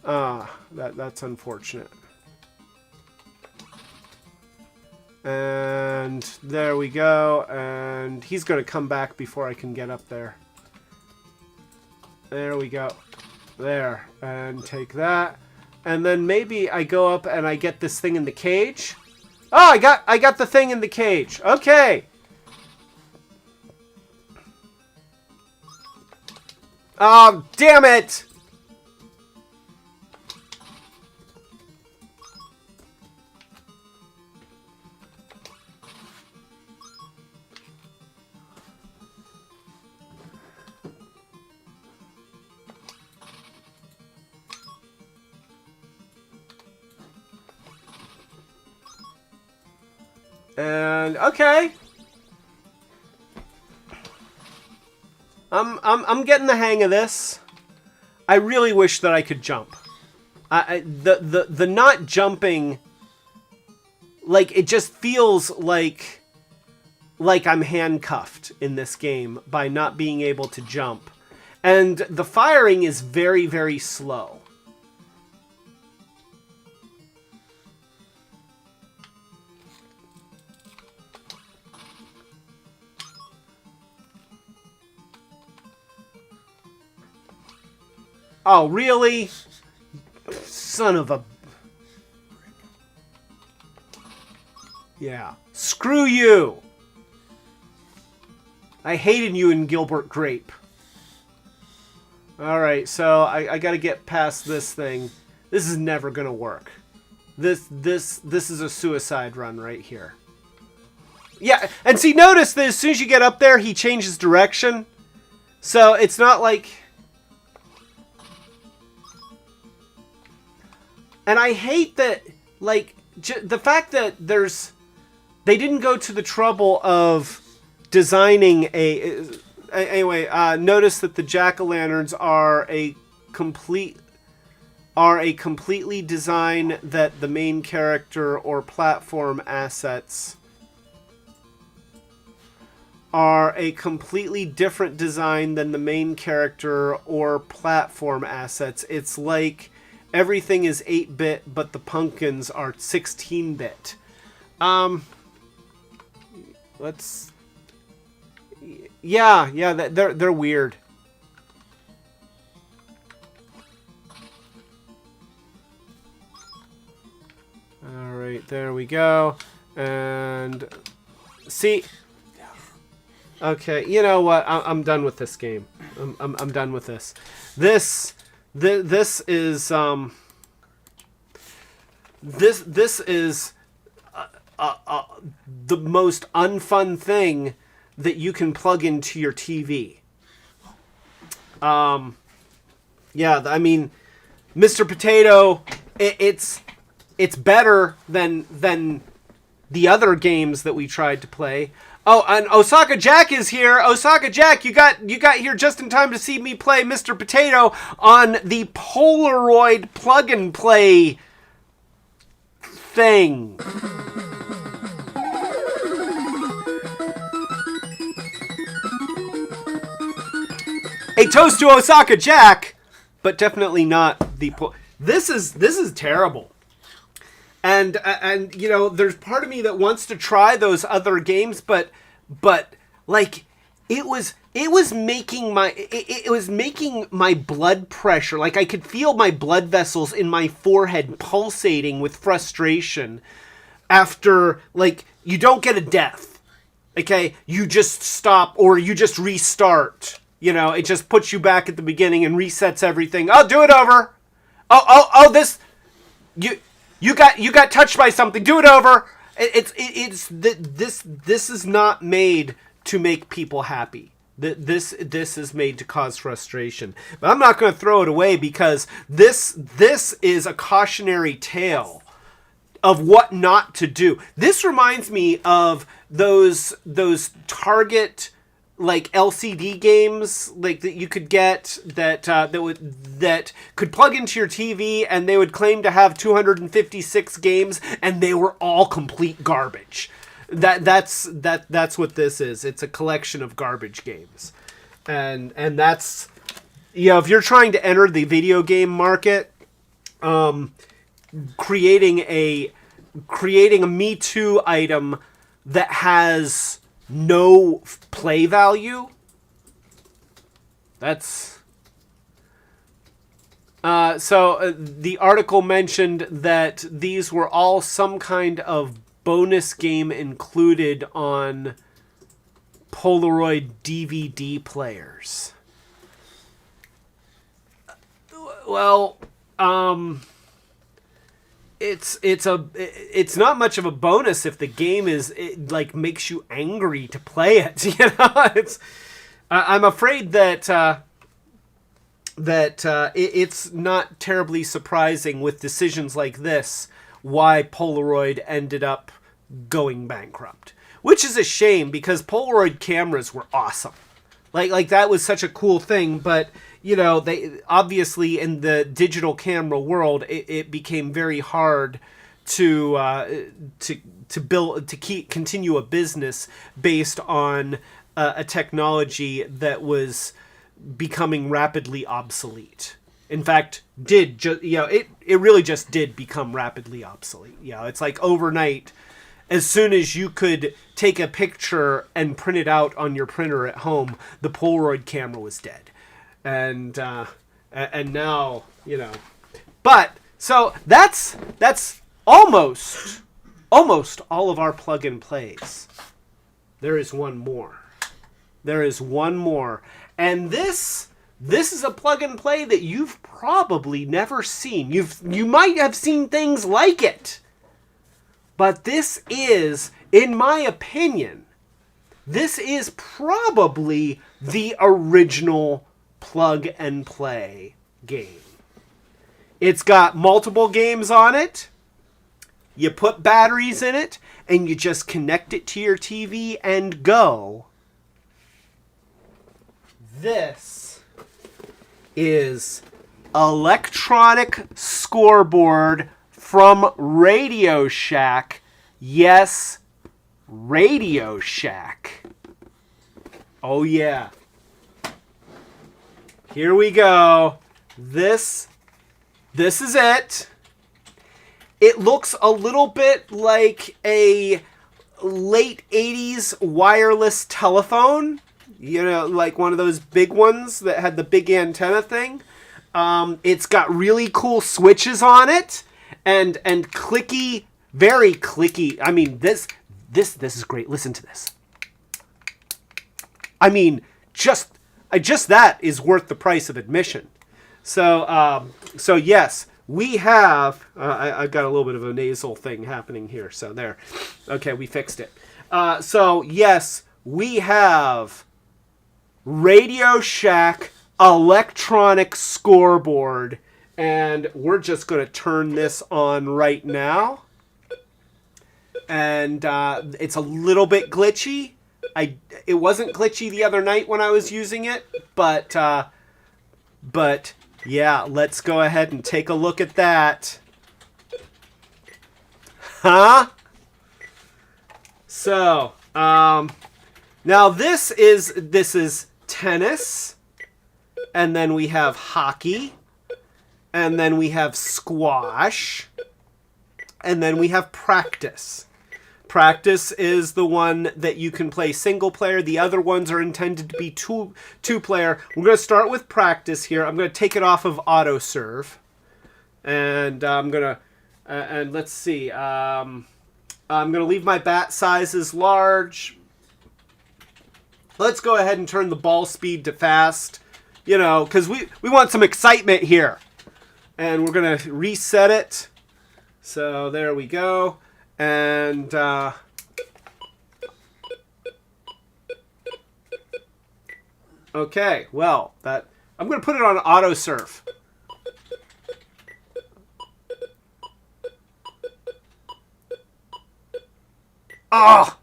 That's unfortunate. And there we go. And he's going to come back before I can get up there. There we go. There. And take that. And then maybe I go up and I get this thing in the cage. Oh, I got the thing in the cage. Okay. Oh, damn it. And okay, I'm getting the hang of this. I really wish that I could jump. The not jumping, like it just feels like I'm handcuffed in this game by not being able to jump, and the firing is very, very slow. Oh, really? Son of a... Yeah. Screw you! I hated you in Gilbert Grape. Alright, so I gotta get past this thing. This is never gonna work. This is a suicide run right here. Yeah, and see, notice that as soon as you get up there, he changes direction. So it's not like... And I hate that, like, the fact that they didn't go to the trouble of designing a... Anyway, notice that the jack-o'-lanterns are a completely design that the main character or platform assets are a completely different design than the main character or platform assets. It's like everything is 8-bit, but the pumpkins are 16-bit. Let's... Yeah, they're weird. All right, there we go. And see, okay, you know what? I'm done with this game. I'm done with this. This is this is the most unfun thing that you can plug into your TV. Yeah, I mean, Mr. Potato, it's better than the other games that we tried to play. Oh, and Osaka Jack is here. Osaka Jack, you got here just in time to see me play Mr. Potato on the Polaroid Plug-N-Play thing. A toast to Osaka Jack, but definitely not the... This is terrible. And you know, there's part of me that wants to try those other games, but like it was making my blood pressure, like I could feel my blood vessels in my forehead pulsating with frustration after, like, you don't get a death. Okay, you just stop or you just restart. You know, it just puts you back at the beginning and resets everything. Oh, do it over. Oh, this you got touched by something. Do it over. This is not made to make people happy. This is made to cause frustration. But I'm not going to throw it away because this is a cautionary tale of what not to do. This reminds me of those Target, like, LCD games, like, that you could get that could plug into your TV, and they would claim to have 256 games, and they were all complete garbage. That's what this is. It's a collection of garbage games, and that's, you know, if you're trying to enter the video game market, creating a Me Too item that has no play value, that's so the article mentioned that these were all some kind of bonus game included on Polaroid DVD players. Well, it's not much of a bonus if the game like makes you angry to play it. You know, I'm afraid that it's not terribly surprising with decisions like this why Polaroid ended up going bankrupt, which is a shame because Polaroid cameras were awesome. Like that was such a cool thing, but you know, they obviously in the digital camera world, it became very hard to continue a business based on a technology that was becoming rapidly obsolete. In fact, it really just did become rapidly obsolete. You know, it's like overnight, as soon as you could take a picture and print it out on your printer at home, the Polaroid camera was dead. And now, you know, but so that's almost all of our plug-and-plays. There is one more. And this is a plug-and-play that you've probably never seen. You might have seen things like it, But this is, in my opinion, this is probably the original plug and play game. It's got multiple games on it. You put batteries in it, and you just connect it to your TV and go. This is Electronic Scoreboard from Radio Shack. Yes, Radio Shack. Oh yeah. Here we go. This is it. It looks a little bit like a late 80s wireless telephone. You know, like one of those big ones that had the big antenna thing. It's got really cool switches on it. And clicky, very clicky. I mean, this is great. Listen to this. I mean, just that is worth the price of admission. So yes, we have. I've got a little bit of a nasal thing happening here. So there. Okay, we fixed it. So yes, we have Radio Shack Electronic Scoreboard, and we're just going to turn this on right now. And it's a little bit glitchy. It wasn't glitchy the other night when I was using it, but yeah, let's go ahead and take a look at that. Huh? So, now this is tennis, and then we have hockey, and then we have squash, and then we have practice. Practice is the one that you can play single player. The other ones are intended to be two player. We're going to start with practice here. I'm going to take it off of auto serve, and I'm going to and let's see. I'm going to leave my bat sizes large. Let's go ahead and turn the ball speed to fast. You know, because we want some excitement here, and we're going to reset it. So there we go. And okay, well, I'm going to put it on auto serve. Ah!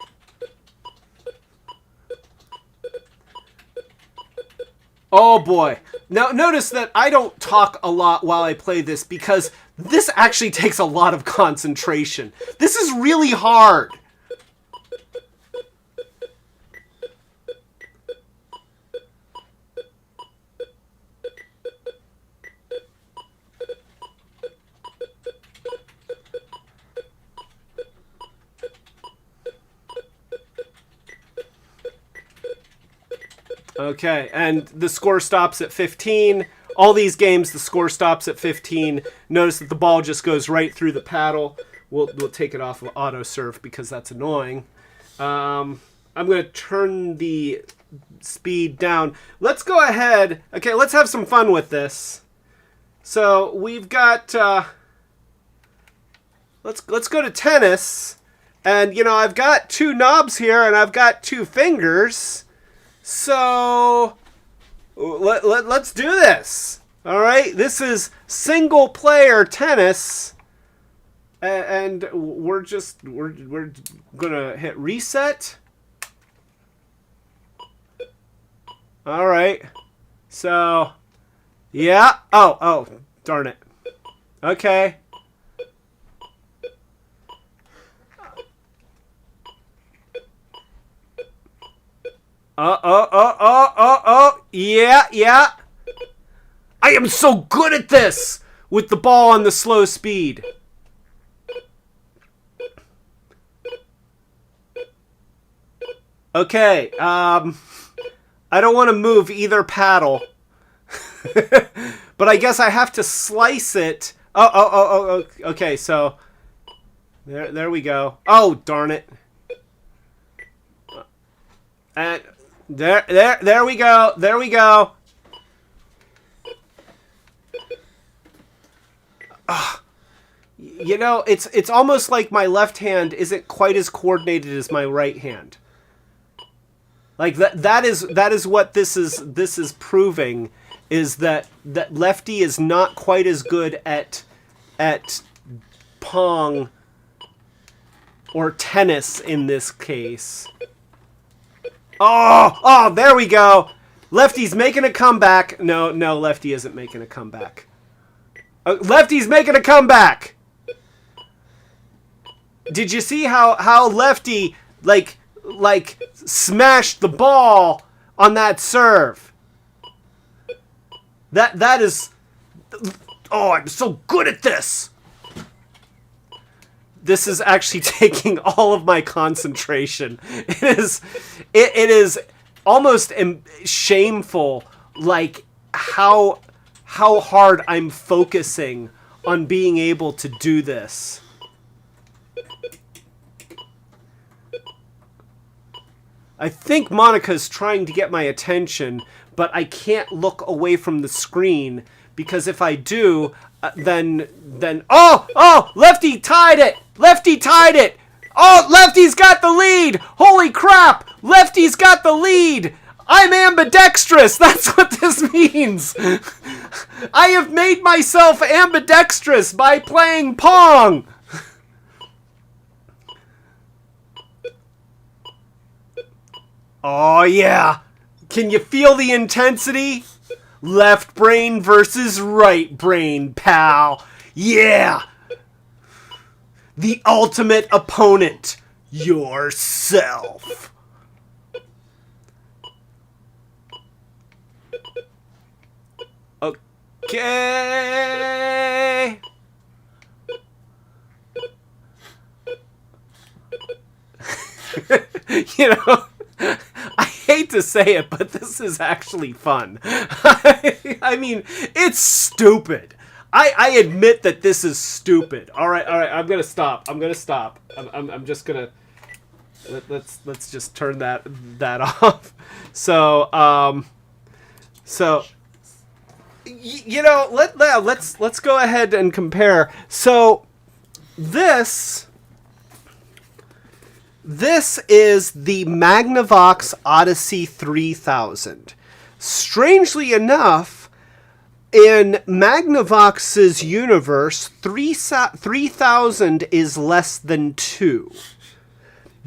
Oh boy. Now notice that I don't talk a lot while I play this because this actually takes a lot of concentration. This is really hard. Okay, and the score stops at 15. All these games, the score stops at 15. Notice that the ball just goes right through the paddle. We'll take it off of auto serve because that's annoying. I'm going to turn the speed down. Let's go ahead. Okay, let's have some fun with this. So we've got. Let's go to tennis, and you know I've got two knobs here, and I've got two fingers. So let's do this. All right, this is single player tennis, and we're gonna hit reset. All right, so yeah. Oh, darn it. Okay. Yeah. I am so good at this with the ball on the slow speed. Okay, I don't want to move either paddle. But I guess I have to slice it. Oh, okay, so there we go. Oh, darn it. And there we go. There we go. You know, it's almost like my left hand isn't quite as coordinated as my right hand. Like that is what this is proving, is that lefty is not quite as good at Pong or tennis in this case. Oh, there we go. Lefty's making a comeback. No, Lefty isn't making a comeback. Lefty's making a comeback. Did you see how Lefty like smashed the ball on that serve? That is. Oh, I'm so good at this. This is actually taking all of my concentration. It is almost shameful, like how hard I'm focusing on being able to do this. I think Monica's trying to get my attention, but I can't look away from the screen, because if I do, then oh, Lefty tied it. Lefty tied it. Oh, Lefty's got the lead. Holy crap. Lefty's got the lead. I'm ambidextrous. That's what this means. I have made myself ambidextrous by playing Pong. Oh, yeah. Can you feel the intensity? Left brain versus right brain, pal. Yeah. The ultimate opponent. Yourself. Okay. You know, I hate to say it, but this is actually fun. I mean, it's stupid. I admit that this is stupid. All right. I'm gonna stop. I'm just gonna let's just turn that off. So you know, let's go ahead and compare. So this is the Magnavox Odyssey 3000. Strangely enough, in Magnavox's universe, 3000 is less than 2.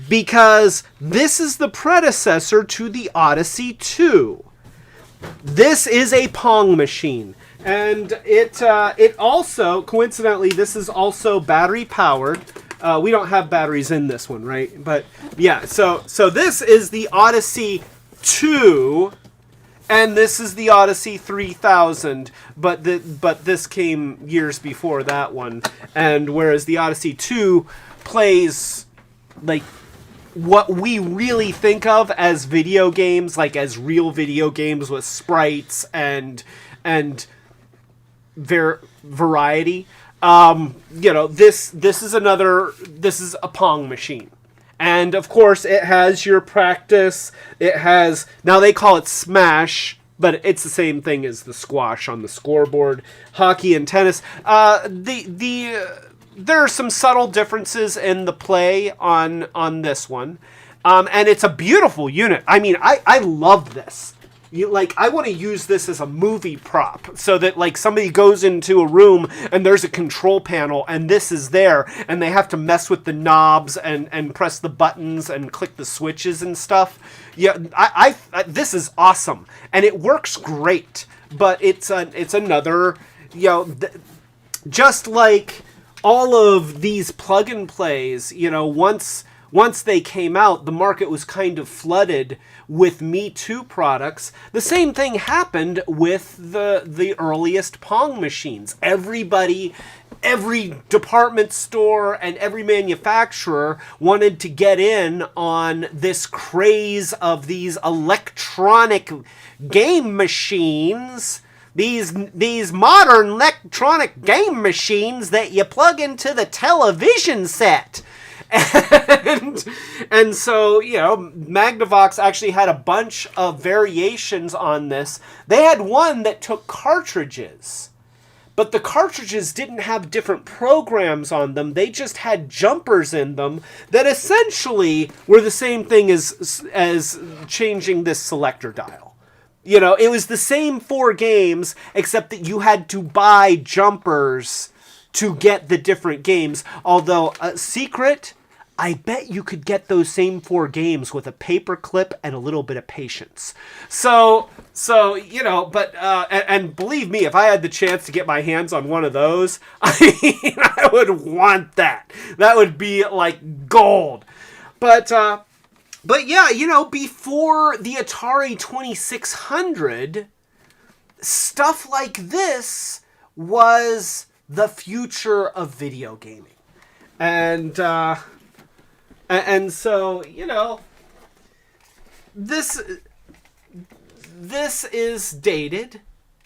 Because this is the predecessor to the Odyssey 2. This is a Pong machine. And it also, coincidentally, this is also battery powered. We don't have batteries in this one, right? But yeah, so this is the Odyssey 2, and this is the Odyssey 3000, but this came years before that one. And whereas the Odyssey 2 plays like what we really think of as video games, like as real video games with sprites and variety. You know, this is a Pong machine. And of course it has your practice. It has, now they call it Smash, but it's the same thing as the squash on the scoreboard. Hockey and tennis. There are some subtle differences in the play on this one. And it's a beautiful unit. I mean, I love this. I want to use this as a movie prop, so that like somebody goes into a room and there's a control panel and this is there and they have to mess with the knobs and press the buttons and click the switches and stuff. Yeah, I this is awesome and it works great, but it's another, you know, just like all of these plug-and-plays, you know, once they came out, the market was kind of flooded with Me Too products. The same thing happened with the earliest Pong machines. Everybody, every department store and every manufacturer wanted to get in on this craze of these electronic game machines. These modern electronic game machines that you plug into the television set. And so, you know, Magnavox actually had a bunch of variations on this. They had one that took cartridges, but the cartridges didn't have different programs on them. They just had jumpers in them that essentially were the same thing as changing this selector dial. You know, it was the same 4 games, except that you had to buy jumpers to get the different games. Although, secret, I bet you could get those same 4 games with a paper clip and a little bit of patience. So you know, but, and believe me, if I had the chance to get my hands on one of those, I would want that. That would be like gold. But yeah, you know, before the Atari 2600, stuff like this was the future of video gaming. And so, you know, this is dated,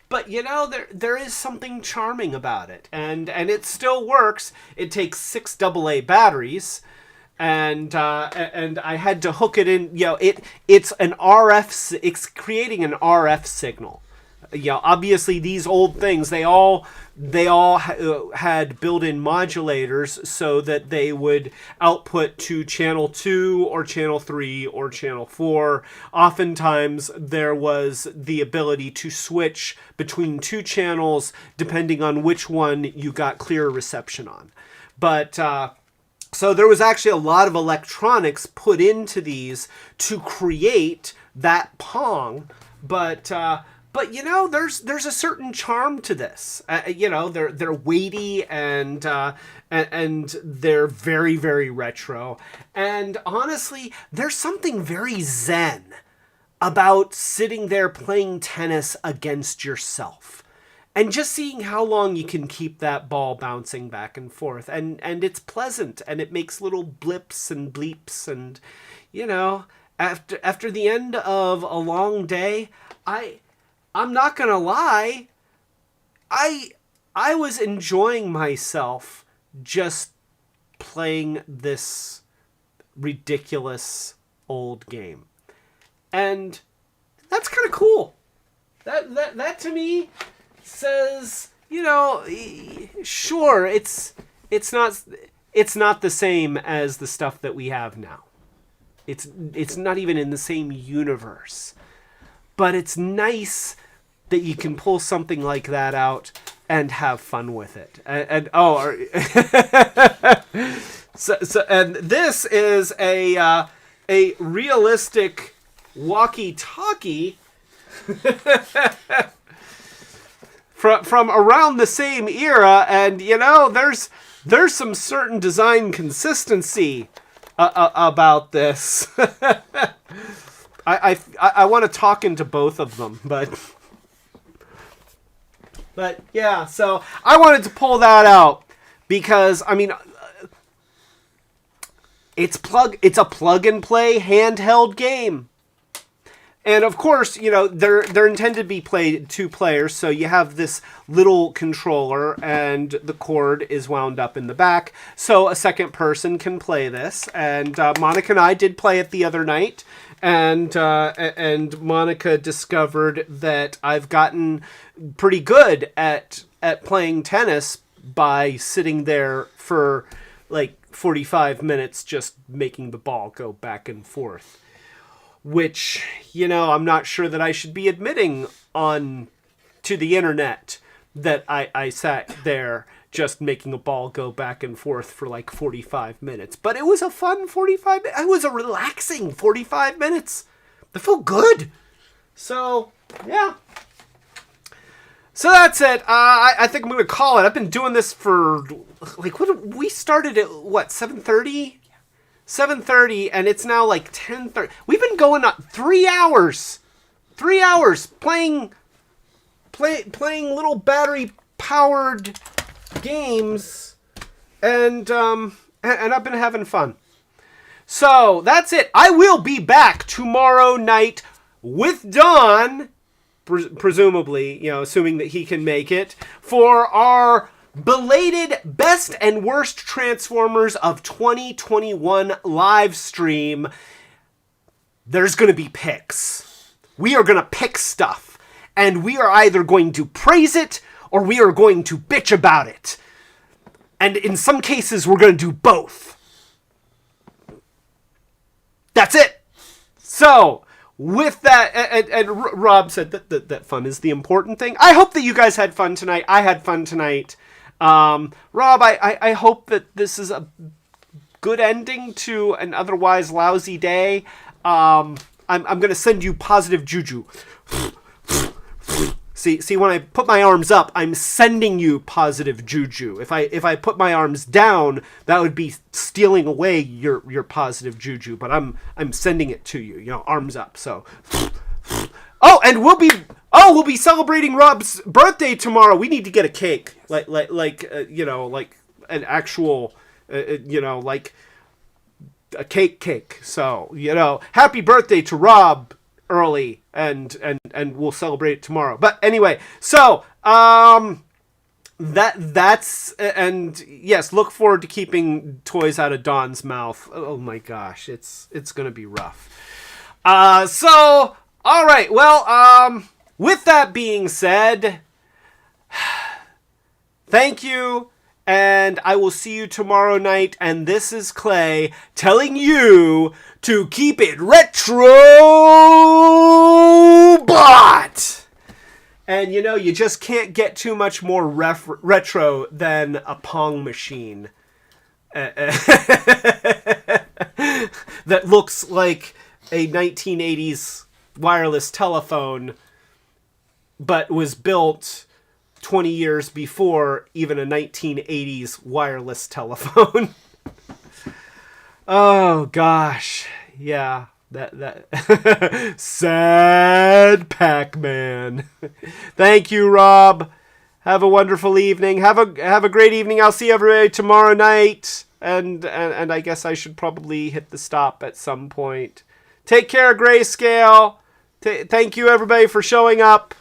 but, you know, there is something charming about it. And it still works. It takes 6 AA batteries, and I had to hook it in. You know, it's an RF. It's creating an RF signal. You know, obviously these old things, they all had built-in modulators so that they would output to channel 2 or channel 3 or channel 4. Oftentimes there was the ability to switch between 2 channels depending on which one you got clear reception on. But so there was actually a lot of electronics put into these to create that Pong, but you know, there's a certain charm to this. You know, they're weighty and they're very, very retro. And honestly, there's something very zen about sitting there playing tennis against yourself and just seeing how long you can keep that ball bouncing back and forth. And it's pleasant, and it makes little blips and bleeps. And, you know, after the end of a long day, I'm not gonna lie, I was enjoying myself just playing this ridiculous old game. And that's kind of cool. That to me says, you know, sure, it's not the same as the stuff that we have now. It's not even in the same universe. But it's nice that you can pull something like that out and have fun with it. And this is a realistic walkie-talkie from around the same era, and you know, there's some certain design consistency about this. I want to talk into both of them, but yeah, so I wanted to pull that out because, I mean, it's a plug-and-play handheld game. And of course, you know, they're intended to be played 2 players, so you have this little controller and the cord is wound up in the back, so a second person can play this. And Monica and I did play it the other night. And Monica discovered that I've gotten pretty good at playing tennis by sitting there for like 45 minutes just making the ball go back and forth. Which, you know, I'm not sure that I should be admitting on to the internet that I sat there just making a ball go back and forth for like 45 minutes. But it was a fun 45 minutes. It was a relaxing 45 minutes. It felt good. So, yeah. So that's it. I think I'm going to call it. I've been doing this for, like, we started at, what, 7:30? 7:30, and it's now like 10:30. We've been going on 3 hours. 3 hours playing little battery-powered games, and I've been having fun. So that's it. I will be back tomorrow night with Don, presumably, you know, assuming that he can make it, for our belated Best and Worst Transformers of 2021 live stream. There's going to be picks. We are going to pick stuff, and we are either going to praise it or we are going to bitch about it. And in some cases, we're going to do both. That's it. So, with that, and Rob said that fun is the important thing. I hope that you guys had fun tonight. I had fun tonight. Rob, I hope that this is a good ending to an otherwise lousy day. I'm going to send you positive juju. See, when I put my arms up, I'm sending you positive juju. If I put my arms down, that would be stealing away your positive juju. But I'm sending it to you. Arms up. So, and we'll be celebrating Rob's birthday tomorrow. We need to get a cake, like an actual, like a cake. So happy birthday to Rob early, and we'll celebrate it tomorrow. But anyway, so that's and yes, look forward to keeping toys out of Don's mouth. Oh my gosh, it's gonna be rough. So all right, well, with that being said, thank you. And I will see you tomorrow night. And this is Clay telling you to keep it Retrobot. And you just can't get too much more retro than a Pong machine. That looks like a 1980s wireless telephone, but was built 20 years before even a 1980s wireless telephone. Oh gosh. Yeah, that sad PacMan. Thank you, Rob. Have a wonderful evening. Have a great evening. I'll see everybody tomorrow night. And I guess I should probably hit the stop at some point. Take care, Grayscale. Thank you everybody for showing up.